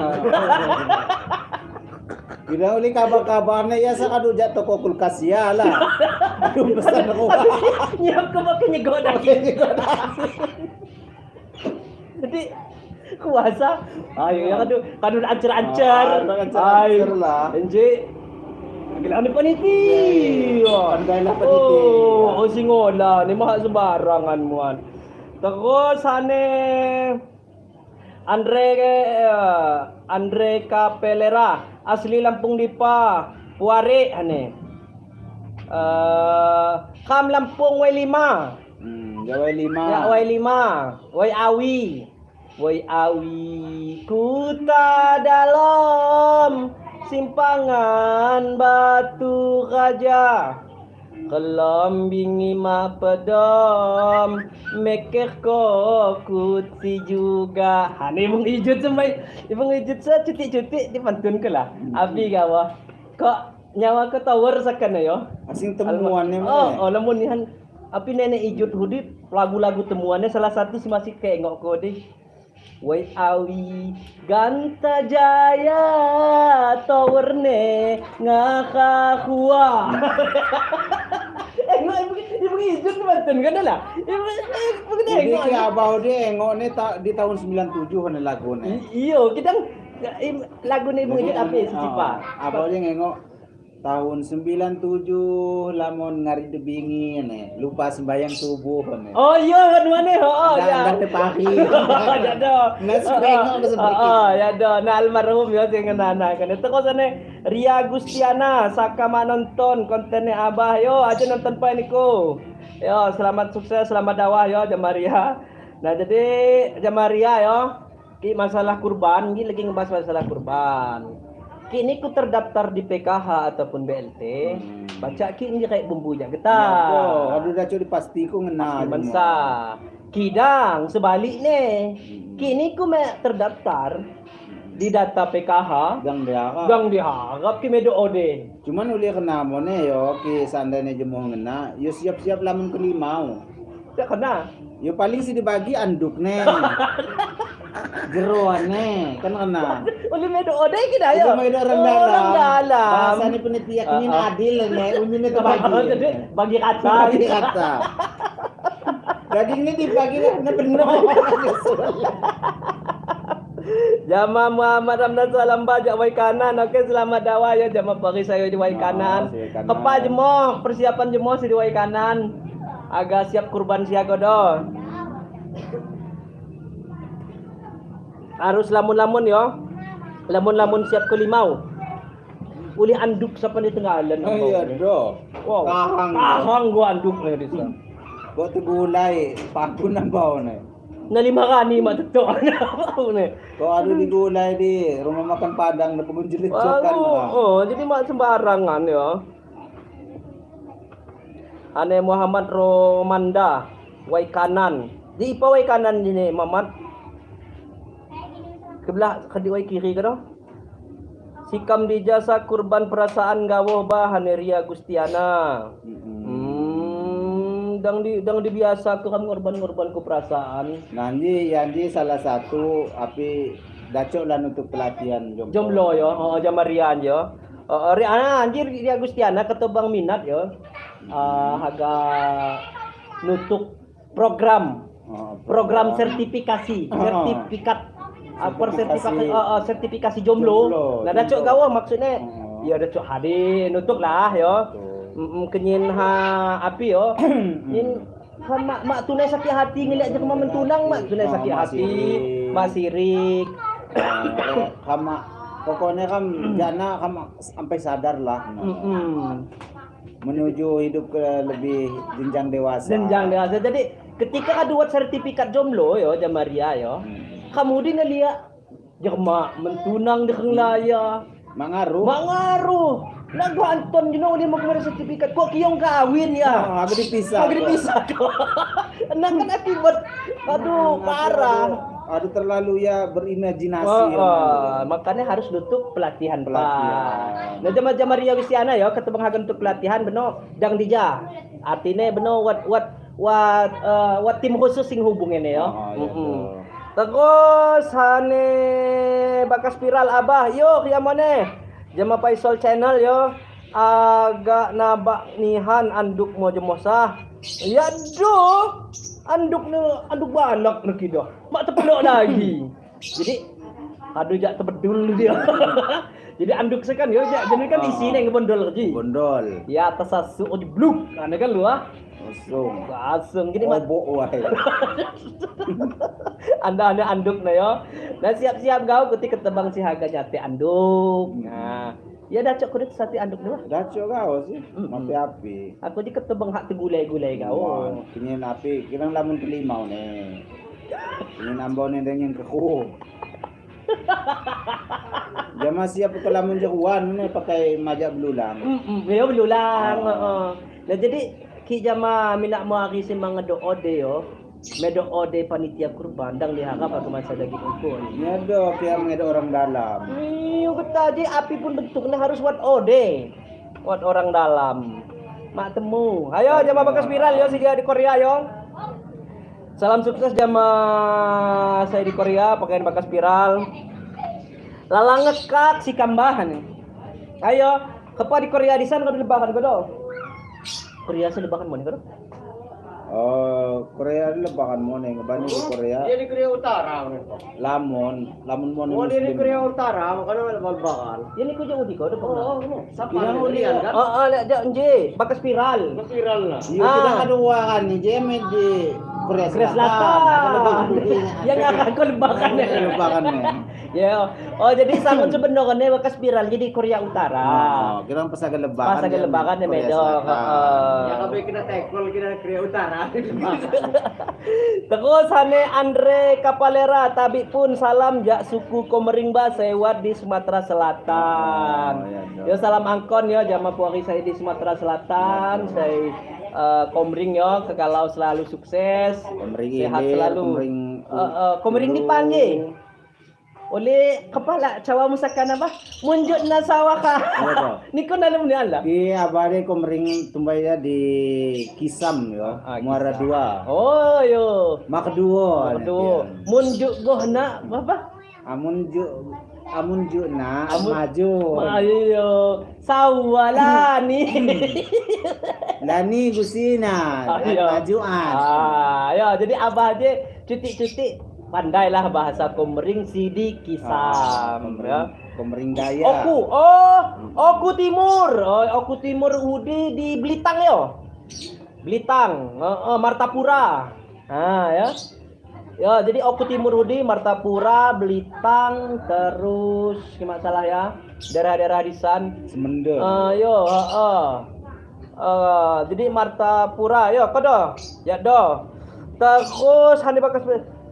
Kira uli kabar-kabarnya ya sa kadujak toko kulkas ya lah. Aduh pesan ako. Nyap ka ba kanya daki? Jadi kuasa. Ayo ya kadun ancer-ancer. Ay lah. Enje. Kailangan ni paniti. Pandai lah paniti. Oh, singola ni maha sembarangan muan. Terus ane Andre Capelera asli Lampung Dipa Puare ane. Kam Lampung Wai 5. Gawai 5. Ya Wai 5. Wai Awi. Wai Awi kuta dalam simpangan Batu Raja. Kelambingi ma pedom mekeh kokut si juga. Hani mung ijut semai. Ibang ijut sa cutik-cutik dipantun ke lah. Abi gawa. Kok nyawa ke tower sakan yo. Asing temuannya Oh, lamun nihan api nenek ijut hudip lagu-lagu temuannya salah satu si masih kayak ngok kode. Wai awi ganta jaya tower ne ngakakua. Ibu ijut mantun kan lah. Ibu Jadi ki abau dia engok ni di tahun 97 kan lagu ni. Iyo, kita lagu ni ibu ijut apa si Cipa? Abau dia engok tahun 97 lamun ngari debingi ni. Lupa sembayang subuh ni. Oh iya kan mana? Oh ya. Dah pagi. Ya dah. Nas pengok ke seperti. Ya dah. Na almarhum yo sing nana kan. Itu kok sana Ria Gustiana saka nonton kontennya Abah yo aja nonton pa niko. Yo selamat sukses, selamat dakwah yo Jamaria. Nah jadi Jamaria yo ki masalah kurban, ki lagi ngebahas masalah kurban. Kini ku terdaftar di PKH ataupun BLT. Baca ki ini kayak bumbunya getah. Oh, aduh dah curi pasti ku ngena. Mensa. Kidang sebaliknya. Kini ku terdaftar di data PKH. Gang diharap ki medo ode. Cuman uli kena mone yo ki sandane jemo ngena, yo siap-siap lamun kelimau. Tak kena. Yo paling si dibagi anduk ne. Jeroane kan kena. Uli medo ode kita yo. Itu mau orang dalam. Orang dalam. Bahasane penitia kini adil ne, unyune kebagi. Jadi bagi kata. Bagi kata. Daging ini dibagi na bener. Jamaah Muhammad Ramdan salam bajak wai kanan. Okey selamat dakwah ya jamaah pagi saya di wai kanan. Kepa jemo persiapan jemo si di wai kanan. Agak siap kurban siaga do. Harus lamun-lamun yo. Lamun-lamun siap kelimau. Uli anduk siapa di tenggalan. Oh iya do. Wow. Kahang gua anduk ni di sana. Kok tegulai pakun nang bau ne. Na 5 kali mak tetok ni. Kok ada digulai di rumah makan Padang na pengunjung cokan. Oh, jadi mak sembarangan ya. Ane Muhammad Romanda, wai kanan. Di ipa wai kanan ni Muhammad. Kebelah kadi wai kiri ke dah? Sikam di jasa kurban perasaan gawuh bah Haneria Gustiana. Dang di biasa ke korban-korban ku perasaan. Nanti yanji salah satu api dacok lah untuk pelatihan Jomblo yo, Jamarian yo. Anjir dia Gustiana ketebang minat yo. Agak nutuk program sertifikasi, sertifikasi jomblo. Nah dacok gawa maksudnya ya dacok hadir nutuk lah yo. Kenyin api yo. Nin kan mak tunai sakit hati ngeliat je kemana mentunang mak tunai sakit hati, mak sirik. Kama pokoknya jana sampai sadar lah. Menuju hidup ke lebih jenjang dewasa. Jadi ketika ada buat sertifikat jomblo yo Jamaria yo. Kamu di ngeliat jema mentunang di laya. Mangaruh. Lagu Anton dia mau keluar sertifikat kok kiyong kawin ya. Habis dipisah. Nah kan akibat parah. Aduh terlalu ya berimajinasi. Makanya harus nutup pelatihan. Nah Jamaria Wisiana ya ketebang hagen untuk pelatihan beno dang dija. Artinya beno what tim khusus sing hubungin ya. Terus hane bakas spiral abah yo kiamane. Jama Paisol channel yo. Agak nabak nihan anduk mo jemosah. Ya do. Anduk balak nak kido. Mak tepelok lagi. Jadi aduh jak tebedul dia. Jadi anduk sekan yo jak jenis kan isi nang bondol ji. Bondol. Ya atas asu di bluk. Kan kan lu ah. Asum gini mak Obok wae. Anda anduk na yo. Nah siap-siap kau ketika ketebang si harga jati anduk. Nah, ya dah cok kudu sati anduk dua. Daco kau sih. Mati api. Aku di ketebang hak tegulai-gulai kau. Kini api, kirang lamun kelimau nih. Ini nambah nih dengan keku. Jama siap ke lamun jagoan nih pakai majak belulang. Ya belulang. Nah jadi ki jama minak mo aki si mga doode yo. Medo ode panitia kurban dang diharap aku masa daging ukun. Ini ada pihak ada orang dalam. Yung tadi api pun bentuknya harus wat ode. Wat orang dalam. Mak temu. Ayo jama bakas viral yo siga di Korea yo. Salam sukses jama saya di Korea pakaian bakas viral. Lalang ngekak si kambahan. Ayo, kepa di Korea di sana kau lebakan kau do. Korea selebakan mana kau do? Oh, Korea lebakan mo nih ngebani di Korea. Dia di Korea Utara. Lamun mo Oh, dia di Korea Utara, makanya lebakan. Ini kau jauh di kau do. Oh, Siapa Bilang yang lihat kan? lihat dia nje, bakas viral. Viral lah. Iya kita kedua kan nih jeme di Korea Selatan. Yang akan kau lebakan ya. Lebakan nih. Ya. Oh, jadi sangun sebenarnya bakas viral jadi Korea Utara. Oh, kira pas agak lebakan. Pas agak lebakan ya Korea medo. Selatan. Ya kami kita tekol kita Korea Utara. Terus hane Andre Kapalera tabi pun salam jak suku Komeringba sewat di Sumatera Selatan. Yo salam angkon yo jama puari saya di Sumatera Selatan. Saya Komering yo kekalau selalu sukses. Komering sehat ini, selalu. Komering di panggil. Oleh kepala cawa musakan apa? Munjuk na sawah ka. Ni ko nalam ni Allah. Di abade Komering tumbaya di Kisam yo, Muara Dua. Oh yo. Mak kedua. Aduh, munjuk goh na apa? Amun ju na maju. Ayo, sawala ni. Lani gusina. Majuan. Ya, jadi abah dia cuti-cuti pandailah bahasa Komering Sidi Kisam ya. Komering Daya. Oku Timur. Oku Timur Udi di Blitang yo. Blitang, Martapura. Ya. Ya, jadi Oku Timur Udi, Martapura, Blitang, terus gimana salah ya? Daerah-daerah di san. Semende. Jadi Martapura, yo kodo. Ya do. Terus hani bakas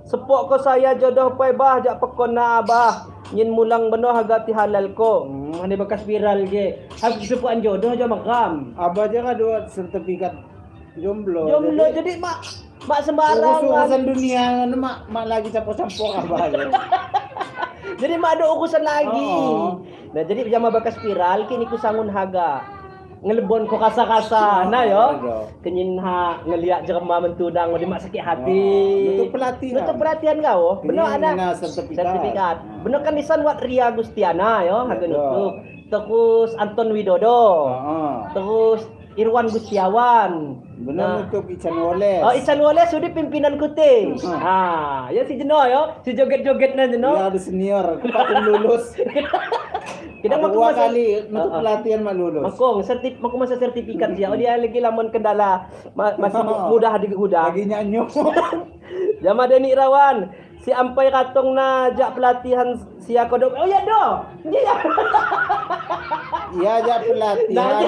sepok ko saya jodoh pai bah jak pekona abah nyin mulang beno hagati halal ko. Hani bakas viral je. Aku sepuan jodoh aja makam. Abah aja kan dua sertifikat jomblo. Jadi mak sembarangan. Urusan dunia mak lagi campur-campur abah aja. Jadi mak ada urusan lagi. Nah, jadi jama bakas viral kini ku sangun haga. Ngelebon ko kasa-kasa nah yo. Kenyin ha ngeliat jerema mentudang di mak sakit hati. Nutup perhatian kau. Benar ada sertifikat. Benar kan disan buat Ria Gustiana yo haga nutup. Terus Anton Widodo. Terus Irwan Gustiawan. Benar nutup Ican Wallace. Oh, Ican Wallace sudah pimpinan kuting. Ya si Jeno yo, si joget-joget na Jeno. Ya ada senior, patut lulus. Kita mau kali nutup pelatihan mak lulus. Makong masa sertifikat dia. Dia lagi lamun kendala masih mudah digudang. Lagi nyanyo. Jama Deni Irawan, si ampai katong na jak pelatihan sia kodok. Oh ya do. Iya. Iya jak pelatihan.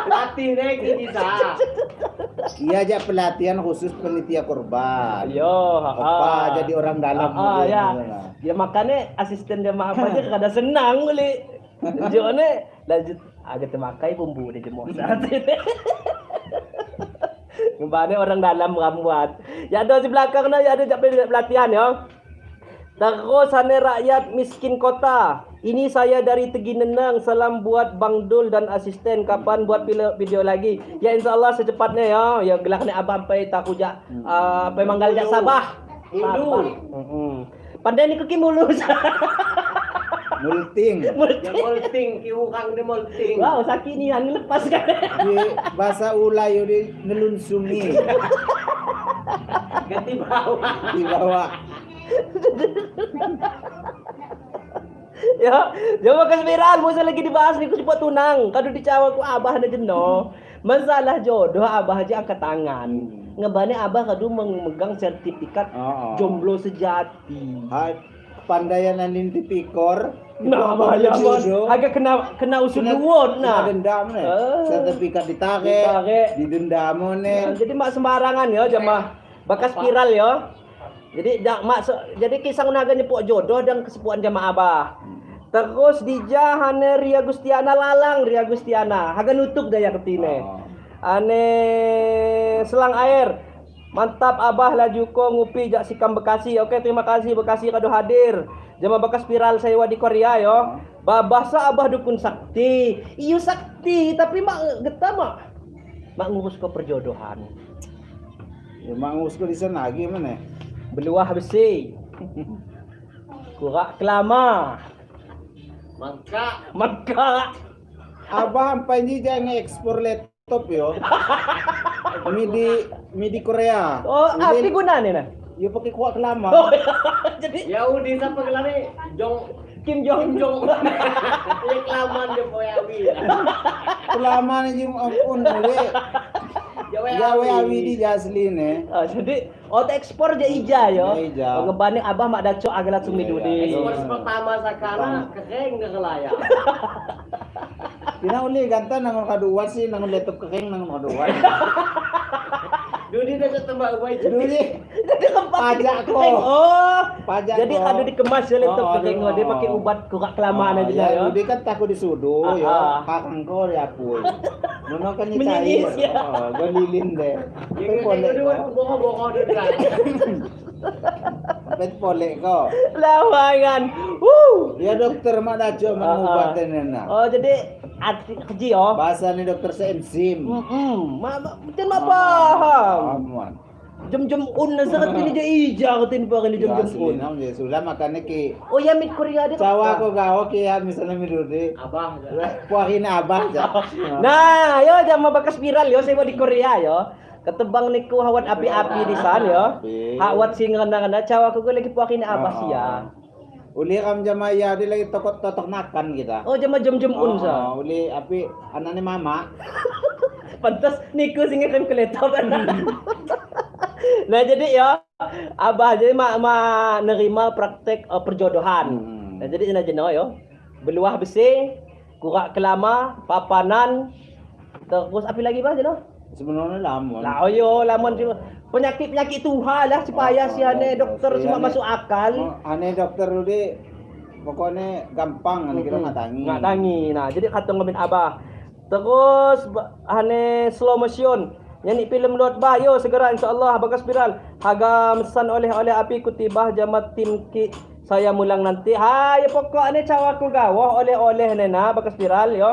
Latih deh kita. Iya aja pelatihan khusus penitia korban. Yo, apa jadi orang dalam. Ya. Ya makanya asisten dia mah apa aja kada senang uli. Jone lanjut agak temakai bumbu di jemosa. Ngembane orang dalam ramuat. Ya ada di belakang na ya ada pelatihan ya. Terus hane rakyat miskin kota. Ini saya dari Tegi Neneng. Salam buat Bang Dul dan asisten. Kapan buat video lagi? Ya insyaallah secepatnya ya. Ya gelaknya abang sampai takujak apa manggal jak Sabah. Pandai ni kaki mulus. Multing. Yang molting, kiukang di molting. Wow, sakit ni han lepas kan. Di bahasa Ulayu di nelunsungi. Ganti bawah. Dibawa. Ya, jawab ke viral mo lagi dibahas ni ku cepat tunang. Kado dicawa ku abah na jeno. Masalah jodoh abah aja angkat tangan. Ngebane abah kado memegang sertifikat Oo. jomblo sejati. Hai, pandayan nanin tipikor. Nah, bahaya bos. Agak kena usul duwon Nah, nah. dendam nih. Ah. Sertifikat ditake. Ditake. Didendam Nah, nih. jadi mak sembarangan ya jamaah bakas viral ya. Jadi jadi kisah unaga nyepuk jodoh dan kesepuan jamaah abah. Terus dijahane Ria Gustiana lalang Ria Gustiana. Haga nutup daya ketine. Oh. Ane selang air. Mantap abah laju ko ngupi jak sikam Bekasi. Oke, terima kasih Bekasi kado hadir. Jamaah bakas viral saya di Korea yo. Babasa abah dukun sakti. Iyo sakti, tapi mak getah mak. Mak ngurus ke perjodohan. Ya mangus ko di sana lagi mana? Beluah besi. Kurak kelama. Maka. Abah sampai ni jangan ekspor laptop yo. Midi Korea. Oh, apa gunanya nah? Ya pakai kuat kelama. Oh, jadi Yahudi siapa gelare? Kim Jong Ini kelamaan dia poyawi. Kelama ni jum ampun we. Jawa awi di jasli nih. Jadi ekspor je ija yo. Ya, ija. Ngebanding abah mak daco agak sumi Iya, dudi. Ekspor pertama sakana kering ke kelaya. Kina uli ganta nangon kadua sih nangon laptop kekeng nangon kadua. Dudi dah tembak ubai Duli Jadi pajak ko. Oh, Pajak jadi ko. kado dikemas ya laptop Oh, kering oh. dia pakai ubat kurak kelamaan aja ya. yo. Duli kan takut disudu yo. Ah. Kakang ko ya pun. Nono kan Menyingis, nyicai. ya. Oh, golilin deh. Tapi Yang polek kedua ko. boko-boko dulu kan. Tapi polek ko. Lawangan. Woo. Ya dokter mak daco mengobatan na. Oh, jadi arti keji yo. Bahasa ni dokter seenzim. Mungkin mak paham. Aman. Jam-jam un na sakit ini je ija katin pa kini jam-jam un. Nam je sudah makanya ki Oh ya mit Korea dia. cawa ko gawo ki ya misalnya mirudi. Abah. Puahin abah ja. Nah, yo jam bakas viral yo saya di Korea yo. Ketebang niku hawat api-api di sana yo. Hawat sing ngana-ngana cawa ko lagi puakin abah sia. Uli kam jamaya di lagi totok nakan kita. Oh jam-jam un sa. Uli api anane mama. Pantas niku sing kan kuletop kan. Nah jadi ya abah jadi nerima praktek perjodohan. Nah jadi ina jeno yo. Beluah besi, kurak kelama, papanan, terus api lagi bah jeno? Sebenarnya lamon. Lah yo lamon penyakit Tuhan lah supaya si ane dokter si cuma ane- masuk akal. Ane dokter Rudi pokoknya gampang ane kita ngatangi. Ngatangi. Nah, jadi kata ngamin abah. Terus ane slow motion. Nyanyi film Lord Bayo segera insyaallah bagas viral. Haga mesan oleh api kutibah jamat tim ki saya mulang nanti. Hai pokoknya cawaku gawoh oleh nena bagas viral yo.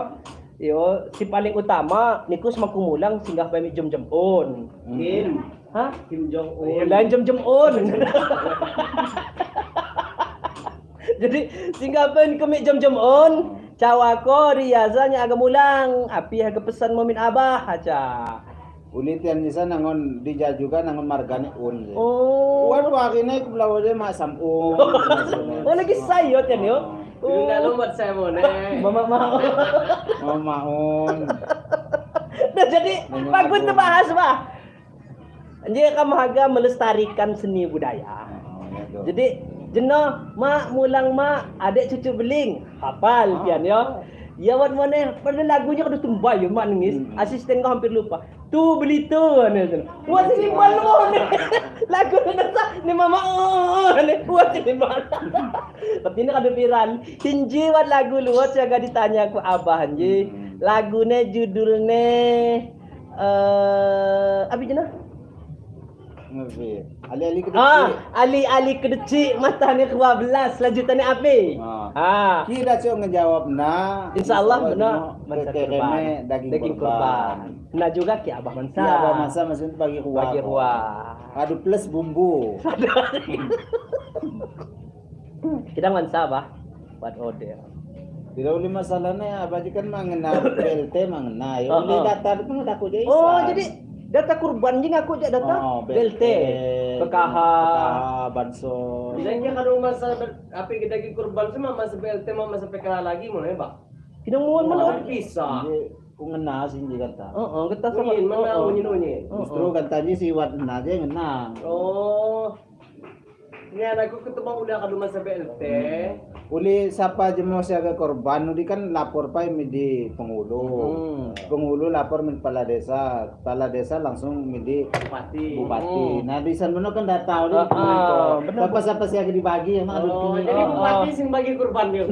Yo si paling utama niku semaku mulang singgah pamit jam-jam on. Kim. Hah? Kim Jong Oh, Un. lain jam-jam on. Jadi singgapan kami jam-jam on. Cawa ko riazanya agak mulang. Api agak pesan momin abah aja. Uli tian nisa nangon dija juga nangon margane un. Oh. Wan wakine ku blawo de mak samung. Oh lagi sayot yan yo. Yung nalumot sa mo na. Mama mau. Oh maun. Nah jadi bagus tuh bahas bah. Jadi kamu haga melestarikan seni budaya. Jadi jenah mak mulang mak adik cucu beling hafal pian yo. Ya wan mana pada lagunya kada tumbay yo mak nangis. Asisten kau hampir lupa. Tu beli tu ane. Wah sini malu ni. Lagu ni mama ane. Wah sini malu. Tapi ini kada viral. Hinji wan lagu luat jaga ditanya ku abah hanji. Lagune judulnya apa jenah? Ngerti. Ali-ali ke Ali kedeci matanya ke-12 lanjutannya apa? Kira cok ngejawab nah. Insyaallah benar Mansa kurban. daging kurban. Nah juga ki abah mansa. Iya abah masa maksudnya bagi kuah. Bagi ruah. Aduh plus bumbu. Kita mansa bah. ketupat order. Tidak boleh masalahnya apa kan mengena BLT mengena. Ya Oh, boleh oh. data itu aku jadi. Oh, jadi data kurban jing aku jak data BLT, PKH. bansos. Dan dia kalau masa apa kita lagi kurban semua masa BLT mau masa PKH lagi mau ya, Pak? Kita mau mana? Bisa. Ku ngena sih dia kata. Kita sama Unyin mana unyin. Justru katanya si Wat ngena dia ngena. Oh. Ini anakku ketemu udah kalau masa BLT. Uli siapa aja mau siaga korban, uli kan lapor pa di penghulu. Penghulu lapor min kepala desa langsung di bupati. Nah di sana kan dah tahu nih. Siapa siaga dibagi yang Oh, jadi bupati sing bagi kurban dia.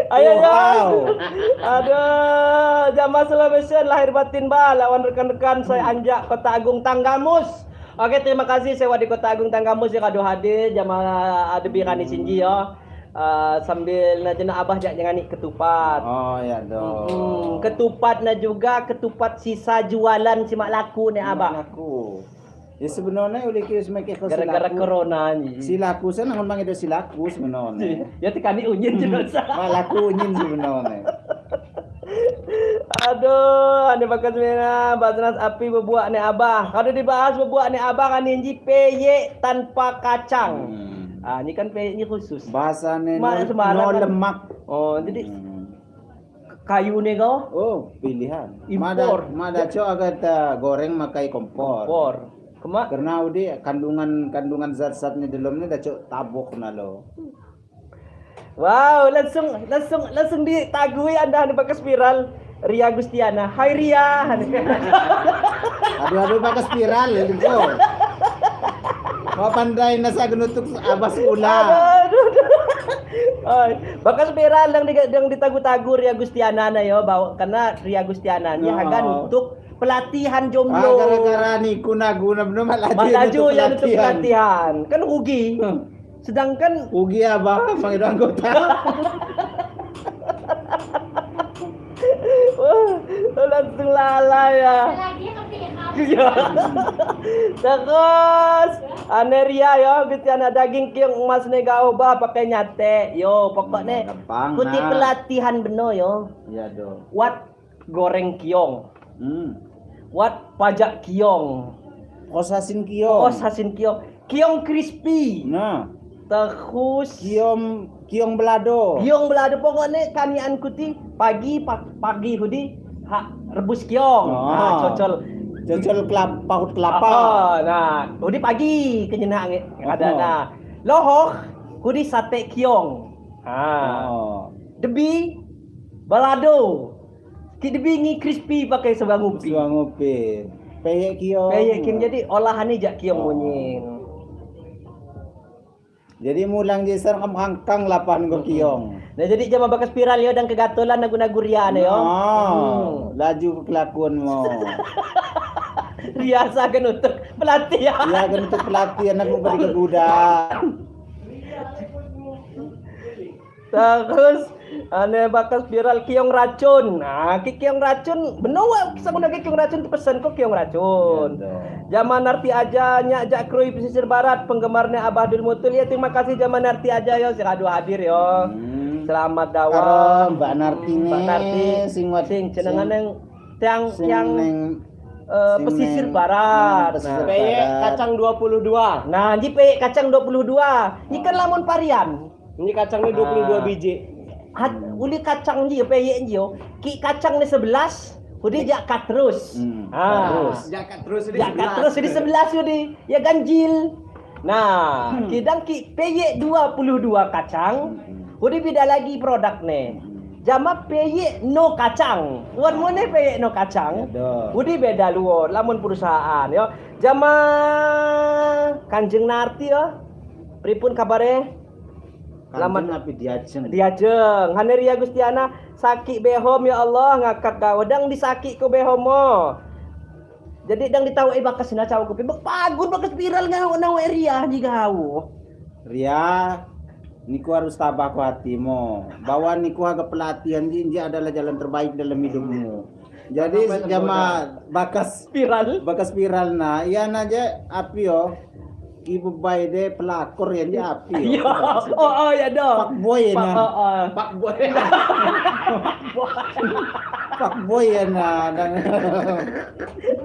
Ayo aduh, Jamaah Sulawesi lahir batin ba, lawan rekan-rekan saya Anjak Kota Agung Tanggamus. Oke, terima kasih saya di Kota Agung Tanggamus ya kado hadir jamaah Adebi Rani Sinji ya. Sambil najena abah jangan ketupat. Oh ya dong. Ketupatnya juga ketupat sisa jualan si mak laku nih abah. Laku. Ya sebenarnya udah kira semakin ke Gara-gara corona ni. silaku saya ngomong itu silaku sebenarnya. Ya tekani unyin juga. Malaku unyin sebenarnya. Aduh, ane bakas mina basnas api bebuak ni abah. Kalau dibahas bebuak ni abah kan inji PY tanpa kacang. Ini kan PY ini khusus. Bahasanya Semarang no kan. lemak. Oh, jadi kayu ni kau? Oh, pilihan. Impor. Mada agak goreng makai kompor. Kompor. Kemak? Karena udah kandungan zat-zatnya di dalamnya dah cok tabok na lo. Wow, langsung ditagui anda pakai spiral Ria Gustiana. Hai Ria. Aduh pakai spiral itu. Mau pandai nasa genutuk abas ula. Bakas spiral yang ditagu-tagu Ria Gustiana na yo, bawa karena Ria Gustiana nya hagan untuk pelatihan jomblo. Gara-gara niku naguna bener malaju yang untuk pelatihan. Kan rugi. Sedangkan rugi apa? Panggil anggota. Langsung lala ya. Lagi tapi Iya. Terus Aneria yo Gustiana daging kiong emas negao bah pakai nyate. Yo pokoknya kuti pelatihan beno yo. Iya do. Wat goreng kiong. Wat pajak kiong. Osasin kiong. Osasin kiong. Kiong crispy. Nah. Terus kiong belado. Kiong belado pokoknya kanian kuti pagi hudi rebus kiong. Cocol paut kelapa. Nah, hudi pagi kenyena ada nah. Lohok hudi sate kiong. Debi balado. Ki debi ngi crispy pakai sebuah ngupi. Peyek kiong jadi olahannya jak kiong munyin. Jadi mulang jeser hangkang lapan go kiong. Nah jadi jama bakas spiral yo dan kegatolan nagu-nagu ria yo. Laju kelakuan mo. Riasa kan untuk pelatihan. Iya kan untuk pelatihan aku beri ke kuda. Terus ane bakas spiral kiong racun. Nah, kiong racun benoa kisah guna kiong racun tu pesan kok kiong racun. Zaman arti aja nyak jak krui pesisir barat penggemarnya Abah Dul Mutul ya terima kasih zaman arti aja yo sekadu hadir yo. Selamat dawa Mbak Narti nih. Mbak Narti sing cenengan yang pesisir barat. Peyek kacang 22. Nah, ji peyek kacang 22. Ikan lamun varian. Ini kacangnya 22 biji. Uli kacang ji peyek ji yo. Ki kacang ni 11. Udi jakat terus. Jakat terus di 11 udi. Ya ganjil. Nah, kidang ki peyek 22 kacang. Udi beda lagi produk nih. Jama peyek no kacang. Luar mana peyek no kacang? Udi beda luar. Lamun perusahaan yo. Jama Kanjeng Narti yo. Pripun kabare? Laman api diajeng. Haneria Gustiana sakit behom ya Allah ngakak kau dang disakit ko behom mo. Jadi dang ditahu bakas na caw ko pagun bakas viral ngau na ria jika hau. Ria niku harus tabah ku hatimu. Bahwa niku haga pelatihan jinji adalah jalan terbaik dalam hidupmu. Jadi jama bakas viral nah iya aja api yo. Ibubay de pelakor yan di api. Yo, oh ya Pak dong. boy Pak, na. Pak Boy. Pak boy yan na.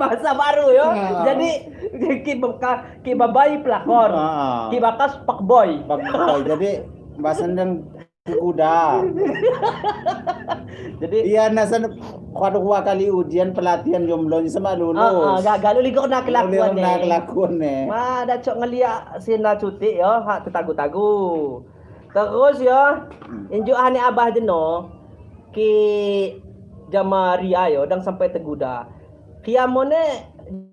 Bahasa baru yo. Ah. Jadi kibabay pelakor. Ah. Kibakas pakboy. Pak boy. Jadi bahasan dan kuda. Jadi Iya nasan dua kali ujian pelatihan jomblo sama lulus. gagal uli ko na kelakuan Uli na eh. kelakuan eh. Ma da cok ngelia sina cuti yo, ha tetagu-tagu. Terus yo, injuk hani abah jeno ki jamaria yo dang sampai teguda. Kiamone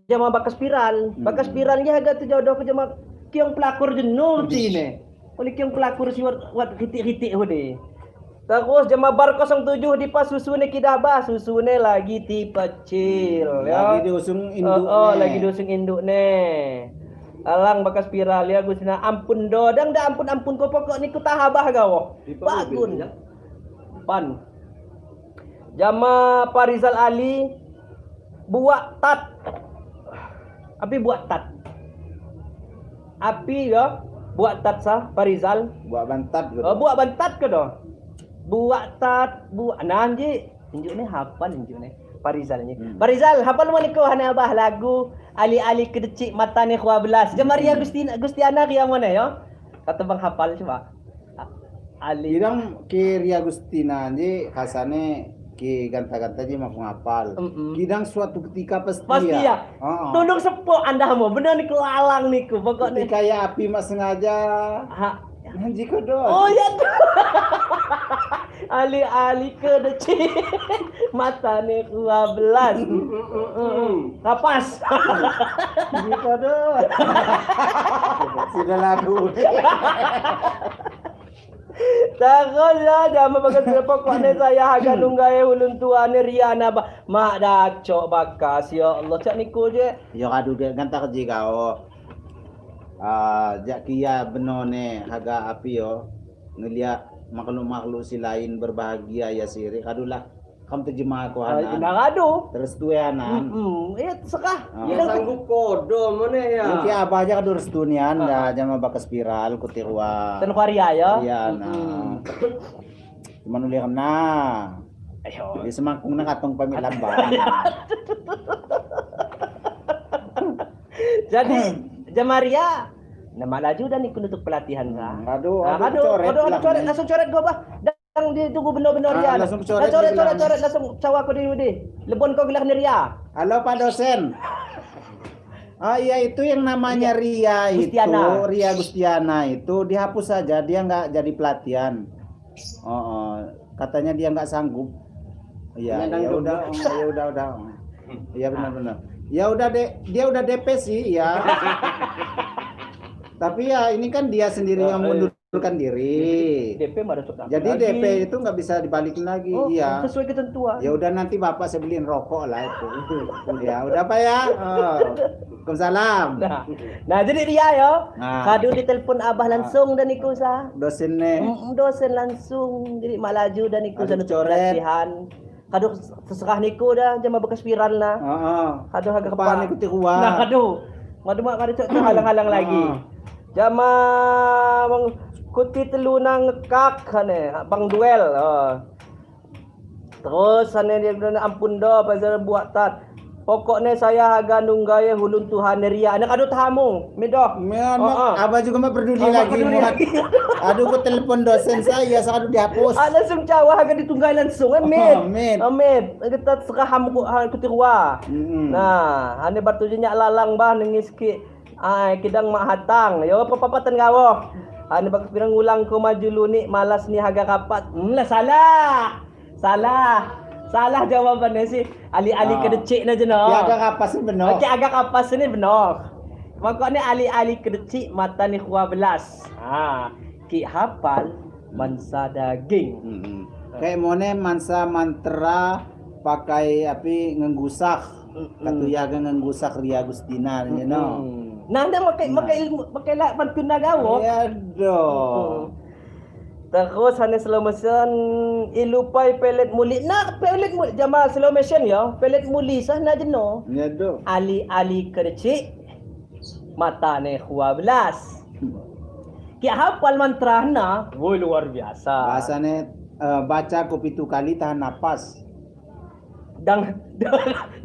jama bakas spiral. Bakas spiralnya agak tu jodoh ke jama kiong pelakor jeno tine. Oleh kiong pelakor si wat ritik-ritik hode. Terus jama bar 07 di pas susune kidabah, susune lagi ti pecil ya. Lagi diusung induk. Lagi diusung induk ne. Alang bakas spiral ya gusina ampun dodang dah ampun ko pokok ni ku tahabah gawo. Bagun. Pan. Jama Parizal Ali buat tat. Api buat tat. Api ya buat tat sah Parizal. Buat bantat gitu. Buat bantat ke doh? Buat tat, buat nanti injuk ni hafal injuk ni Parizal ni. Parizal hafal mo ni ko hana abah lagu ali-ali kedecik mata ni 12. Jamaria Gustiana ria mo na yo. Kata bang hafal coba. Ali Kidang ki Ria Agustina ni kasane ki ganta-ganta je mampu ngapal. Kidang suatu ketika pasti ya. Tunduk sepo anda mo. Benar ni ko alang ni ko. Pokok ni kayak api mas sengaja. ha. Nanti ko doon. Oh ya. Ali-ali kedecik mata ni 12. Kapas. Nanti ko doon. Sudah lagu. Takut lah jama bagas pokok ni saya harga nunggai ulun tua ni Riana ba mak dak cok bakas ya Allah cak niku je. Yo kadu dia ganta kerja kau. Jak kia benone haga api yo ngeliat makhluk-makhluk si lain berbahagia ya siri kadulah kamu terjemah ko Ina anan ngadu. terus tuwe anan Sekah. Ya sanggup kodo mana ya. mungkin apa aja kadu restu nian dah jama bakas spiral kutirwa Ten Korea ya. iya nah cuman uli kena Ayo. di semangkung na katong pamilan ba Jadi Jamaria nama laju dan ikut untuk pelatihan kah? aduh Coret langsung coret gua bah. Dang ditunggu benar-benar Ria. langsung coret, Coret bilang. langsung cawa ko di. Lebon kau gelah ni Ria. halo Pak dosen. Iya itu yang namanya Ria Gustiana. itu Ria Gustiana itu dihapus saja dia nggak jadi pelatihan. Katanya dia nggak sanggup. Iya ya udah Iya benar. Ya udah dia udah DP sih ya. Tapi ya ini kan dia sendiri yang mundurkan diri. DP mah ada sudah. Jadi DP itu nggak bisa dibalikin lagi. Iya. Sesuai ketentuan. Ya udah nanti bapak saya beliin rokok lah itu. Ya udah Pak ya. Waalaikumsalam. Nah jadi Ria yo. Nah. Kadu ditelepon abah langsung dan iku sah. Dosennya. Dosen langsung jadi mak laju dan iku Aduh, dan untuk coret. pelatihan. Kadu terserah niku dah jama bekas spiral na. Kadu harga Kepala ikuti kuah. Nah kadu. Madu mak kadu cok halang-halang lagi. Jama kuti telu nang ngekak hane bang duel. Terus hane dia bilang ampun do pasal buat tat. Pokoknya saya harga nunggaya hulun Tuhan Ria. Anak adu tamu, medoh. Abah juga mah peduli lagi. Aduh ku telepon dosen saya sakadu dihapus. Langsung cawa harga ditunggai langsung. Amin. Kita seraham ku tirwa. Nah, ane batu jenyak lalang bah nengis ki. Kidang mak hatang. Yo papapatan gawo. Ane bak pirang ulang ko maju lunik malas ni harga rapat. Salah jawabannya sih. Ali-ali kedecik na jenak. Ya agak kapas ni benar. Okey agak kapas ni benar. Makanya ali-ali kedecik mata ni 12. Ki hafal mansa daging. Kayak mone mansa mantra pakai api ngenggusak. Katuyaga ngenggusak Ria Agustina you know. Nanda makai lah pantun nagawo. Ya do. Terus hanya slow motion ilupai pelet muli. Nak pelet muli jama slow motion ya. Pelet muli sah na jeno. Ya do. Ali-ali kedecik mata ni 12. Kia hafal mantra na, woi luar biasa. Bahasanya baca ko 7 kali tahan napas. Dang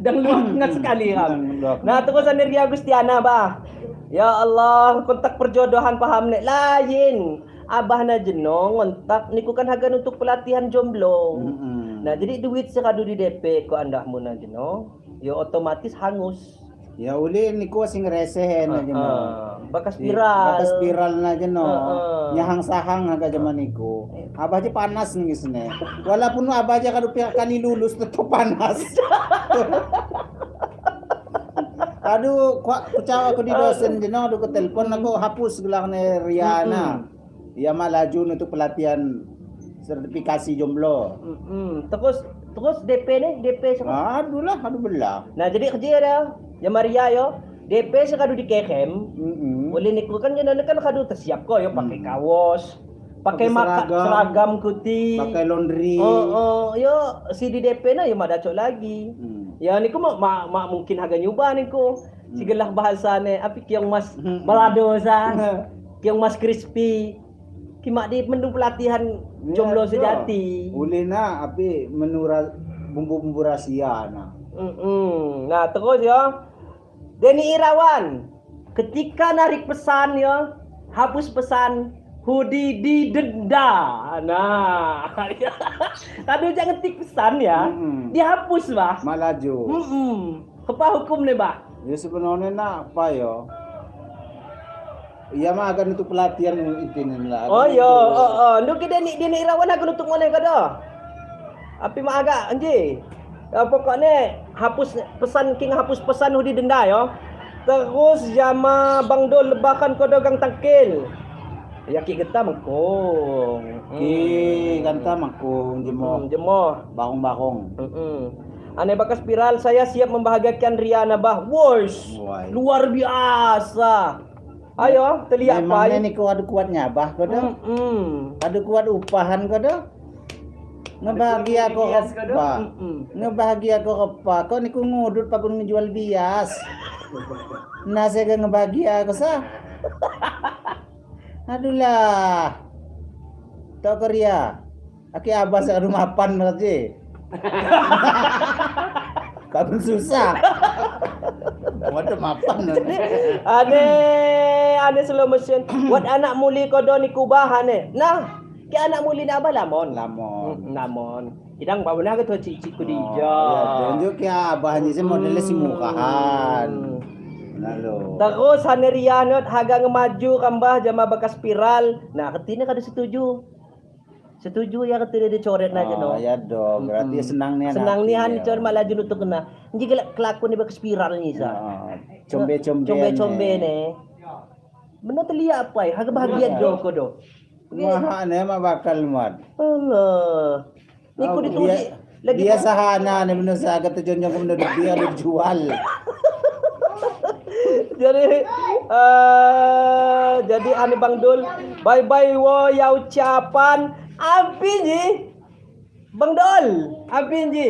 luwak sekali ha. Dang luwak. Nah, terus Ria Agustiana bah. Ya Allah, kontak perjodohan paham nek lain. Abah na jenong kontak niku kan hagan untuk pelatihan jomblo. Nah, jadi duit sekadu di DP ko andah mo na jenong. Ya otomatis hangus. Ya uli niku sing resehen aja mo. Bakas viral. Bakas viral na aja no. Nyahang sahang aga zaman niku. Abah aja panas nih sini. Walaupun abah aja kadu pihak kali lulus tetap panas. Aduh, kucawa aku di dosen jeno, aduh ke telepon aku hapus gelang ne Riana. Ia mah laju untuk pelatihan sertifikasi jomblo. Terus DP nih, DP sama. Aduh belah. Nah, jadi kerja ada. Ya Maria yo, DP sekadu di kekem. Boleh niku kan jangan kan kadu tersiap kok yo pakai kaos, pakai seragam kuti, pakai laundry. Yo si di DP na yo madacok lagi. Ya niku mak mungkin harga nyoba niku. Sigelah bahasane api kiang mas balado sa. Kiang mas crispy. Kimak di mendung pelatihan jomblo sejati. Ulina api menura bumbu-bumbu rahasia nah. Nah, terus ya. Denny Irawan, ketika narik pesan ya, hapus pesan Hudi didenda. Nah, aduh jangan ngetik pesan ya, dihapus bah. Malaju. Apa hukum nih bah? Ya sebenarnya nak apa ya? Iya mah akan untuk pelatihan intinya lah. Oh yo, Nuk Denny Irawan akan untuk mana kada? Api mah agak anjing. Pokoknya hapus pesan king hapus pesan Hudi denda yo. Terus jama Bang Dol lebakan kodogang tangkil. Ya ki kita mengkong. Ki kanta mangkung jemo. Bakong. Ane bakas spiral saya siap membahagiakan Riana bah. Wosh. Luar biasa. Ayo, terlihat apa? Memangnya niku adu kuatnya bah kodo. Adu kuat upahan kodo. Ngebahagia kok apa? Ngebahagia kok apa? Kok niku ngudut pakun ngejual bias. Nah saya gak ngebahagia kok sah. Aduh lah. Tok Korea. Aki abah sa rumapan berarti. Kabun susah. Waduh mapan. Ane slow motion. Buat anak muli kodo niku bahane. Nah, ki anak muli na abah lamon. Idang babana ka to cici ku di Ya, tunjuk ya abahnya sih modelnya si mukahan. Lalu. Terus hanerianot haga ngemaju kambah jama bakas spiral. Nah, ketina kada setuju. Setuju ya ketina dicoret na aja no. Ya dong, berarti senang nih anak. Senang nih han dicoret malah junu tuh kena. Jadi kelakon ni bakas spiral ni sa. Combe ne. Benar terlihat apa ya? Haga bahagia do ko do. Wah, ane mah bakal muat. Allah. Niku ditulis lagi dia sahana nih bener sa agak tujuan yang bener dia dijual. Jadi ane Bang Dul, bye wo ya ucapan api ji. Bang Dul, api ji.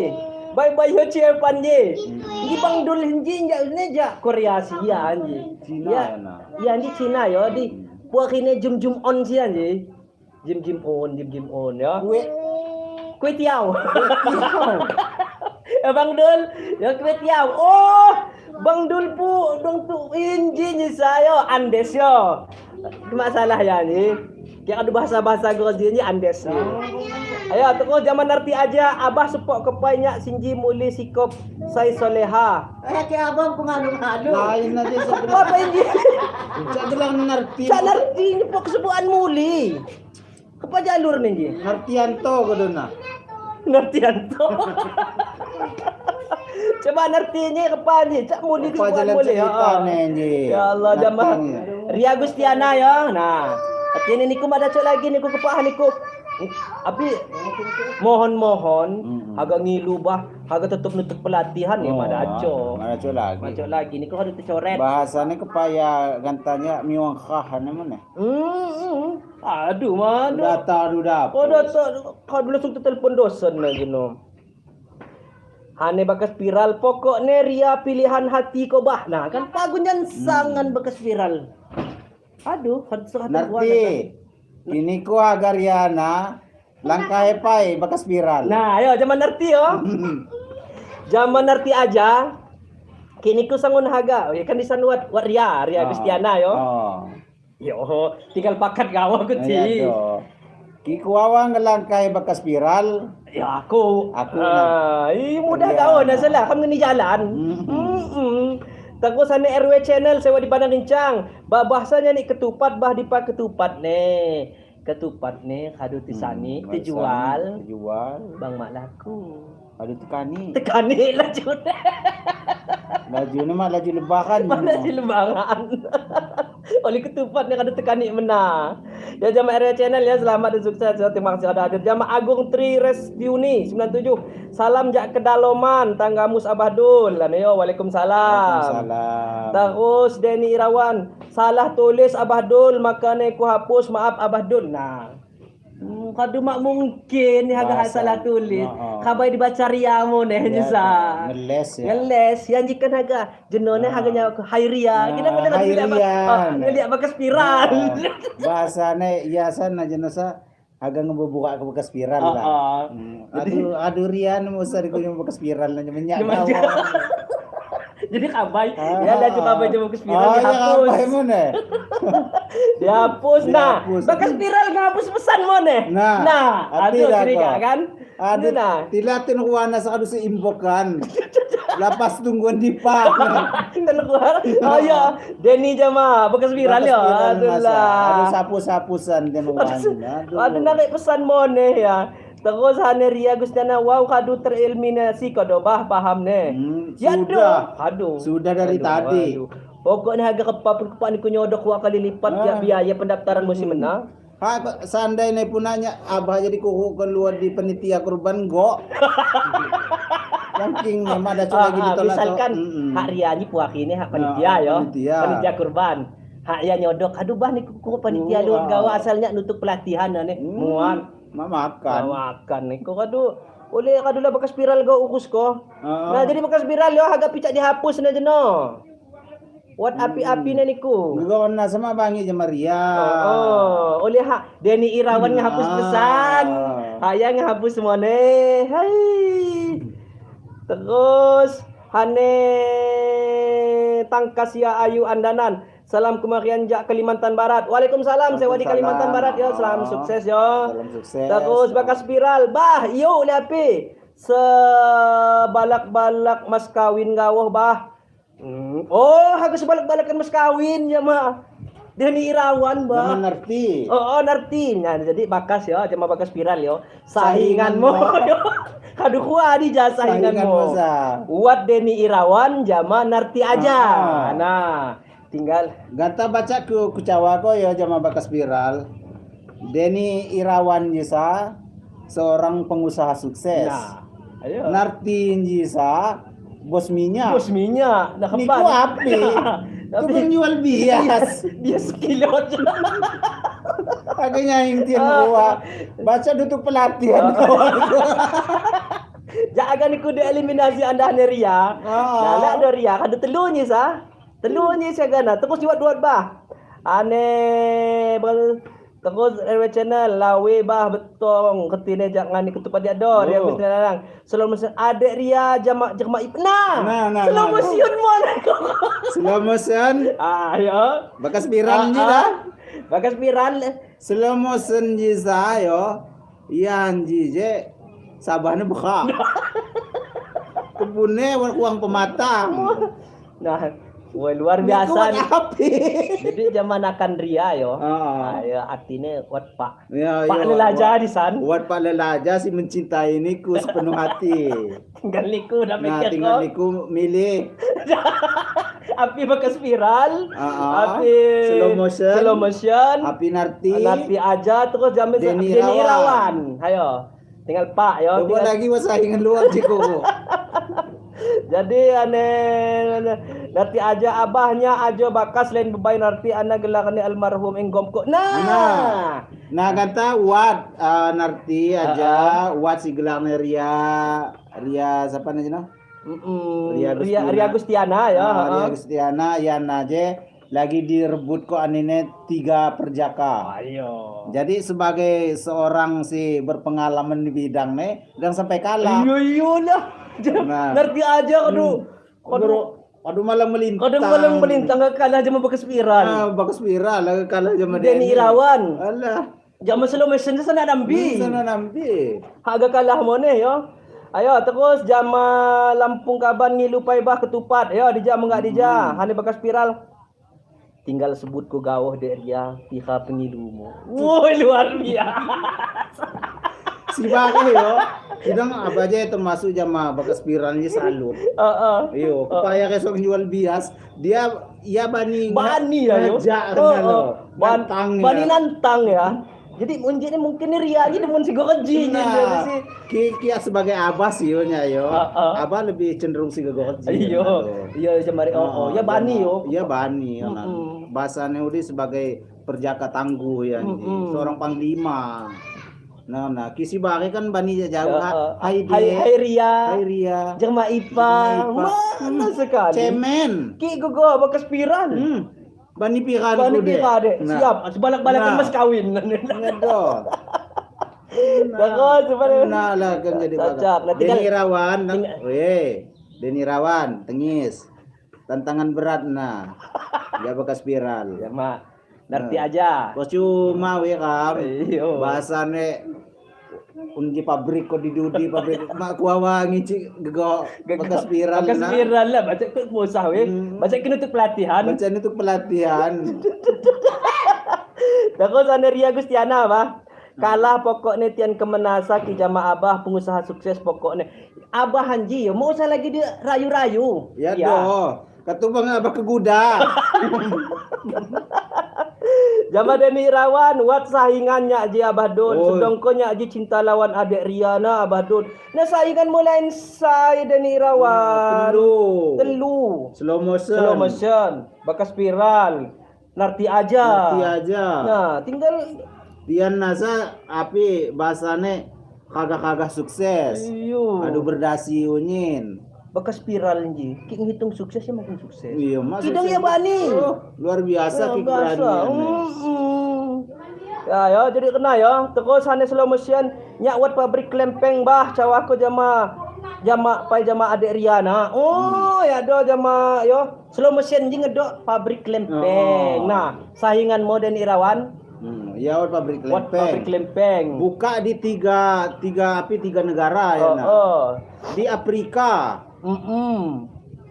Bye yo ucapan ji. Di Bang Dul hinji ja Korea sia anji. Cina ya di Cina yo di buat ini jum on sia anji. Jim on ya. Kue tiaw. Bang Dul, ya kue tiaw. Oh, Bang Dul po, dong tu inji ni saya Andes yo. Masalah ya ni. Kaya ada bahasa-bahasa Grozia ni Andes ni. Ayo, terus zaman arti aja abah sepok kepainya sinji muli sikop saya soleha. Kaya abang pengalu-ngalu. Lain nanti Apa inji? Cak gelang ngerti. Cak narti ni pok sebuan muli. Kepa jalur ni ji. Ngertianto kodona. Ngertianto. Coba ngertinya kepa ni. Cak muli Apa sebuan jalan muli. cerita nih. Ya Allah jamaah. Ria Gustiana ya. Nah, ini niku ada cok lagi niku kepa niku. Tapi mohon agak ngilu bah, agak tutup pelatihan ya madaco. Madaco lagi. Madaco lagi niku harus dicoret. Bahasanya kepaya gantanya miwang kahan mana? Aduh mana? Data. Oh data. Kau dulu langsung telepon dosen lagi no. Hane bakas viral pokoknya Ria pilihan hati ko bah. Nah kan pagunyan sangan bakas viral. Aduh, Nanti ini ko agar Riana langkah pai bakas viral. Nah, ayo zaman nerti yo. Zaman nerti aja. Kini ku sangun haga. Ya kan disan wat Ria Gustiana yo. Oh. Yo, tinggal pakat gawa ku ti. Iya do. Kikuawang langkah bakas viral. Ya aku. Mudah Iya. gawa na salah kamu ni jalan. Takut sana RW channel sewa di Padang Rincang. Bahasanya ni ketupat bah dipak ketupat ne. Ketupat ne kadu tisani dijual. Bang mak laku. Aduh tekani. Tekani laju. Laju ni mah laju lebakan. Mana si lembangan. Oleh ketupat ni kada tekani mena. Ya jamaah RW channel ya selamat dan sukses. Terima kasih ada hadir. Jamaah Agung Tri Restiuni 97. Salam jak kedaloman tanggamus Abah Dul. Yo waalaikumsalam. Terus Denny Irawan, salah tulis Abah Dul makanya ku hapus maaf Abah Dul. Nah. Kadu mak mungkin ni haga salah tulis. Kabai dibaca riamu neh nyesa. Ngeles ya. Ngeles yang jika haga jenone haganya Hairia. Kita boleh ngeliat bakas spiral. Bahasane iasan aja nasa agak ngebuka ke bekas spiral lah. Aduh Rian mau sari kunya bekas spiral nanya menyak Jadi kabai, ya laju kabai jauh ke spiral Oh, dihapus. ya kabai mana? Dihapus. Nah, Dihapus. bekas spiral ngapus pesan mana? Nah, aduh dah curiga kau. kan? Aduh, nah. tilatin kuana sakadu seimbokan. Lapas tungguan di pak. Kita keluar. Oh ya, Denny jama bekas spiral ya. Aduh Aduh lah. sapu-sapusan dia mawan. Aduh narik pesan mana ya. Terus hane Ria Gustiana wow kadu tereliminasi kado bah paham ne. Ya sudah. Aduh. Sudah dari tadi. Pokoknya harga kepak ni kunyodok dua kali lipat ya biaya pendaftaran musim menang. Seandainya punanya abah jadi kuku keluar di penitia kurban go. Yang memang ada lagi ditolak. Misalkan hak Ria ni puaki ni hak panitia yo. Panitia kurban. Hak ya nyodok aduh bah ni kuku panitia luar gawa asalnya nutuk pelatihan ni. Muan. Makan ni kau kadu oleh kadu lah bekas spiral kau ukus ko. Nah jadi bekas spiral yo agak picak dihapus na jeno. Wat api-api na niku. Gawon na sama bangi je Maria. Oleh hak Denny Irawan ngahapus pesan. Haya ngahapus semua ne. Hai. Terus hane Tangkas ya Ayu Andanan. Salam kemarian jak Kalimantan Barat. Waalaikumsalam. Sewa di Kalimantan Barat yo. Salam sukses yo. Salam sukses. Terus bakas spiral. Bah, yo oleh api. Sebalak-balak mas kawin gawah bah. Oh, harga sebalak-balakan mas kawin ya mah. Denny Irawan bah. Ngerti. Ngerti. Nah, jadi bakas yo, cuma bakas spiral yo. Sainganmu. Kadu kuah di jasa sainganmu. Buat Denny Irawan jama narti aja. Nah, tinggal ganta baca ku cawa ko ya jama bakas viral. Denny Irawan Jisa seorang pengusaha sukses. Nah, ayo. Narti Jisa bos minyak. Bos minyak. Nah, Niku api. Itu penjual bias. Bias kilo aja. Agaknya yang tian gua. Baca tutup pelatihan kawan. Jangan niku dieliminasi anda Ria. Nah, ada Ria kada telunya sah. Telunya sagana terus diwat-wat bah. Ane terus RW channel lawe bah betong ketine jangan ketupat dia dor ya Gusti Nanang. Slow motion adek Ria jamak ipna. Slow motion mon. Slow motion. Ya. Bakas viral ni dah. Bakas viral. Slow motion ji sayo. Yan ji je sabahnya buka. Kebunnya uang pematang. Nah, luar biasa nih. Jadi zaman akan Ria yo. Ya artinya wat pak. Pak lelaja di san. Wat pak lelaja si mencintai niku sepenuh hati. Tinggal niku dah Nah, pikir tinggal niku milih. Api bekas viral. Api slow motion. Api narti. Narti aja terus jamin Denny Irawan. Ayo. Tinggal Pak yo. Coba lagi wasaingan luar ciku. Jadi nanti aja abahnya aja bakas lain bebai nanti anak gelakan almarhum enggomko. Nah kata wat narti aja wat si gelang Ria Ria siapa namanya? Ria Gustiana ya. Ria Gustiana, Yan aja lagi direbut kok anine 3 perjaka. Ayo. Jadi sebagai seorang si berpengalaman di bidang nih, dan sampai kalah. Iya lah. Nah. Ngerti aja kadu. Aduh malah melintang. Kadang malam melintang kalah aja mau bekas spiral. Bagus viral lah kalah sama Denny Irawan. Alah, Jangan slow motion sana nambi. sana nampi. Haga kalah mo ne yo. Ayo terus jama Lampung Kaban ngilupai bah ketupat. Ayo dija enggak dija. Hani bekas spiral. Tinggal sebut ku gawah dia pihak pengilumu. Woi luar biasa. Si bakal yo. Sidang apa aja termasuk jama bekas viralnya salut. Iyo, kepaya kesok jual bias, dia bani ya yo. Bani ya. nantang ya. Jadi mungkin Ria aja demun si gokeji Nah, sih. Kia sebagai abah sih yo nya yo. Abah lebih cenderung si gokeji. Iya jemari ya bani yo. Iya bani yo. Bahasanya udah sebagai perjaka tangguh ya, seorang panglima. Nah, kisi bagi kan bani jauh. Hai Ria. Jema Ipa. Mana sekali. Cemen. Ki gogo bekas spiral. Bani piran deh. Siap, sebalak-balakan mas kawin. Ngedo. Sebenarnya. Nah lah kan jadi Cocok. Denny Irawan. Denny Irawan, tengis. Tantangan berat nah. Dia bekas spiral. Ya mak, ngerti aja. Bos cuma we kam. Iyo. Bahasane unji pabrik kok didudi pabrik mak kuawa ngici gego bekas spiral Bekas spiral lah, baca ke musah we. Baca kena untuk pelatihan. Bacaan itu pelatihan. Terus ada Ria Gustiana bah. Kalah pokoknya tian kemenasa ki jama abah pengusaha sukses pokoknya. Abah Hanji, mau usah lagi dia rayu-rayu. Ya doh. Ketubang abah ke guda. Jama Denny Irawan, wat saingannya aji Abah Dun. Sedongkonya aji cinta lawan adik Riana Abah Dun. Nah saingan mulai saya Denny Irawan. Telu. Slow Slow motion. Bekas spiral. Narti aja. Nah, tinggal Tian nasa api bahasane kagak sukses. iyo. Aduh berdasi unyin. Bekas spiral nji. Ki ngitung suksesnya makin sukses. Iya, mas. Kidang ya bani. Luar biasa kipranian. Ya, jadi kena ya. Terus hanya slow motion nyak wat pabrik klempeng bah cawaku jama adik Riana. Ya do jama yo slow motion jing ngedok pabrik klempeng. Nah, saingan modern Irawan. Ya wat pabrik klempeng. Buka di tiga negara ya nah. Di Afrika.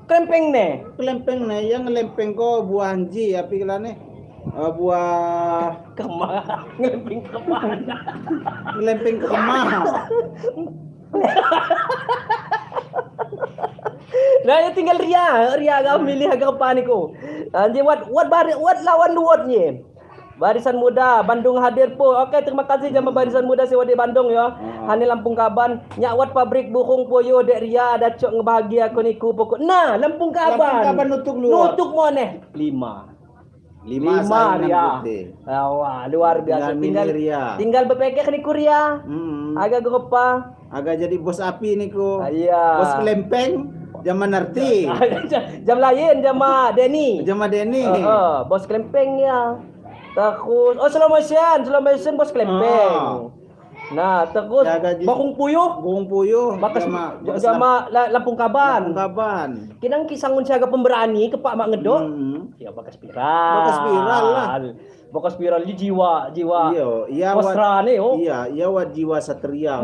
Klempeng nih. Klempeng nih yang ngelempeng ko buah anji api kelane. Buah Kemana? Ngelempeng kemana? ngelempeng ke kemah. Nah, ya tinggal Ria gak milih agak paniko. Anjir wat lawan luotnya. Barisan Muda Bandung hadir po. Oke, terima kasih jama Barisan Muda sewa di Bandung ya. Hani Lampung Kaban nyakwat pabrik burung poyo dek Ria ada cok ngebahagia aku niku pokok. Nah, Lampung Kaban nutuk luar. Nutuk moneh 5 Ria. Wah, luar biasa. Tinggal berpikir niku Ria. Agak gepa. Agak jadi bos api niku. Iya. Bos kelempeng. Zaman arti. Jam lain jama Denny. Bos kelempeng ya. Terus slow motion bos kelempeng. Nah, terus bakung puyuh. Bakas jama Lampung Kaban. Kinang kisangun siaga pemberani kepak mak ngedok. Ya bakas spiral lah. Bakas spiral di jiwa. Iya wasrane yo. Iya wat jiwa satria.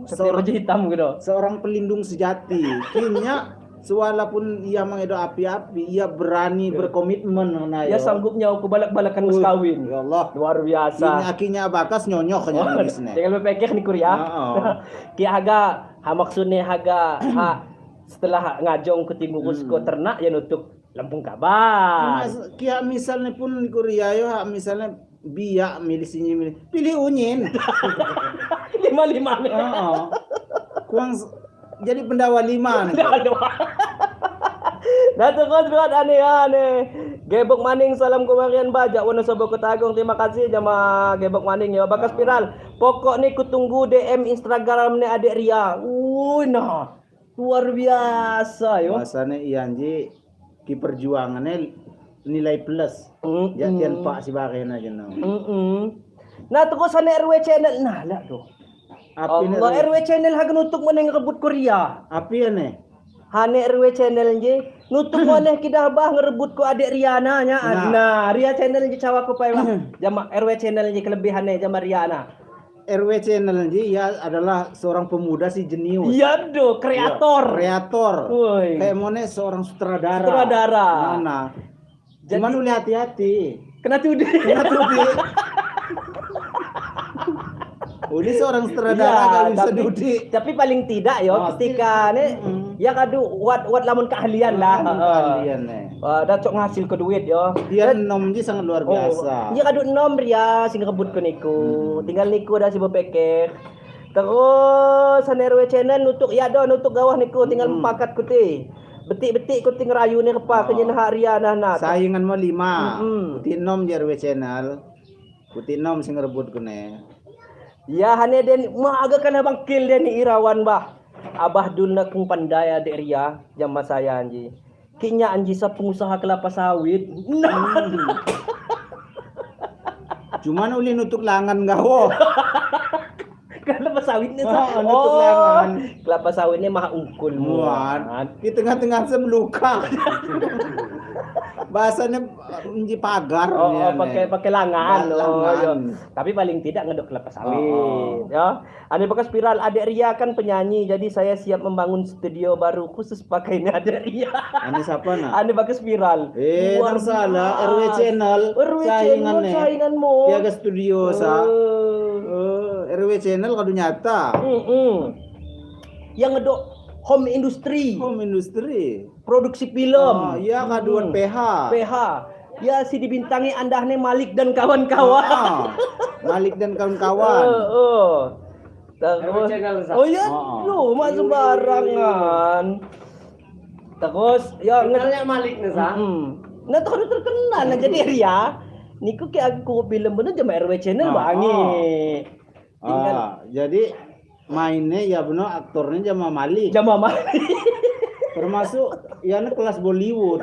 Satria baju hitam gitu. Seorang pelindung sejati. Kinya walaupun ia mengedo api-api, ia berani berkomitmen nah ya sanggupnya aku balak-balakan mas kawin. Ya Allah, luar biasa. Ini akhirnya bakas nyonyok nya bisne. Jangan berpikir nih Kuria. Ki haga maksudnya haga setelah ngajong ke timur usko ternak ya nutup Lampung Kaban. Kia misalnya pun di Kuria yo misalnya biak milih pilih unyin. 5 nih. Kuang jadi pendawa 5 nih. Nah terus buat aneh. Gebok maning salam kumarian bajak Wonosobo Kota Agung. Terima kasih jama gebok maning ya. Bakas spiral. Pokok ni kutunggu DM Instagram ni adik Ria. Nah. Luar biasa yo. Bahasanya iyan ji ki perjuangannya nilai plus. Jatian Pak si Baren aja no. Nah terus sana RW channel nah lah tu. Api Allah RW channel haga nutuk mana ngerebut Korea. Api ya nih. Hane RW channel je nutuk mana kidah bah ngerebut ku adik Riana nya. Nah, Ria channel je cawa ku pai jama RW channel je kelebihannya jama Riana. RW channel ji ya adalah seorang pemuda si jenius. Iya do kreator. Kreator. Woi. Kayak Mone seorang sutradara. Sutradara. Nah. Cuman lu hati-hati. Kena tudi. Kena tudi. Ini seorang sutradara kalau bisa dudi. Tapi paling tidak yo ketika ne ya kadu wat lamun keahlian lah. Keahlian nih. Dah cok ngasil ke duit yo. Dia nom ji sangat luar biasa. Iya kadu nom Ria sing rebut ke niku. Tinggal niku dah si bepekek. Terus RW channel nutuk ya do nutuk gawah niku tinggal mempakat ku ti. Betik-betik ku ting rayu ni kepa kenyen hak Ria nah. Saingan mo 5. Kuti nom di RW channel. Kuti nom sing rebut ku ne. Ya hane den mah agak kana bangkil den Irawan bah. Abah dul nak kung pandai adik Ria jama saya anji. Kinya anji sa pengusaha kelapa sawit. Cuman uli nutuk langan gawo. Kelapa sawit ni nutuk langan. Kelapa sawit ni mah ungkul muat. Di tengah-tengah semeluka. Bahasanya menji pagar pakai langan. Langan. Tapi paling tidak ngedok kelapa sawit ya. Ane bekas spiral adik Ria kan penyanyi jadi saya siap membangun studio baru khusus pakainya adik Ria. Ane siapa nah? Ane bekas spiral. Nang salah RW channel sainganmu. Piaga studio sa. RW channel kadu nyata. Yang ngedok home industry. Home industry. Produksi film. Iya kaduan PH. Ya si dibintangi andahne Malik dan kawan-kawan. Malik dan kawan-kawan. Terus, iya, lu mak sembarangan. Terus, ya Kenalnya Malik nih sa. Nah terkenal nah jadi Ria. Niku ke aku film bener jama RW channel bangi. Jadi mainnya ya bener aktornya Jama Malik. Termasuk ya kelas Bollywood.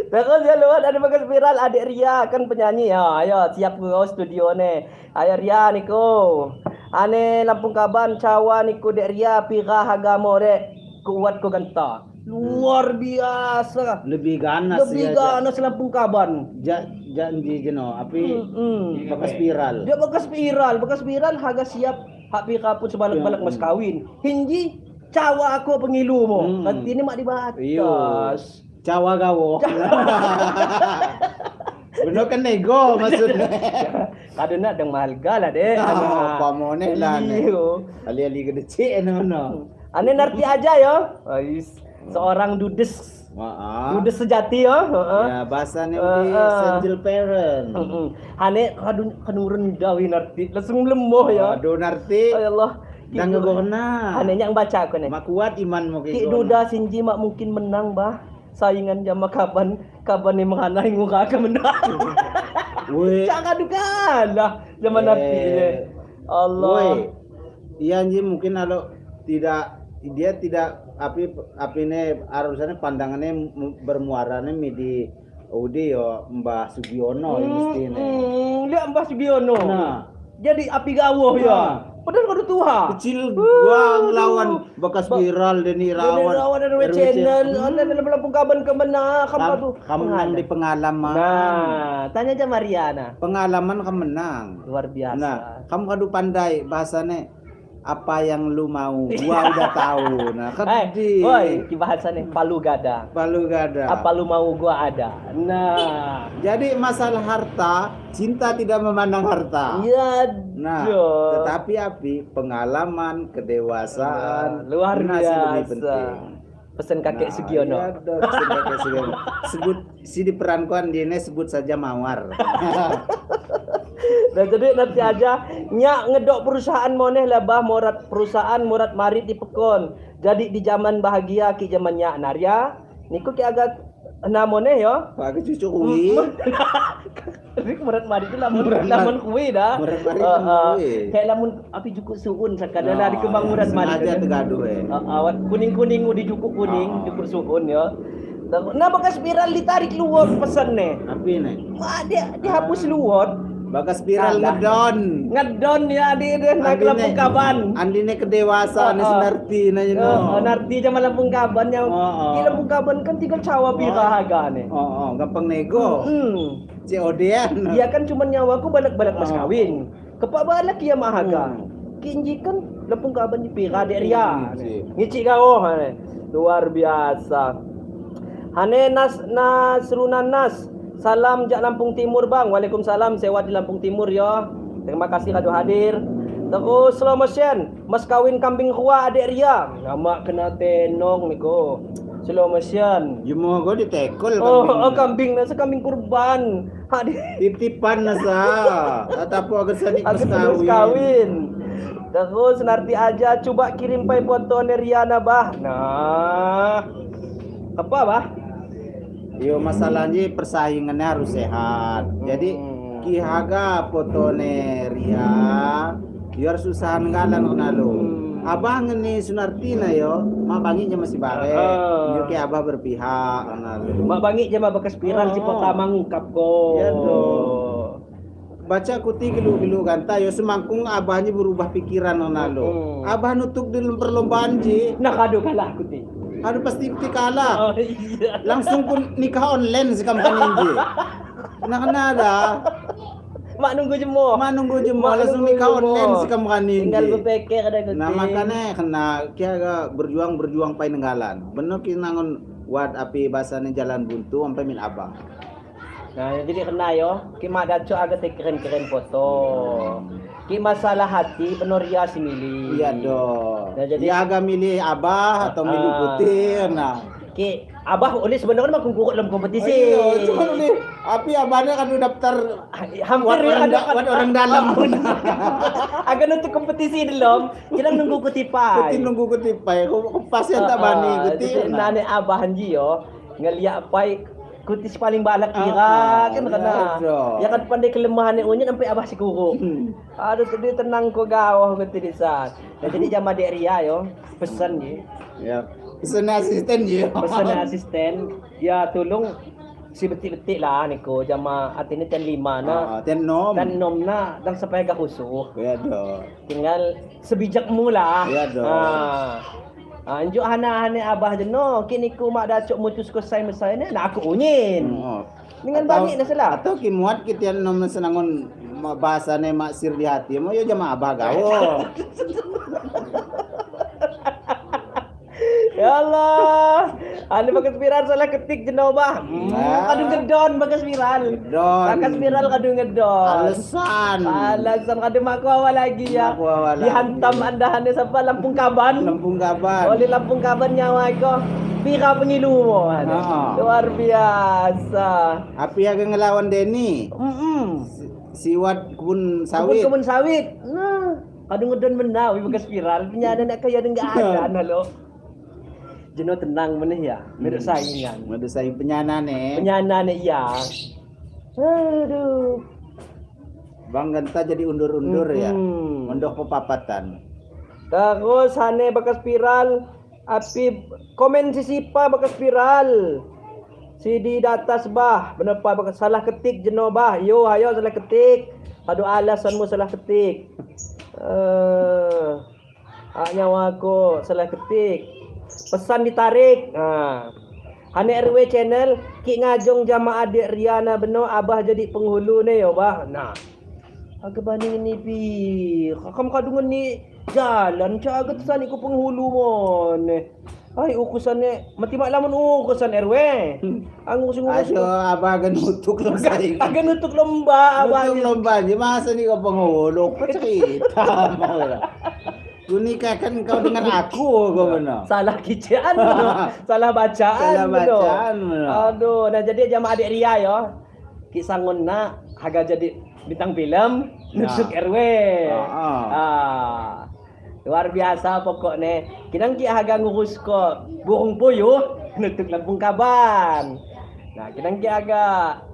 Terus ya luar ada bagas viral adik Ria kan penyanyi ya. Ayo siap go studio ne. Ayo Ria niku. Ane Lampung Kaban cawa niku dek Ria pira hagamo dek kuat ko ganta. Luar biasa. Lebih ganas Lampung Kaban. Janji jeno api bakas viral. Dia bakas viral haga siap hak pira pun sebalak-balak mas kawin. Hinji cawa aku pengilu mo. Nanti ini mak dibatas. Cawa gawo. Bener kan nego maksudnya. Kadena deng mahal gala deh. Apa moneh lah ne. Ali-ali gede cek no. Ane narti aja yo. Seorang dudes. Dudes sejati yo. Ya bahasanya di single parent. Ane kadurun dawi narti langsung lemoh ya. Aduh narti. Ya Allah. Dan gogona. Ane yang baca aku nih. Mak kuat iman mo Ki duda sinji mak mungkin menang bah. Saingan jama kaban ni menganai muka ke menang. Woi. Jangan dukan lah zaman nanti. Allah. Woi. Iya anjing mungkin kalau dia tidak api ini harusnya pandangannya bermuaranya di audio Mbah Sugiono mesti ini. Dia Mbah Sugiono. Nah, jadi api gawuh ya. Padahal kau tua. Kecil gua ngelawan bekas viral Deni Irawan RW channel. Ada dalam Lampung Kaban kemana? Kamu menang di pengalaman. Nah, tanya aja Mariana. Pengalaman kamu menang. Luar biasa. Nah, kamu kadu pandai bahasanya. Apa yang lu mau, gua udah tahu. Nah, kan woi, bahasannya palu gada. Apa lu mau gua ada. Nah, jadi masalah harta, cinta tidak memandang harta. Iya. Nah, tetapi pengalaman, kedewasaan, luar biasa. Lebih penting. Pesan kakek Sugiono. Iya dong, pesan kakek Sugiono. Sebut si diperankan dia sebut saja Mawar. Dan jadi nanti aja nyak ngedok perusahaan moneh lebah morat perusahaan morat marit di pekon. Jadi di zaman bahagia ki zaman nyak Narya niku ki agak namanya yo. Pakai cucu kuwi. Tapi murid mari itu lamun kuwi dah. Murid mari kuwi. Kayak lamun api juku suun sakadana di kembang murid mari. Sengaja tegaduh Awat kuning-kuning di juku kuning, juku suun yo. Nah bekas spiral ditarik luwot pesan nih. Api nih. Dia dihapus luwot. Bagas spiral ngedon. Ngedon ya di naik Lampung Kaban. Andine kedewasa nih senarti na yun. Narti jam Lampung Kaban yang di Lampung Kaban kan tinggal cawa pira harga nih. Gampang nego. COD-an. Dia kan cuma nyawaku balak-balak mas kawin. Kepak balak ya mahaga. Kinji kan Lampung Kaban di pira di ria. Ngici kau luar biasa. Hane Nasrunan Nas. Salam jak Lampung Timur bang. Waalaikumsalam. Sewa di Lampung Timur ya. Terima kasih kado hadir. Terus slow motion. Mas kawin kambing kuah adik Ria. Nama kena tenong niko. Slow motion. Jumo go ditekol Kambing nasa kambing kurban. Titipan na sa. Tatapo agad sa Mas kawin. kawin. Terus nanti aja coba kirim pai foto Riana bah. Nah. Apa bah? Yo masalahnya persaingannya harus sehat. Jadi kihaga fotone Ria, yo harus usahan ngalan onalo. Abang ni Sunartina yo, mabanginya masih bare. Yo ki abah berpihak onalo. Mak bangi je bekas spiral si pertama ngungkap ko. Ya do. Baca kuti gilu-gilu ganta yo semangkung abahnya berubah pikiran onalo. Abah nutuk di perlombaan ji. Nah kado kalah kuti. Aduh pasti kalah. Iya. Langsung pun nikah online si kampanye ji. Nah ada. Mak nunggu jemo. Langsung nikah online si kampanye. Tinggal berpikir ada kuti. Nah makanya kena kia berjuang pai nenggalan. Bener ki nangon wad api bahasanya jalan buntu sampai min abang. Nah jadi kena yo. Ki mak daco agak keren-keren foto. Ki masalah hati benar ya si milih. Iya dong. Nah, jadi dia agak milih abah atau milih putih. Nah, ki abah oleh sebenarnya mah kungkuk dalam kompetisi. Iya, cuma nih, api abahnya kan udah daftar hampir orang dalam. Agak nutup kompetisi belum. Kita nunggu kutipai. Kuti nunggu kutipai. Pasti tak bani kuti. Nane abah hanji yo ngeliat pai kutis paling balak kira kan kena. Ya kan pandai kelemahannya unyet sampai abah sikuru. Aduh tadi tenang ko gawah kuti disan. Nah, jadi jama dek Ria yo pesan ye. Ya. Pesan asisten ye. Pesan asisten. Ya tolong si betik-betik lah niko jama atine ten 5 na. Ten nom na dan sampai gak khusus. Ya do. Tinggal sebijakmu lah. Ya do. Anjuk hana-hana abah jeno kini ku mak dacuk mutus ko sai mesai ne nak aku unyin. Dengan bangi na sila. Atau kimuat kita nom senangon bahasane mak sir di hati mo yo jama abah gawo. Ya Allah. Ane bagas spiral salah ketik jeno bah. Kadung ngedon bagas spiral. Bagas spiral kadung ngedon. Alasan kadung mak awal lagi ya. Dihantam andahane sampai Lampung Kaban. Oleh Lampung Kaban nyawa ko. Pira pengilu mo. Luar biasa. Api agak ngelawan Denny. Siwat kebun sawit. Kebun sawit. Nah, kadung ngedon menawi bagas spiral. Penyana nak kaya enggak ada halo. Jeno tenang meneh ya, medok saingan. Medok saing penyanane. Penyanane iya. Aduh. Bang Genta jadi undur-undur ya. Mondok pepapatan. Terus hane bakas spiral api komen si Sipa bakas spiral. Si di atas bah, bener pa bakas salah ketik jeno bah. Yo ayo salah ketik. Aduh alasanmu salah ketik. Nyawa aku salah ketik. Pesan ditarik. Hane RW channel ki ngajong jamaah adik Riana beno abah jadi penghulu ne yo bah. Nah. Agak banding ni pi. Kakam kadungan ni jalan cagat sani ko penghulu mo ne. Ay ukusan ne mati mak lamun ukusan RW. Ang usung aso abah ganutuk lo saing. Agak nutuk lomba abah. Nutuk lomba di masa ni ko penghulu. Cerita mau. Kunika kan kau dengan aku kau benar. Salah kician salah bacaan. Aduh, nah jadi jamaah adik Ria yo. Ki sangon na haga jadi bintang film nusuk RW. Luar biasa pokoknya. Kinang ki haga ngurus ko burung puyuh nutuk Lampung Kaban. Nah, kita agak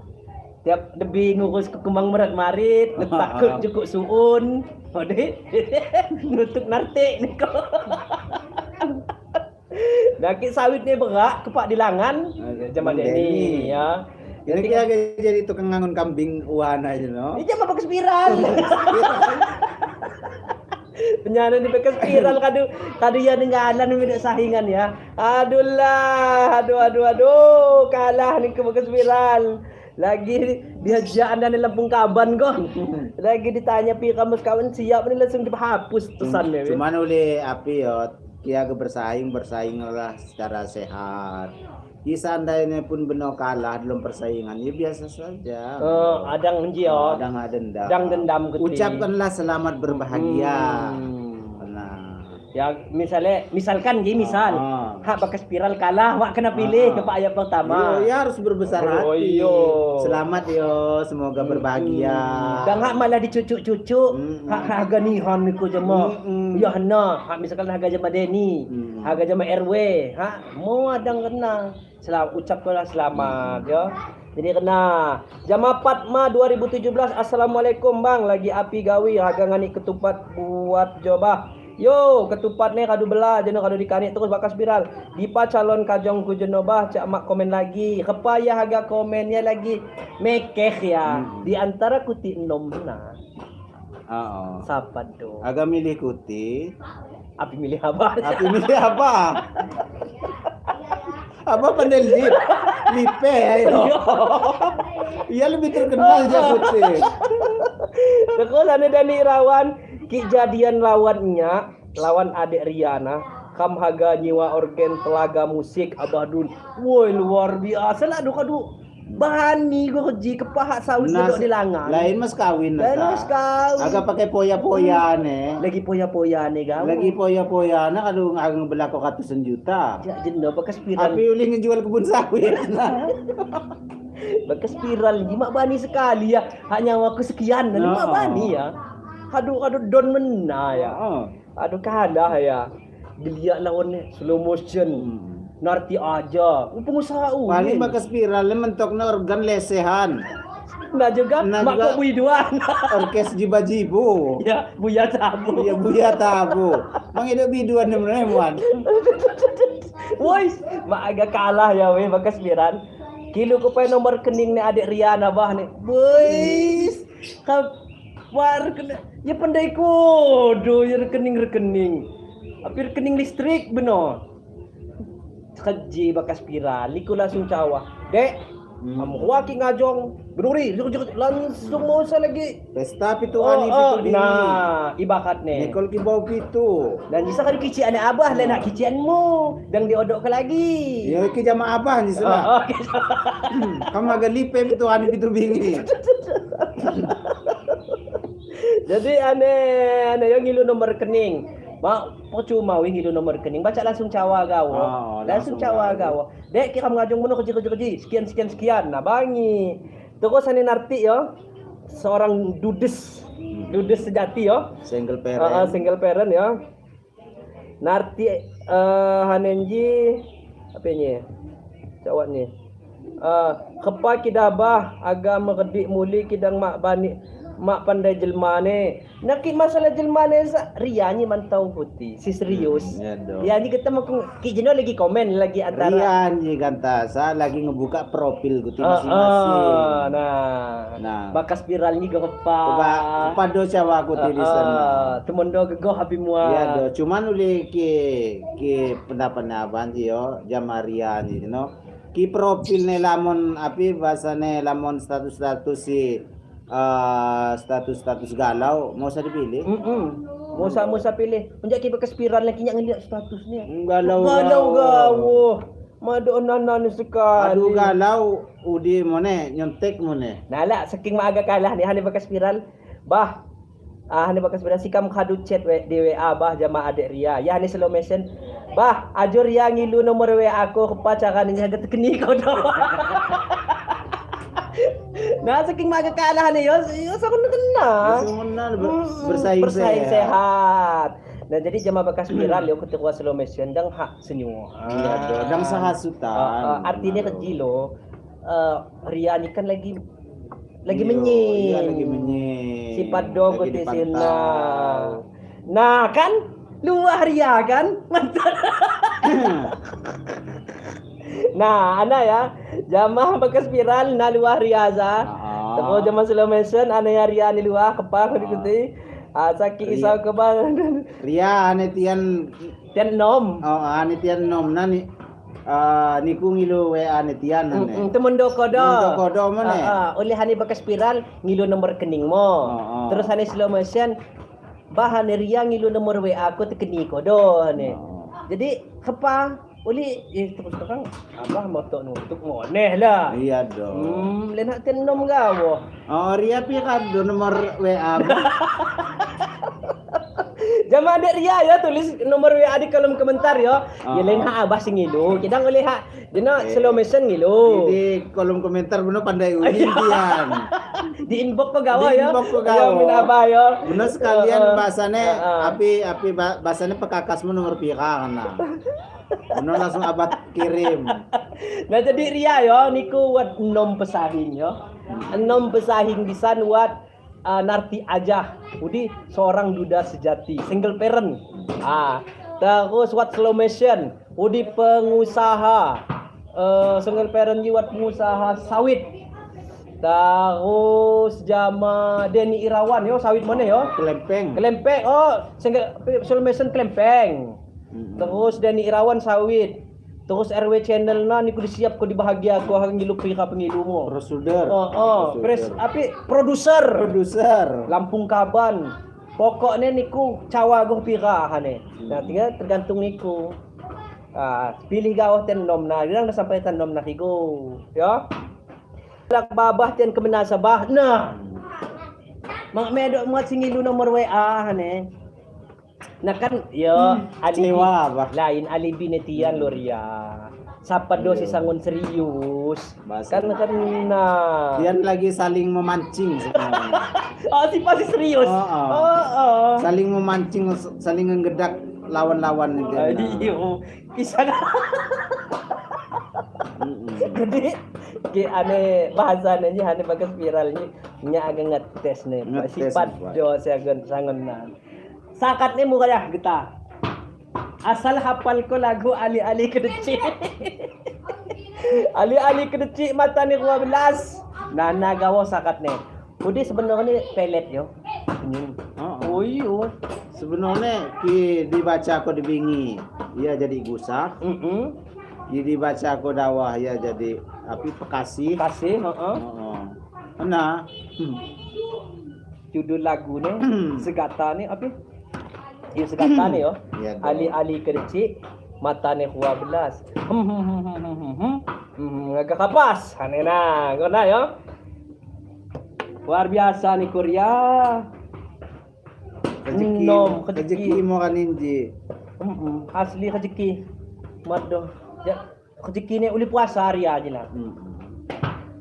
tiap lebih ngurus ke kembang merat marit, takut cukup suun. Oh deh, nutup nartik ni kau. Nakit sawit ni berak kepak di langan. Zaman ni ya. Jadi kita jadi tukang ngangun kambing uan aja no. Ini jangan pakai spiral. Penyanyi di pakai spiral kadu ya ninggalan minta saingan ya. Aduh lah, aduh kalah nih ke pakai spiral. Lagi diajak anda di Lampung Kaban kok. Lagi ditanya pi kamu kawan siap ni langsung dihapus pesannya. Cuman oleh api yo, kia bersainglah secara sehat. Seandainya pun benar kalah dalam persaingan, ya biasa saja. Adang menjio. Adang dendam. Ucapkanlah selamat berbahagia. Nah. Ya misalkan misal hak pakai spiral kalah wak kena pilih ke Pak ayat pertama. Ya harus berbesar hati. Selamat yo, semoga berbahagia. Dan hak malah dicucuk-cucuk hak harga nihan niku jema. Ya hana hak misalkan harga jema Deni, harga jema RW, hak mau adang kena. Ucapkanlah selamat ya. Jadi kena jam 4 Ma 2017. Assalamualaikum bang, lagi api gawi harga ngani ketupat buat coba. Yo, ketupat ni kadu belah jeno kadu dikanik terus bakas spiral. Dipa calon kajong ku jenobah cak mak komen lagi. Kepa ya harga komennya lagi mekeh ya. Di antara kuti enom na. Siapa tu? Agak milih kuti. Api milih apa? Api milih apa? Apa pandai lipe ayo. Ia lebih terkenal aja kuti. Terus ada Dani Irawan kejadian lawan adik Riana kam haga nyiwa organ telaga musik abadun. Woi luar biasa lah kadu bahani gua kerja kepahak sawit duduk di langan. Lain mas kawin agak pakai poya-poya nih. Lagi poya-poya nih kau. Lagi poya-poya nah kadu ngagang belako ratusan juta. Ya jenuh pakai spiral. Tapi uli ngejual kebun sawit. Pakai spiral lima bani sekali ya. Hanya waktu sekian lima bani ya. Aduh don mena ya. Aduh kalah ya. Dilihat lawannya slow motion. Narti aja. Pengusaha paling bakas spiral mentokna organ lesehan. Nah juga mak buiduan. Orkes jiba-jibu. Ya, buya tabu. Ya buya tabu. Mang hidup biduan nemen muan. Woi, mak agak kalah ya weh bakas spiral. Kilo ko pa nomor rekening ni adik Riana bah ni. Boys. War kena ya pandai kodo ya rekening. Tapi rekening listrik benar. Kerja bakas spiral, liku langsung cawa. Dek, kamu waki ngajong, berduri, langsung mau usah lagi. Pesta pituan itu nah, ibakat nih. Nikol ki bau pitu. Dan bisa kan kician abah, lain nak kicianmu, dan diodok ke lagi. Ya ki jama abah ni salah. Kamu agak lipe pituan pitu bingi. Jadi aneh yang ngilu nomor rekening. Mak percuma wih ngilu nomor rekening. Baca langsung cawa gawo. Langsung cawa gawo. Dek kira ngajung mono kerja. Sekian. Nah bangi. Terus ane narti yo. Seorang dudes sejati yo. Single parent. Single parent ya. Narti hanenji apa ni? Cawat ni. Kepa kidabah agak meredik muli kidang mak bani mak pandai jelma ni. Nakit masalah jelma ni Ria ni mantau putih. Si serius. Ya ni kita mau kijeno lagi komen lagi antara Ria ni kata saya lagi ngebuka profil gitu masing-masing. Nah. Bakas spiral ni gepa. Pado siapa aku di sana. Temondo gegoh habi mua. Ya do, cuman uli ki pendapat aban yo jama Ria ni no. Ki profil ni lamon api bahasa ni lamon status si status galau mau saya dipilih. Mau saya pilih. Menjak kita pakai spiral lagi yang ngeliat statusnya. Galau. Mado nanan sekali. Aduh galau udi mone nyontek mone. Nah lah saking mak agak kalah ni hani pakai spiral. Bah. Hani pakai spiral sikam kadu chat di WA bah jama adik Ria. Ya hani slow mention. Bah, ajur Ria ngilu nomor WA aku kepacaran ni agak tekeni kau dah. Nah saking mak agak kalah ni yo sakun kena. Bersaing sehat. Nah jadi jama bakas spiral yo ketua slow motion dang hak senyum. Dang sahasutan. Artinya kecil lo. Ria ni kan lagi Iya, menying. lagi menying. Si Paddo Lagi di dipantau. sini. Nah, kan luar Ria kan? Nah, ana ya. Jamah pakai spiral na luar Ria za. Terus zaman slow motion ana ya Ria ni luar kepang dikuti. Sakit isau ke bang. Ria anetian Dan nom. anetian nom na ni niku ngilu WA anetian ane. Itu mendokodo. Mendokodo mana? Oleh hani pakai spiral ngilu nomor rekening mo. Terus hani slow motion bahan Ria ngilu nomor WA aku tekeni kodo ni. Jadi apa? Oli terus terang abah mau tok nutup ngoneh lah. Iya dong. Lain hak tenom gawo. Ria pi kado nomor WA. Jama adik Ria ya tulis nomor WA di kolom komentar ya. Ya lain hak abah sing ngilu. Kita oleh hak dina slow motion ngilu. Di kolom komentar bener pandai uji dian. Di inbox ko gawa Di ya. inbox ko gawa. Ya min abah ya. Bener sekalian bahasane api bahasane pekakasmu nomor pira kana. Bener langsung abad kirim. Nah jadi Ria yo niku wat enom pesahing yo. Enom pesahing disan wat narti aja. Udi seorang duda sejati, single parent. Terus wat slow motion. Udi pengusaha. Single parent ji wat pengusaha sawit. Terus jama Denny Irawan yo sawit mana yo? Kelempeng. Kelempeng. Single slow motion kelempeng. Terus Denny Irawan sawit. Terus RW channel na niku disiap ko dibahagia ko hang ngilu pira pengilu mo. Prosuder. Pres api produser. Produser. Lampung Kaban. Pokoknya niku cawa goh pira hane. Nah, tinggal tergantung niku. Pilih gawah ten nom na, dirang na sampai ten nom na kigo. Ya. Lak babah ten kemena sabah. Nah. Mak medok muat singilu nomor WA hane. Nah kan yo alibi Cewa, bah. lain alibi netian Loria. Siapa do si sangun serius. Bahasa. Kan nah. Dian lagi saling memancing sebenarnya. Si pasti serius. Saling memancing, saling ngegedak lawan-lawan itu. Aduh, kisah. Jadi ke ane bahasan aja ane bagas viralnya nya agak ngetes nih. Ngetes, Sifat Pak. do saya sangun nah. Sakat nih muka dah kita. Asal hafal ko lagu Ali-Ali kedeci. Ali-Ali kedeci mata ni 12. Nana gawo sakat nih. Udi sebenarnya pelet yo. Sebenarnya dibaca aku dibingi, ia jadi gusak. Dibaca aku dawah, ia jadi api pekasih. Kasih, Nah, judul lagunya segata nih apa? Iya segata nih yo. Iya, dong. Ali-ali kedeci mata nih 12. Agak kapas. Hanena, guna yo. Luar biasa nih Korea. rezeki mo kaninji. Asli rezeki. Mado. Ya, rezeki ni uli puasa hari aja lah.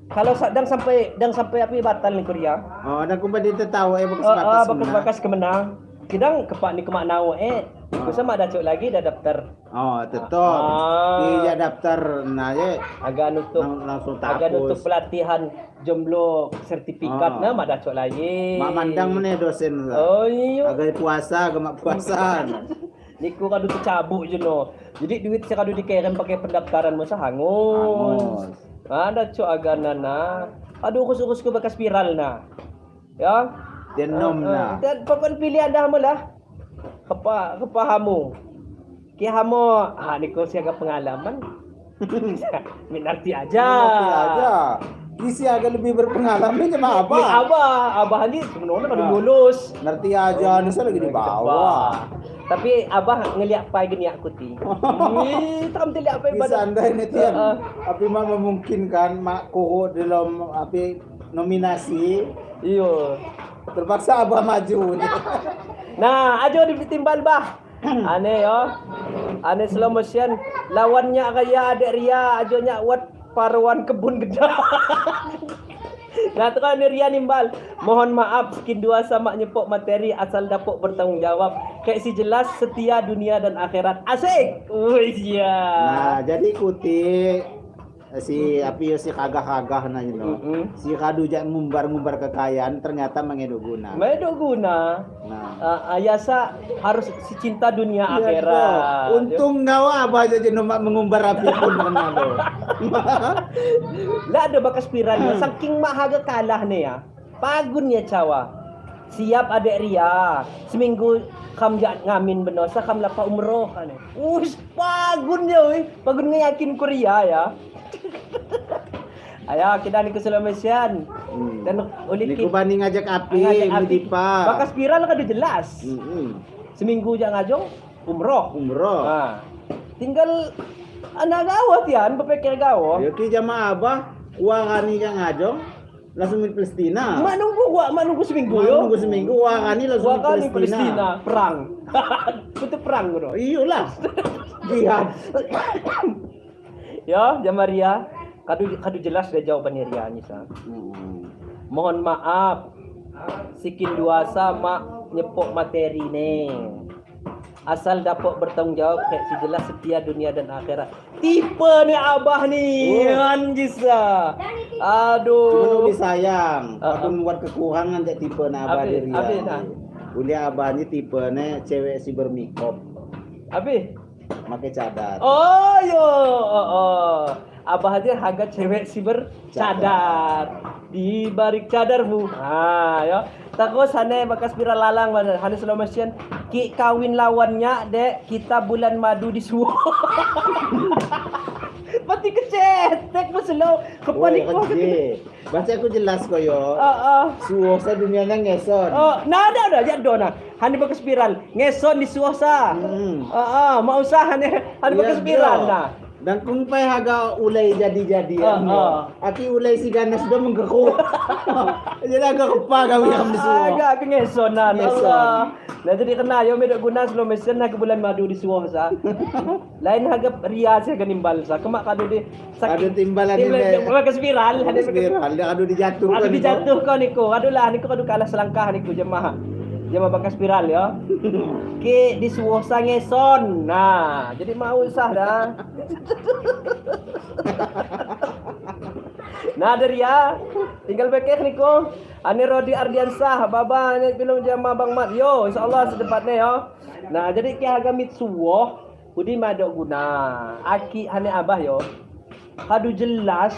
Kalau dang sampai api batal nih Korea. Ada ku badi tahu bakas Bakas kemenang. Kidang kepak ni kemak nau Kusa mak dah cuk lagi dah daftar. Tetap. Dia daftar nah ye Agak nutup langsung agak nutup tapus. pelatihan jomblo sertifikat nah mak dah cuk lagi. Mak mandang mana dosen lah. Oh iya. Agak puasa, agak puasan. Niku kadu cabuk je no. Jadi duit saya kadu dikirim pakai pendaftaran masa hangus. Ada cuk agak nana. Aduh urus ku bekas spiral na. Ya. Denom na. Dan pokok pilih anda lah. Kepahamu. Ki hamo, niku siaga pengalaman. Minarti aja. Isi agak lebih berpengalaman sama apa? Abah ni sebenarnya kan lulus. Ngerti aja, nusa lagi di bawah. Tapi abah ngeliat pai gini aku ti. Tak lihat pai Bisa anda ini tian. Api mah memungkinkan mak kuhu dalam api nominasi. Iyo. Terpaksa abah maju. Nah, ajo ditimbal bah. Aneh yo. Aneh slow motion. Lawannya kaya adik Ria, ajonya wat paruan kebun gedah. Nah, tu kan Ria nimbal. Mohon maaf skin dua sama nyepok materi asal dapok bertanggung jawab. Kayak si jelas setia dunia dan akhirat. Asik. Iya. Nah, jadi ikuti si api si kagah-kagah na yun. No? Si kadu dyan ngumbar-ngumbar kekayaan ternyata mengedo guna. May guna. Nah. Ayasa harus si cinta dunia akhirat. Untung ngawa abah aja mengumbar api pun menalo. Lah ada bakas spiral saking mahaga kalah nih ya. Pagunnya cawa. Siap adek Ria. Seminggu kam ngamin benosa kam lapa umroh kan. Us pagunnya weh. Pagun yakin Korea ya. Ayo kita nih ke Sulawesian. Dan ulit Niku banding ngajak api, Midipa. bakas spiral kan udah jelas. Seminggu jangan ngajong umroh. Nah, tinggal anak gawat ya, berpikir gawat. Ya ki jamaah abah uangani yang ngajong langsung di Palestina. Mak nunggu seminggu yo. Nunggu seminggu uangani langsung di Palestina. Perang. Itu perang bro. Iyalah. Jihad. Ya, Jamaria, kadu jelas deh jawabannya Ria Nisa. Mohon maaf, sikin duasa mak nyepok materi nih. Asal dapat bertanggung jawab kayak si jelas setia dunia dan akhirat. Tipe nih abah nih, Anjisa. Aduh. Cuma disayang. Aku membuat kekurangan tak tipe na abah Abi, dari abi, Ria. nah. Uli abahnya tipe cewek si bermikop, Abi. pakai cadar. Oh yo, abah aja harga cewek si bercadar. Di balik cadar bu. Ya. Takut sana bakas spiral lalang mana. Hani Sulawesian ki kawin lawannya dek kita bulan madu di suwo. Pati kecetek maselo kepanik ko. Baca aku jelas koyo. Suwo sa dunia nang ngeson. Nada ya dona. Hani bakas spiral ngeson di suwo sa. Mau usaha nih. Hani bakas spiral nah. Dan kung pay haga ulay jadi-jadian mo. Aki ulay si ganas do menggeruk. Jadi agak kepagaw yang di suwo. Agak ngeson na. Ngeson. Nah jadi kena yo medok guna Sulawesian na bulan madu di suwo sa. Lain haga Ria saganimbal sa. Kemak kado di Kado timbalan ini. Bakas spiral. Ada spiral, kado dijatuh. Aduh dijatuh kau niku. Aduh lah niku kado kalah selangkah niku jemaah. Jemaah bakas spiral ya. Ki di suwo sa ngeson. Nah, jadi mau usah dah. Nah dari ya, tinggal bekek niko. Ane Rodi Ardiansah, baba ane film jama Bang Mat. Yo, insyaallah secepatnya yo. Nah, jadi ki harga mitsuwo, budi madok guna. Aki ane abah yo. Kadu jelas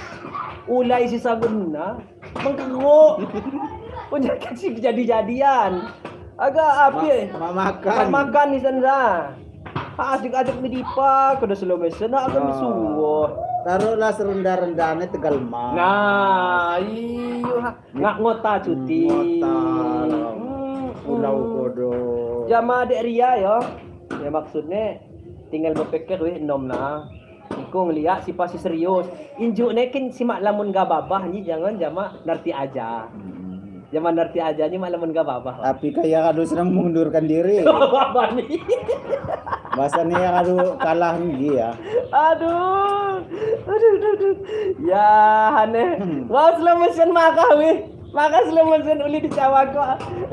ulai sisa guna mengkego. Punya kasih jadi-jadian. Agak api. Makan di sana. Adik-adik Midipa, kuda Sulawesi, nak akan disuruh. Taruhlah serendah-rendahnya Tegal Mas. Nah, iya, ngak ngota cuti. Pulau Kodo. Jama adik Ria ya. Ya maksudnya tinggal berpikir weh nom lah. Iku ngeliat si pasti serius. Injuk nekin si mak lamun gak babah ni jangan jama narti aja. Zaman narti aja ni mak lamun gak babah. Tapi kayak kado sedang mengundurkan diri. Babah ni. Bahasanya kado kalah nih ya. Aduh. Ya aneh. Wah Sulawesian makah weh. Maka Sulawesian uli di Jawa ko.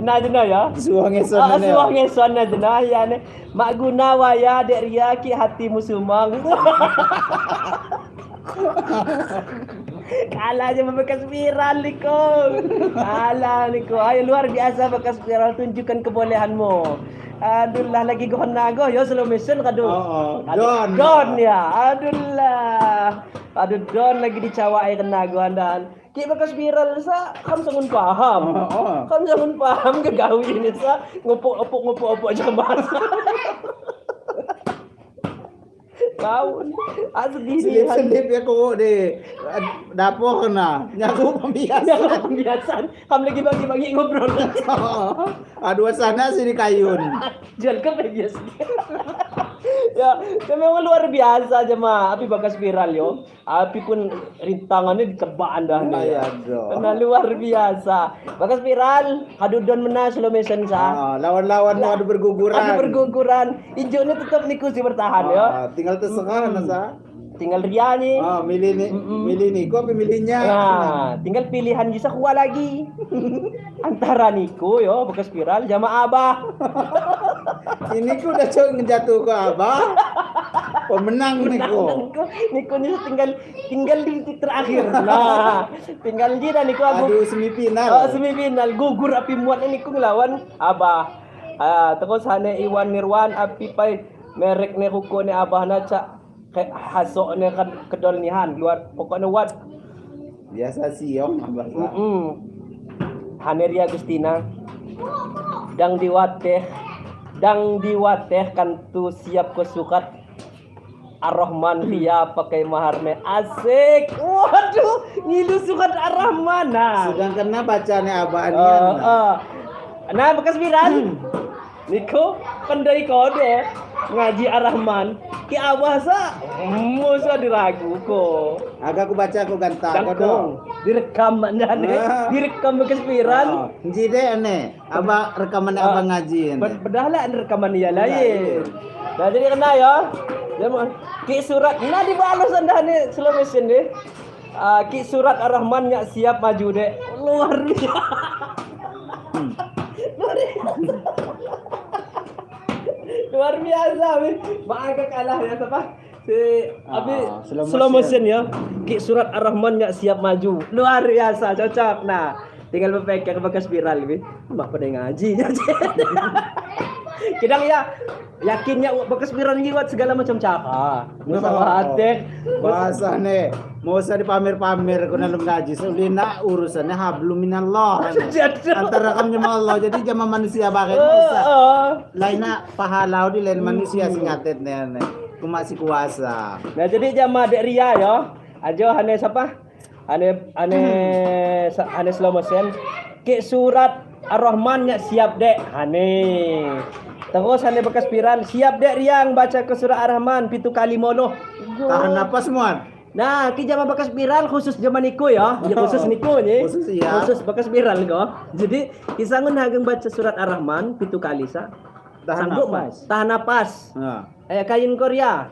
Nah jena ya. Suwangeson na. Suwangeson na jena ya ne. Mak guna waya dek Ria ki hatimu sumang. Kalah aja bekas viral niko. Kalah niko. Ayo luar biasa bekas viral, tunjukkan kebolehanmu. Aduh lah lagi gohon nago yo Sulawesian kado. Don ya. Aduh lah. Aduh don lagi di Jawa air nago andan. Ki bekas viral sa kam sangun paham. Kam sangun paham ke gawi ini sa ngopok aja bahasa. Kau asli Selip ya kok deh. Dapur kena. Nyaku pembiasan. Kamu lagi bagi-bagi ngobrol. Aduh sana sini kayun. Jual ke biasa. Ya, memang luar biasa aja mah. Api bagas viral yo. Api pun rintangannya ditebak dah nih. Karena luar biasa. Bagas viral, kadudon mena Sulawesian sa. Lawan-lawan mau adu berguguran. Adu berguguran. Injuknya tetap niku si bertahan ya. Tinggal terserah nasa. Tinggal Ria nih. Milih nih. Kau pemilihnya. Nah, tinggal pilihan bisa kuat lagi. Antara niku yo bekas viral jama abah. Ini ku udah coba ngejatuh ke abah. Pemenang Niko. Niko ini tinggal di titik terakhir. Nah, tinggal dia dan Niko aku. Aduh semifinal. Oh, semifinal gugur api muat Niko ngelawan Abah. Terus hane Iwan Nirwan api pai merek ne ruko ne Abah na cak kayak hasok ne kedol nihan luar pokoknya wat. Biasa siong abah. Hane Ria Agustina dang diwateh kan tu siap ke sukat Ar-Rahman dia pakai maharnya asik. Waduh, ngilu sukat Ar-Rahman. Nah, Sudah kena bacanya abah anian. nah bekas biran. Niko pandai kode ngaji Ar-Rahman. Ki abah sa musa diragu ko. Agak aku baca aku gantang Dang kok ko direkam mandane. Direkam bekas biran. Jadi ane, abah rekaman abah ngaji ane. Padahal ada rekaman dia lain. Nah jadi kena ya. Dia mau ki surat nah dibalas anda ni slow motion deh. Ki surat Ar-Rahman nya siap maju deh. Luar biasa. Luar biasa. Agak kalah ya siapa? Si Abi slow motion ya. Ki surat Ar-Rahman nya siap maju. Luar biasa, cocok. Nah, tinggal berpikir bekas viral ini. Mbak pada ngaji ya. Kidang ya yakinnya bekas viral ini buat segala macam cara. Masalah hati. Bahasa nih, mau usah dipamer-pamer kuna lu ngaji. Sebenarnya urusannya hablum minallah. Antara kamu sama Allah. Jadi jama manusia bagai usah. Lainnya pahala di lain manusia singatet nih. Ku masih kuasa. Nah jadi jama dek Ria ya. Ajo hane siapa? Hane slow motion. Ki surat Ar-Rahman nya siap dek. Hane. Terus hane bekas viral siap dek Riang baca ke surah Ar-Rahman pitu kali molo. Tahan napas semua. Nah, ki jama bekas viral khusus zaman Niko ya. Ya khusus Niko ni. Khusus ya. Khusus bekas viral ko. Jadi kisangun hageng baca surat Ar-Rahman pitu kali sa. Tahan Sanggup napas. mas. Tahan napas. Nah. Kain Korea.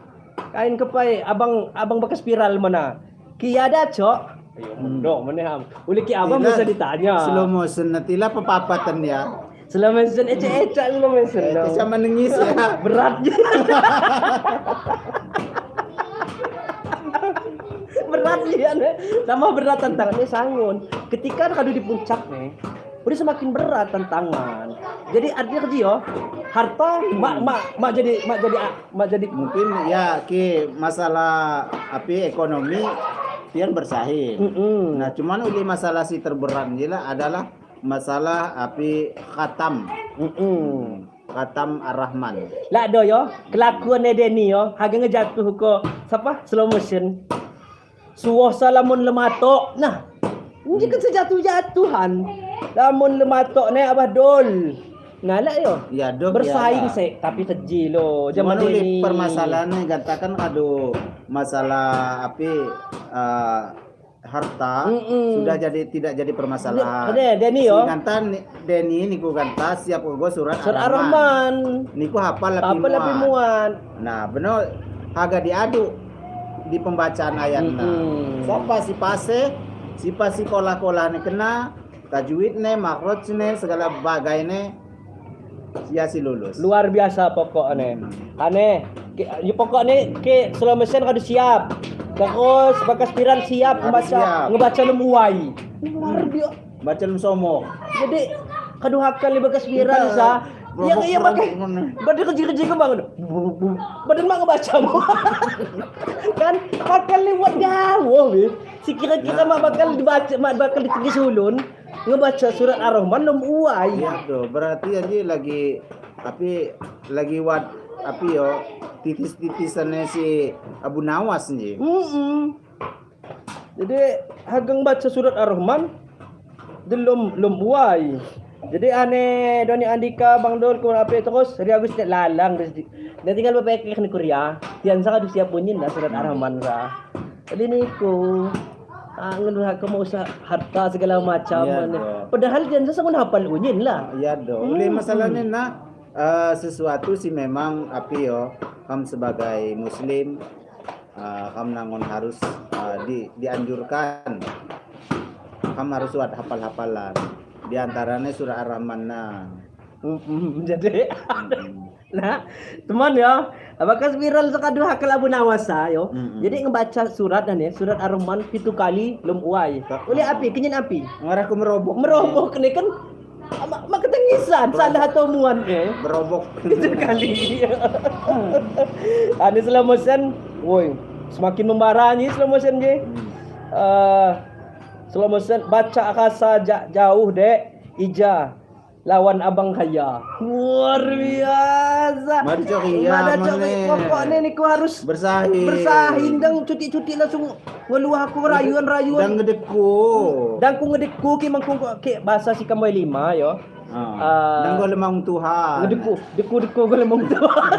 Kain kepai abang bekas viral mana? Ki ada cok. Ayo mondok mana ham. Uli ki abang bisa ditanya. Slow motion nantilah pepapatan ya. Slow motion ecek slow motion. Itu sama nangis ya. Beratnya. Berat dia nih. Sama berat tantangannya sangun. Ketika kado di puncak nih, udah semakin berat tantangan. Jadi artinya kerja harta mak jadi Mungkin ya ki masalah api ekonomi pian bersaing. Nah, cuman uli masalah si terberat gila adalah masalah api khatam. Khatam Ar-Rahman. Lah do yo, kelakuan Deni yo, haga ngejatuh ko siapa? Slow motion. Suwah salamun lematok. Nah, ini kan sejatuh-jatuhan. Lamun lematok ne abah dol. Ngalak yo. Ya dok Bersaing ya. sih, tapi keji lo. Cuman Zaman uli ini permasalahannya gantakan aduh masalah api harta sudah jadi tidak jadi permasalahan. Deni yo. Gantan Deni niku ganta siap ugo surat Ar-Rahman. Niku hafal Apa lebih muat? Nah, benar agak diadu di pembacaan ayatnya. Siapa si pasi kola-kola kena tajwid makroj segala bagai sia si lulus. Luar biasa pokoknya. Aneh. Pokoknya ke slow motion kado siap. Terus bekas viral siap ngebaca lemuai. Luar biasa. Baca lem somo. Jadi kedua kali bekas viral sa. Yang iya pakai badan kecil-kecil ke bangun. Badan mak ngebaca mo. Kan bakal lewat jauh. Si kira-kira mak bakal dibaca, mak bakal ditinggi sulun. Ngebaca surat Ar-Rahman lemuai. Iya tuh, berarti aja lagi wat yo titis-titisannya si Abu Nawas nih. Jadi hagang baca surat Ar-Rahman belum buai. Jadi aneh Doni Andika Bang Dol ko apa terus Ria Agus lalang dan tinggal bapek ni Korea. Tian sa kadu siap bunyin na surat Ar-Rahman sa. Jadi niku ngeluh ka mo sa harta segala macam. Padahal diyan sa sangun hafal unyin lah. Iya dong. Uli masalahnya sesuatu sih memang api yo kamu sebagai muslim kamu nangon harus dianjurkan kamu harus buat hafal-hafalan di antaranya surah Ar-Rahman Jadi nah, teman ya, apakah viral sekadu hakal Abu Nawasa yo. Jadi ngebaca surat dan ya, surat Ar-Rahman 7 kali belum uai. Oleh api, kenyen api. Ngarah ke merobok. Merobok kene kan mak ketengisan salah atau muan Berobok. 7 kali. Ada slow motion, woi, semakin membara ni slow motion je. Slow motion baca akasa jauh dek Ija lawan Abang Kaya. Luar biasa. Mari cari ya. Mana cari pokoknya ni ku harus bersaing dan cuti-cuti langsung ngeluah aku rayuan-rayuan. Dan ngedekku. Dan ku ngedekku ki mangku ke bahasa si kamoy 5 yo. Dan gue lemang Tuhan. Deku gue lemong Tuhan.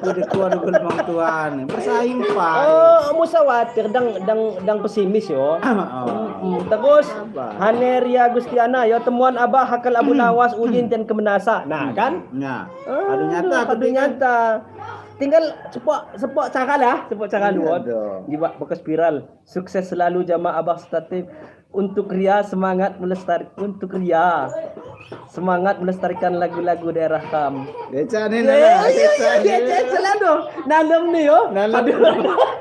Deku ada gue lemang Tuhan. Bersaing pak. Oh, musawatir dang pesimis yo. Terus Haneria Gustiana yo temuan Abah hakal Abu Nawas ujin dan kemenasa. Nah kan? Ya. Aduh nyata. Aduh nyata. Tinggal sepok cara lah, sepok cara luar. Jiwa bekas spiral. Sukses selalu jamaah Abah Statif. Untuk Ria semangat melestarikan lagu-lagu daerah Kam. Deca ni lah. Selalu nanam ni yo.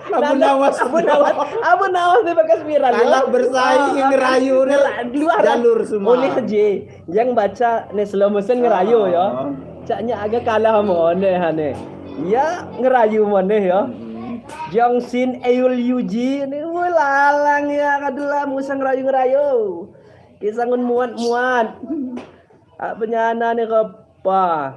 Abu Nawas ni bekas viral. Kalah bersaing ngerayu jalur semua. Oleh je yang baca ni slow motion ngerayu yo. Caknya agak kalah moneh hane. Ya ngerayu moneh yo. Jongsin Eul Yuji ni lalang ya kadulah musang ngerayu. Kisangun muat. Penyana ni apa?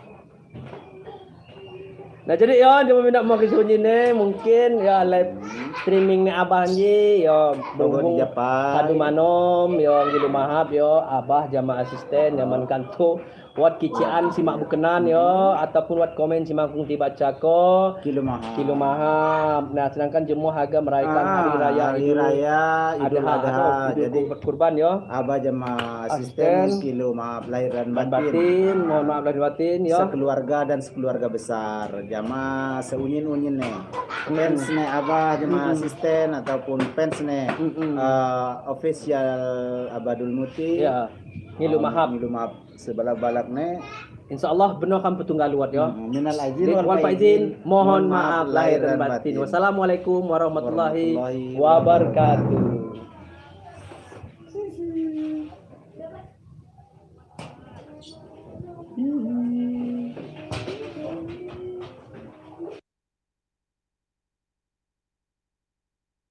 Nah jadi ya dia minta mau kesunyi ni mungkin ya live streaming ni abah ni ya Bonggo di Japan. Kadu manom yo gilu mahab yo abah jamaah asisten nyaman kanto wat kician simak bukenan yo ataupun wat komen simak kung dibaca ko Kilo mahal. Nah sedangkan jemaah harga merayakan hari raya Idul Adha. Jadi berkurban yo abah jamaah asisten kilo maaf lahir dan batin. Mohon maaf lahir batin yo. Sekeluarga dan sekeluarga besar. Jamaah seunyin-unyin nih. Fans nih abah jamaah asisten ataupun fans nih official Abadul Muti. Ya. Ngilu mahab sebalak-balak nih. Insyaallah benar kan petunggal luat yo. Minal aizin wal faizin. Mohon maaf lahir dan batin. Wassalamualaikum warahmatullahi wabarakatuh.